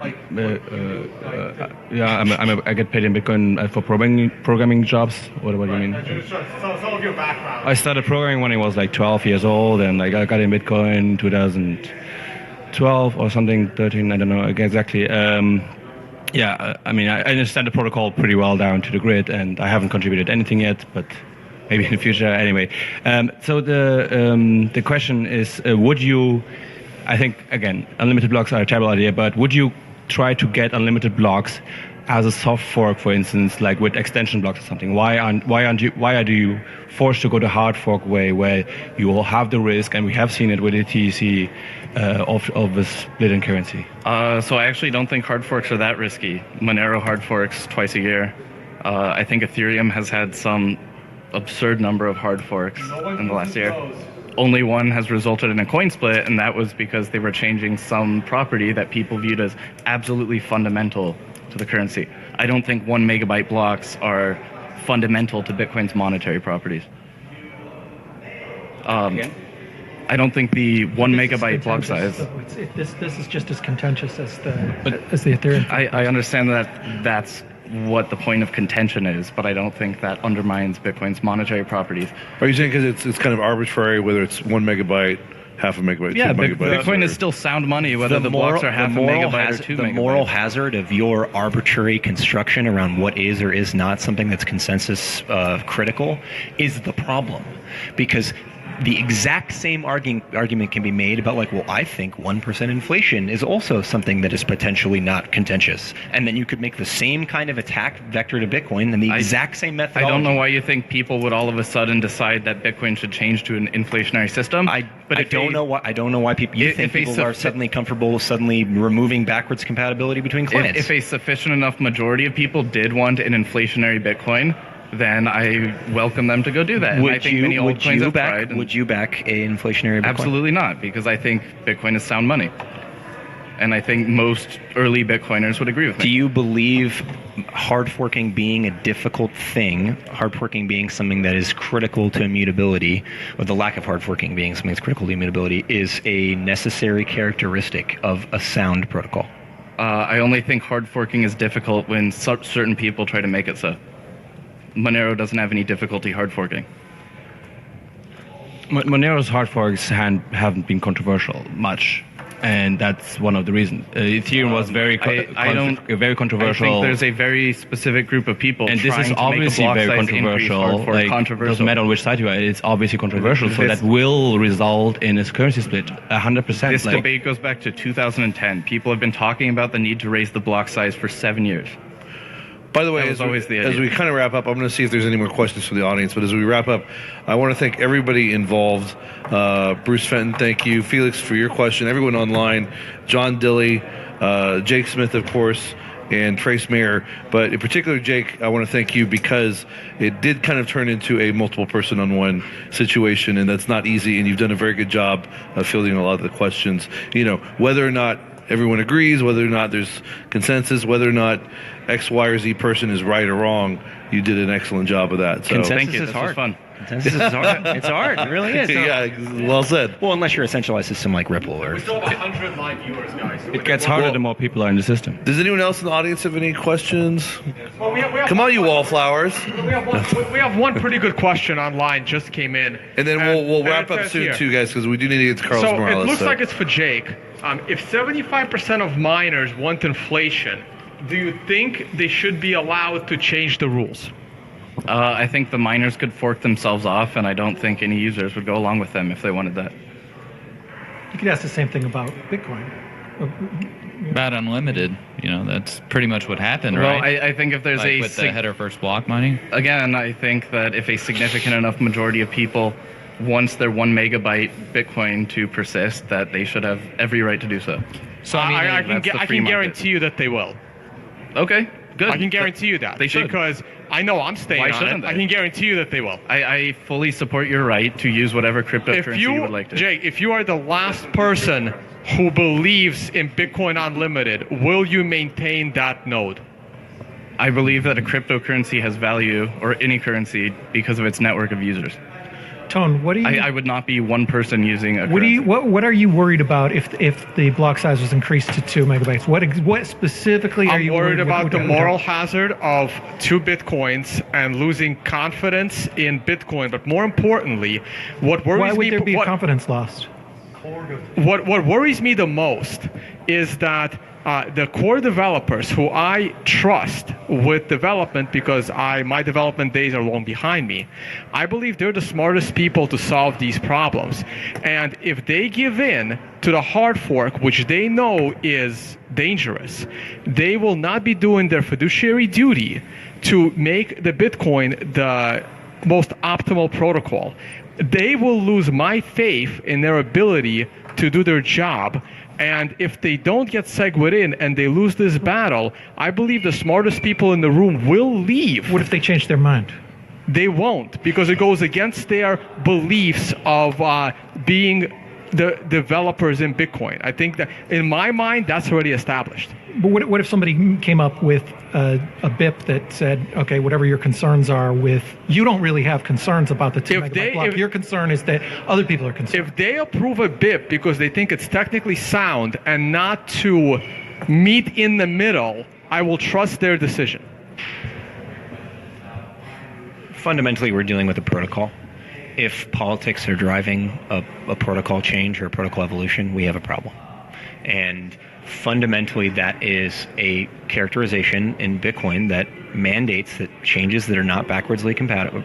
I get paid in Bitcoin for programming jobs. What do you mean? Some of your background. I started programming when I was like 12 years old, and I got in Bitcoin 2012 or something, 13. I don't know exactly. I mean, I understand the protocol pretty well down to the grid, and I haven't contributed anything yet, but maybe in the future. Anyway, so the question is, would you? I think again, unlimited blocks are a terrible idea, but would you try to get unlimited blocks as a soft fork, for instance, like with extension blocks or something? Why are you forced to go the hard fork way, where you will have the risk, and we have seen it with the TEC of the split in currency? So I actually don't think hard forks are that risky. Monero hard forks twice a year. I think Ethereum has had some absurd number of hard forks in the last year. Only one has resulted in a coin split, and that was because they were changing some property that people viewed as absolutely fundamental to the currency. I don't think 1 megabyte blocks are fundamental to Bitcoin's monetary proproperties. I don't think the 1 megabyte block size. This is just as contentious as the Ethereum. I understand that that's what the point of contention is, but I don't think that undermines Bitcoin's monetary properties. Are you saying because it's kind of arbitrary whether it's 1 megabyte, half a megabyte, 2 megabytes? Bitcoin is still sound money whether the blocks are half a megabyte or 2 megabytes. The moral hazard of your arbitrary construction around what is or is not something that's consensus critical is the problem. Because the exact same argument can be made about like, well, I think 1% inflation is also something that is potentially not contentious. And then you could make the same kind of attack vector to Bitcoin and the exact same methodology. I don't know why you think people would all of a sudden decide that Bitcoin should change to an inflationary system. I don't know why people are suddenly comfortable with suddenly removing backwards compatibility between clients. If a sufficient enough majority of people did want an inflationary Bitcoin, then I welcome them to go do that. Would you back a inflationary Bitcoin? Absolutely not, because I think Bitcoin is sound money. And I think most early Bitcoiners would agree with me. Do you believe hard forking being a difficult thing, hard forking being something that is critical to immutability, or the lack of hard forking being something that's critical to immutability, is a necessary characteristic of a sound protocol? I only think hard forking is difficult when certain people try to make it so. Monero doesn't have any difficulty hard forking. Monero's hard forks haven't been controversial much, and that's one of the reasons. Ethereum was very controversial. I think there's a very specific group of people, and this is obviously very controversial. Doesn't matter on which side you are. It's obviously controversial, so that will result in a currency split 100%. This debate goes back to 2010. People have been talking about the need to raise the block size for 7 years. By the way, as we kind of wrap up, I'm going to see if there's any more questions from the audience. But as we wrap up, I want to thank everybody involved. Bruce Fenton, thank you. Felix, for your question. Everyone online. John Dilley, Jake Smith, of course, and Trace Mayer. But in particular, Jake, I want to thank you because it did kind of turn into a multiple person on one situation, and that's not easy. And you've done a very good job of fielding a lot of the questions. You know, whether or not everyone agrees, whether or not there's consensus, whether or not X, Y, or Z person is right or wrong, you did an excellent job of that. So consensus is hard. Fun. Consensus is hard. It's hard. It really is. Yeah, well said. Well, unless you're a centralized system like Ripple. Or we still have 100 live viewers, guys. It gets harder the more people are in the system. Does anyone else in the audience have any questions? Well, we have Come on, you wallflowers. We have one pretty good question online, just came in. And then we'll wrap up soon, too, guys, because we do need to get to Carlos Morales. So it looks like it's for Jake. If 75% of miners want inflation, do you think they should be allowed to change the rules? I think the miners could fork themselves off, and I don't think any users would go along with them if they wanted that. You could ask the same thing about Bitcoin. About unlimited, that's pretty much what happened, right? Well, I think if there's with the header first block mining. Again, I think that if a significant enough majority of people wants their 1 megabyte Bitcoin to persist, that they should have every right to do so. So I can guarantee you that they will. Okay, good. I can guarantee you that. They should. Because I know I'm staying on it. I can guarantee you that they will. I fully support your right to use whatever cryptocurrency you would like to. Jake, if you are the last person who believes in Bitcoin Unlimited, will you maintain that node? I believe that a cryptocurrency has value, or any currency, because of its network of users. Tone, what do you? I would not be one person using a currency. What are you worried about if the block size was increased to 2 megabytes? What specifically are you worried about? I'm worried about the moral hazard of 2 bitcoins and losing confidence in Bitcoin. But more importantly, what worries me... Why would there be confidence lost? What worries me the most is that the core developers who I trust with development, because my development days are long behind me, I believe they're the smartest people to solve these problems. And if they give in to the hard fork, which they know is dangerous, they will not be doing their fiduciary duty to make the Bitcoin the most optimal protocol. They will lose my faith in their ability to do their job. And if they don't get SegWit in and they lose this battle, I believe the smartest people in the room will leave. What if they change their mind? They won't, because it goes against their beliefs of being the developers in Bitcoin. I think that, in my mind, that's already established. But what if somebody came up with a BIP that said, okay, whatever your concerns are with, you don't really have concerns about the 2 megabyte block. Your concern is that other people are concerned. If they approve a BIP because they think it's technically sound and not to meet in the middle, I will trust their decision. Fundamentally, we're dealing with a protocol. If politics are driving a protocol change or a protocol evolution, we have a problem. And fundamentally, that is a characterization in Bitcoin that mandates that changes that are not backwards compatible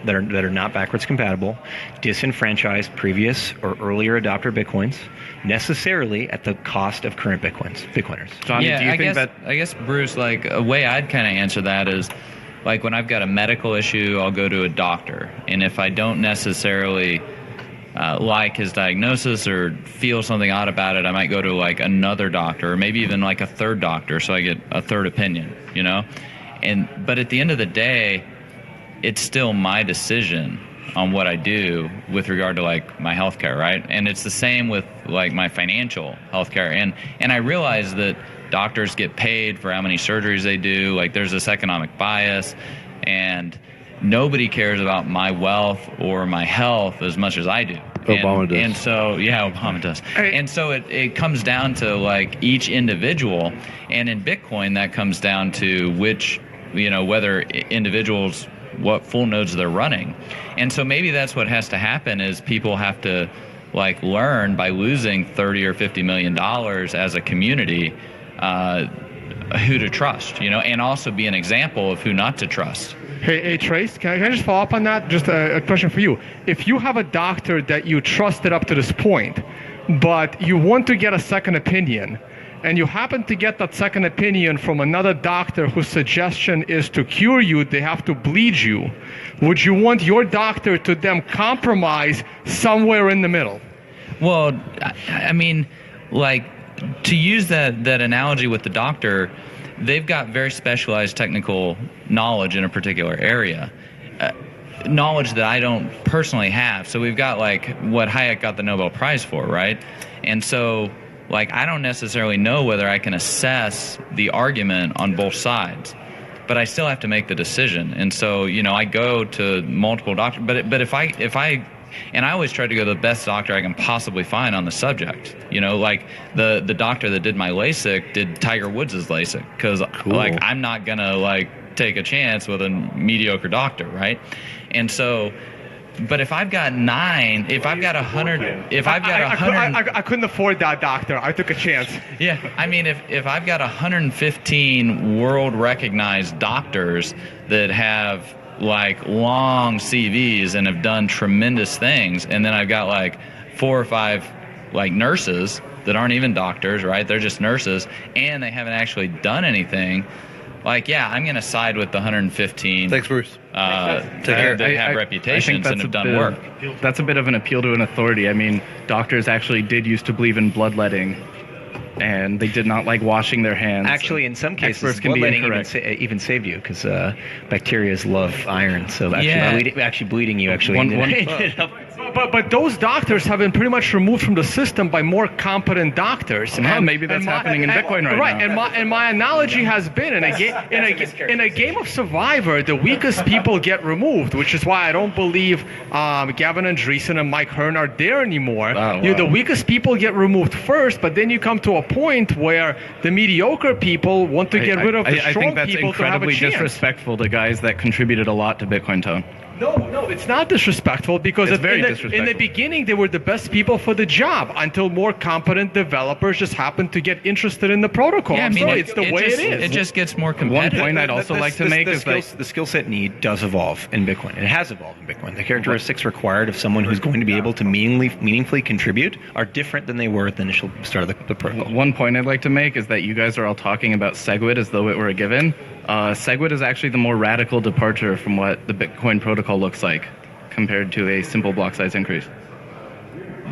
disenfranchise previous or earlier adopter Bitcoins necessarily at the cost of current Bitcoiners. Johnny, yeah, do you think I guess, Bruce, like a way I'd kind of answer that is, like when I've got a medical issue, I'll go to a doctor. And if I don't necessarily like his diagnosis or feel something odd about it, I might go to like another doctor or maybe even like a third doctor so I get a third opinion, you know? But at the end of the day, it's still my decision on what I do with regard to like my healthcare, right? And it's the same with like my financial healthcare. And I realize that doctors get paid for how many surgeries they do. Like there's this economic bias, and nobody cares about my wealth or my health as much as I do. Obama does. And so, yeah, Obama does. And so it comes down to like each individual. And in Bitcoin, that comes down to which, you know, whether individuals, what full nodes they're running. And so maybe that's what has to happen is people have to like learn by losing 30 or 50 million dollars as a community, who to trust, you know, and also be an example of who not to trust. Hey, Trace, can I just follow up on that? Just a question for you. If you have a doctor that you trusted up to this point, but you want to get a second opinion, and you happen to get that second opinion from another doctor whose suggestion is to cure you, they have to bleed you, would you want your doctor to then compromise somewhere in the middle? Well, I mean, like, to use that analogy with the doctor, they've got very specialized technical knowledge in a particular area, knowledge that I don't personally have. So we've got like what Hayek got the Nobel Prize for, right? And so like I don't necessarily know whether I can assess the argument on both sides, but I still have to make the decision. And so, you know, I go to multiple doctors, but if I and I always try to go to the best doctor I can possibly find on the subject. You know, like the doctor that did my LASIK did Tiger Woods' LASIK, because like I'm not gonna like take a chance with a mediocre doctor, right? And so, but if I've got 100, I couldn't afford that doctor. I took a chance. Yeah, I mean, if I've got 115 world recognized doctors that have like long CVs and have done tremendous things, and then I've got like 4 or 5 like nurses that aren't even doctors, right? They're just nurses, and they haven't actually done anything. Like, yeah, I'm going to side with the 115. Thanks, Bruce. That have reputations and have done work. That's a bit of an appeal to an authority. I mean, doctors actually did used to believe in bloodletting, and they did not like washing their hands. Actually, in some cases, experts can be bloodletting incorrect. even saved you, because bacteria love iron. So actually, bleeding you actually ended up. But those doctors have been pretty much removed from the system by more competent doctors. Well, maybe that's happening in Bitcoin right now. Right, and my analogy has been in a game of Survivor, the weakest people get removed, which is why I don't believe Gavin Andreessen and Mike Hearn are there anymore. Wow. You know, the weakest people get removed first, but then you come to a point where the mediocre people want to get rid of the strong people to have a chance. I think that's incredibly disrespectful to guys that contributed a lot to Bitcoin Tone. No, it's not disrespectful, because It's very in disrespectful. the beginning they were the best people for the job until more competent developers just happened to get interested in the protocol. Yeah, I mean, it's the way it is. It just gets more competitive. One point I'd also like to make is the skill set need does evolve in Bitcoin. It has evolved in Bitcoin. The characteristics required of someone who's going to be able to meaningfully contribute are different than they were at the initial start of the protocol. One point I'd like to make is that you guys are all talking about SegWit as though it were a given. SegWit is actually the more radical departure from what the Bitcoin protocol looks like compared to a simple block size increase.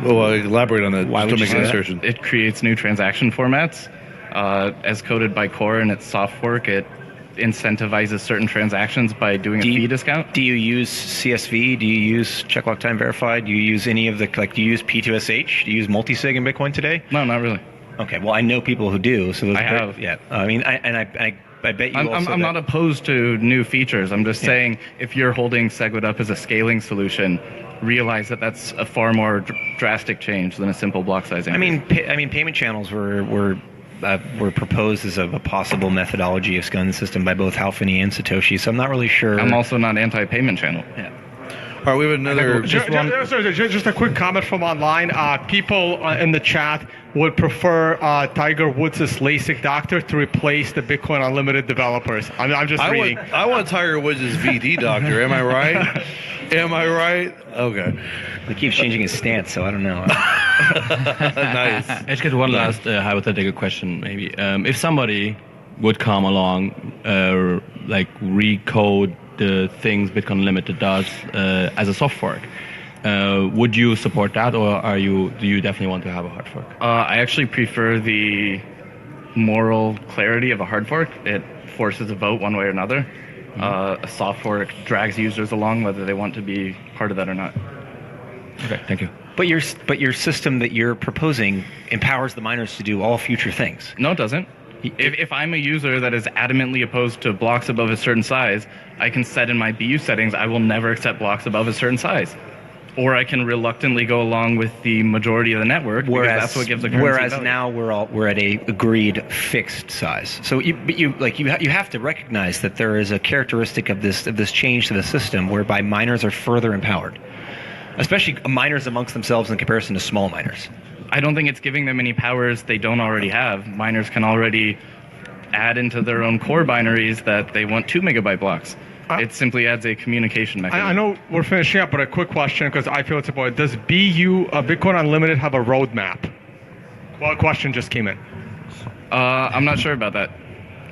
Well, elaborate on that. Why Just would to you make say an that? assertion. It creates new transaction formats. As coded by Core in its soft fork, it incentivizes certain transactions by doing a fee discount. Do you use CSV? Do you use check lock time verified? Do you use any of the, like, do you use P2SH? Do you use multisig in Bitcoin today? No, not really. Okay, well, I know people who do. So I have. Yeah, I mean, I bet you I'm not opposed to new features. I'm just saying, if you're holding SegWit up as a scaling solution, realize that that's a far more drastic change than a simple block size increase. I mean, payment channels were proposed as a possible methodology of scaling the system by both Hal Finney and Satoshi. So I'm not really sure. I'm also not anti-payment channel. Yeah. All right, we have another. Just a quick comment from online. People in the chat would prefer Tiger Woods' LASIK doctor to replace the Bitcoin Unlimited developers. I'm just reading. I want Tiger Woods' VD doctor. Am I right? Am I right? Okay. He keeps changing his stance, so I don't know. Nice. I just get one last hypothetical question, maybe. If somebody would come along, like recode the things Bitcoin Unlimited does as a soft fork, would you support that, or do you definitely want to have a hard fork? I actually prefer the moral clarity of a hard fork. It forces a vote one way or another. A soft fork drags users along whether they want to be part of that or not. Okay, thank you. But your system that you're proposing empowers the miners to do all future things. No, it doesn't. If I'm a user that is adamantly opposed to blocks above a certain size, I can set in my BU settings I will never accept blocks above a certain size. Or I can reluctantly go along with the majority of the network because that's what gives a currency value. Now we're at a agreed fixed size. So you have to recognize that there is a characteristic of this change to the system whereby miners are further empowered, especially miners amongst themselves in comparison to small miners. I don't think it's giving them any powers they don't already have. Miners can already add into their own core binaries that they want 2 megabyte blocks. It simply adds a communication mechanism. I know we're finishing up, but a quick question because I feel it's important. Does Bitcoin Unlimited have a roadmap? Well, a question just came in. I'm not sure about that.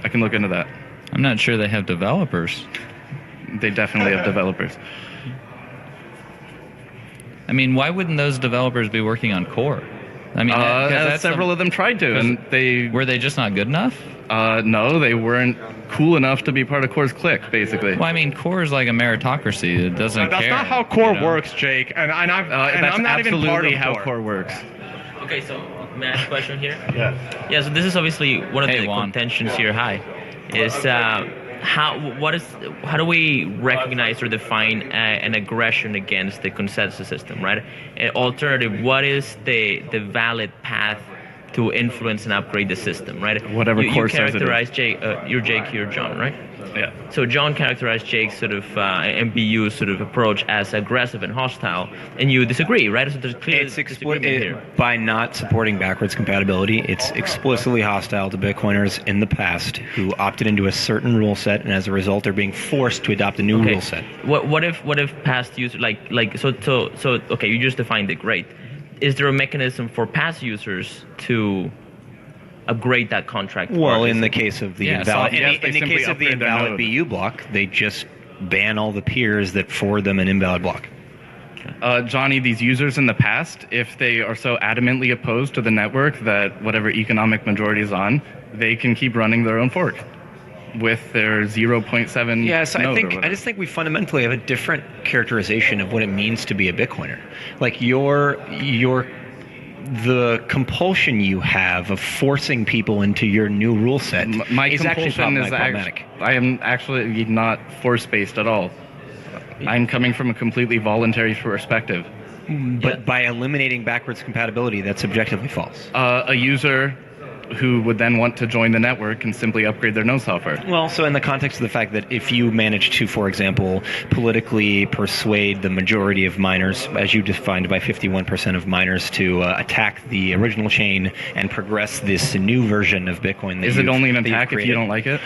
I can look into that. I'm not sure they have developers. They definitely have developers. I mean, why wouldn't those developers be working on core? I mean, several of them tried to, and were they just not good enough? No, they weren't cool enough to be part of Core's clique, basically. Well, I mean, Core is like a meritocracy. It doesn't That's care. not how Core works, Jake. And I'm not even part of how Core works. Okay, so may I ask a question here? Yeah. So this is obviously one of the contentions here. Hi, is how do we recognize or define an aggression against the consensus system, right? Alternative, what is the valid path to influence and upgrade the system, right? Whatever you Core says it is. characterize Jake, you're Jake, you're John, right? Yeah. So John characterized Jake's sort of MBU sort of approach as aggressive and hostile, and you disagree, right? So there's clear disagreement here. By not supporting backwards compatibility, it's explicitly hostile to Bitcoiners in the past who opted into a certain rule set, and as a result, are being forced to adopt a new rule set. What if past users so okay, you just defined it, great. Is there a mechanism for past users to upgrade that contract? Well, in the case of the invalid, in the case of the invalid BU block, they just ban all the peers that forward them an invalid block. Johnny, these users in the past, if they are so adamantly opposed to the network that whatever economic majority is on, they can keep running their own fork with their 0.7 Yes, node I just think we fundamentally have a different characterization of what it means to be a Bitcoiner. Like the compulsion you have of forcing people into your new rule set my is actually compulsion is problematic. I am actually not force-based at all. I'm coming from a completely voluntary perspective. But by eliminating backwards compatibility, that's objectively false. A user who would then want to join the network can simply upgrade their node software. Well, so in the context of the fact that if you manage to, for example, politically persuade the majority of miners, as you defined by 51% of miners, to attack the original chain and progress this new version of Bitcoin. Is it only an attack if you don't like it?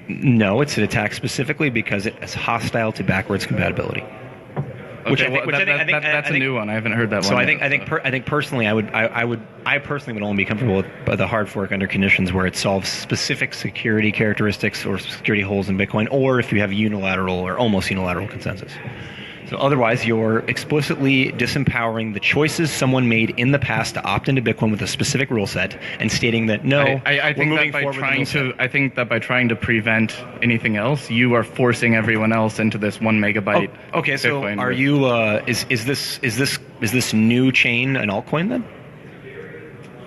No, it's an attack specifically because it is hostile to backwards compatibility. Okay, that's a new one. I haven't heard that one. So I think personally, I personally would only be comfortable with the hard fork under conditions where it solves specific security characteristics or security holes in Bitcoin, or if you have unilateral or almost unilateral consensus. So otherwise, you're explicitly disempowering the choices someone made in the past to opt into Bitcoin with a specific rule set, and stating that I think that by trying to prevent anything else, you are forcing everyone else into this 1 megabyte. Okay, so Bitcoin are you? Is this new chain an altcoin then?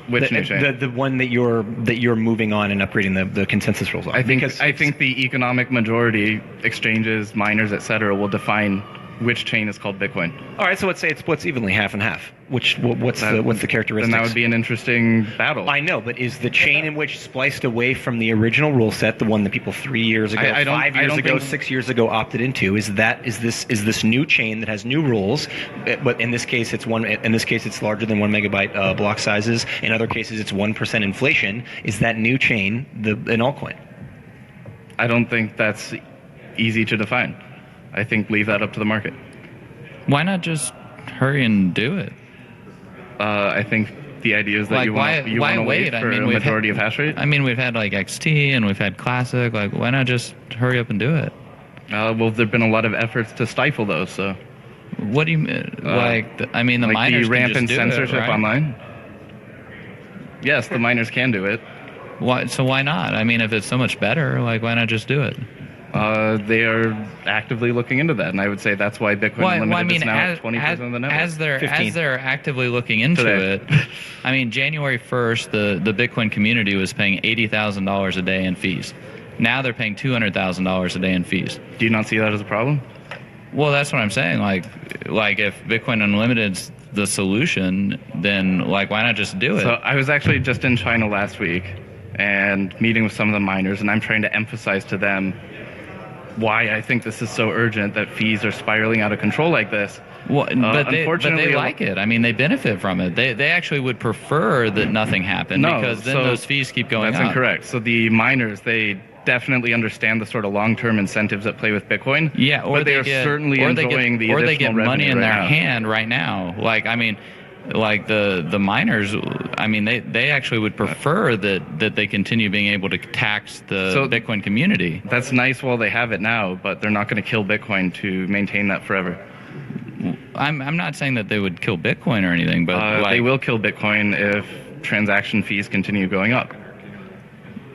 Which new chain? The one that you're moving on and upgrading the consensus rules on. I think the economic majority, exchanges, miners, etc., will define which chain is called Bitcoin. All right, so let's say it splits evenly, half and half. What's the characteristics? Then that would be an interesting battle. I know, but is the chain in which spliced away from the original rule set the one that people 3 years ago, 5 years ago, 6 years ago opted into? Is this new chain that has new rules? But in this case, it's larger than 1 megabyte block sizes. In other cases, it's 1% inflation. Is that new chain an altcoin? I don't think that's easy to define. I think leave that up to the market. Why not just hurry and do it? I think the idea is that you want to wait for a majority of hash rate. I mean, we've had like XT and we've had Classic. Like, why not just hurry up and do it? Well, there've been a lot of efforts to stifle those. So, what do you mean? I mean, the miners the rampant can just do censorship it, right? online. Yes, the miners can do it. So why not? I mean, if it's so much better, like, why not just do it? They are actively looking into that, and I would say that's why Bitcoin Unlimited is now 20% of the network. As they're actively looking into it, I mean, January 1st, the Bitcoin community was paying $80,000 a day in fees. Now they're paying $200,000 a day in fees. Do you not see that as a problem? Well, that's what I'm saying. Like if Bitcoin Unlimited's the solution, then like why not just do it? So I was actually just in China last week and meeting with some of the miners, and I'm trying to emphasize to them why I think this is so urgent that fees are spiraling out of control like this. Well, but they like it. I mean, they benefit from it. They actually would prefer that nothing happened because then those fees keep going up. That's incorrect. So the miners, they definitely understand the sort of long-term incentives at play with Bitcoin. Yeah, but they are certainly enjoying the additional revenue. Or they get money in their now. hand right now. Like, I mean, like the miners, I mean, they actually would prefer that they continue being able to tax the Bitcoin community. That's nice while they have it now, but they're not going to kill Bitcoin to maintain that forever. I'm not saying that they would kill Bitcoin or anything, but they will kill Bitcoin if transaction fees continue going up.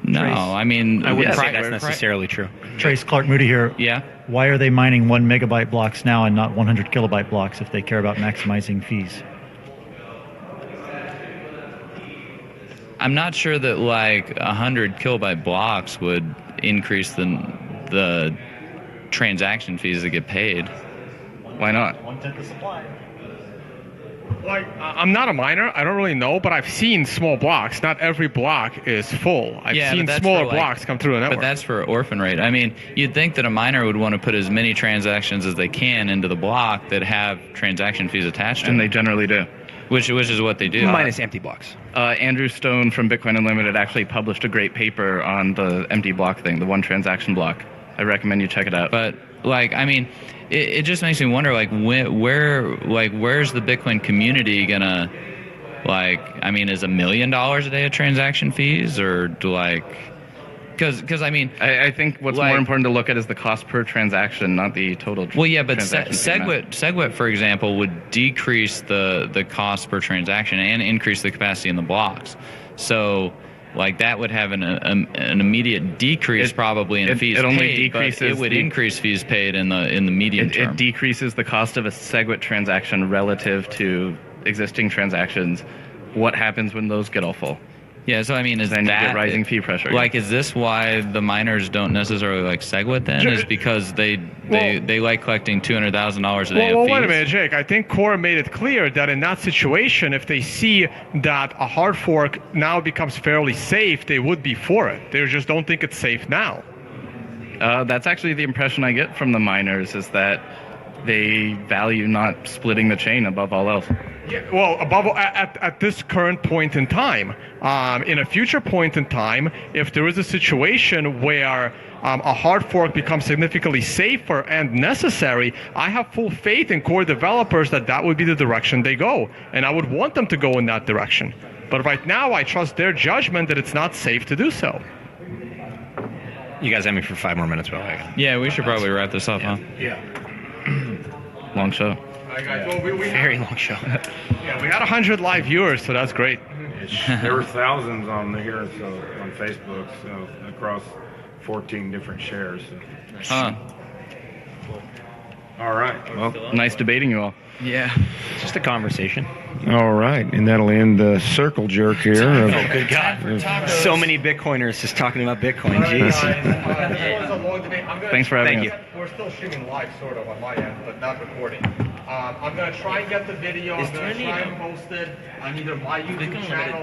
No, I mean, I wouldn't say that's necessarily true. Trace, Clark Moody here. Yeah. Why are they mining 1 megabyte blocks now and not 100 kilobyte blocks if they care about maximizing fees? I'm not sure that like 100 kilobyte blocks would increase the transaction fees that get paid. Why not? 1/10 the supply. Like, I'm not a miner. I don't really know, but I've seen small blocks. Not every block is full. I've seen smaller blocks come through the network. But that's for orphan rate. I mean, you'd think that a miner would want to put as many transactions as they can into the block that have transaction fees attached to them. And they generally do. Which is what they do. Minus empty blocks. Andrew Stone from Bitcoin Unlimited actually published a great paper on the empty block thing, the one transaction block. I recommend you check it out. But like, I mean, it just makes me wonder, like, where's the Bitcoin community gonna, like, I mean, is $1 million a day of transaction fees, or do like, because I mean, I think what's more important to look at is the cost per transaction, not the total. Well, yeah, but SegWit, for example, would decrease the cost per transaction and increase the capacity in the blocks. So, like, that would have an immediate decrease probably in fees it only paid, decreases but it would increase fees paid in the medium term. It decreases the cost of a SegWit transaction relative to existing transactions. What happens when those get all full? Yeah, so I mean, then you get rising fee pressure. Like, is this why the miners don't necessarily like SegWit then? Is because they like collecting $200,000 a day of fees? Wait a minute, Jake. I think Core made it clear that in that situation, if they see that a hard fork now becomes fairly safe, they would be for it. They just don't think it's safe now. That's actually the impression I get from the miners, is that they value not splitting the chain above all else. Yeah, well, at this current point in time, in a future point in time, if there is a situation where a hard fork becomes significantly safer and necessary, I have full faith in core developers that would be the direction they go, and I would want them to go in that direction. But right now, I trust their judgment that it's not safe to do so. You guys have me for 5 more minutes, well. Yeah, we should probably wrap this up, huh? Yeah. Long show. Very long show. Yeah, we had 100 live viewers, so that's great. There were thousands on here, on Facebook, across 14 different shares. So. All All right. Well, nice debating you all. Yeah. It's just a conversation. All right, and that'll end the circle jerk here. Oh, good God. So many Bitcoiners just talking about Bitcoin. Jeez. Thanks for having us. Thank you. We're still streaming live, sort of, on my end, but not recording. I'm going to try and get the video. I'm going to try and post it on either my YouTube channel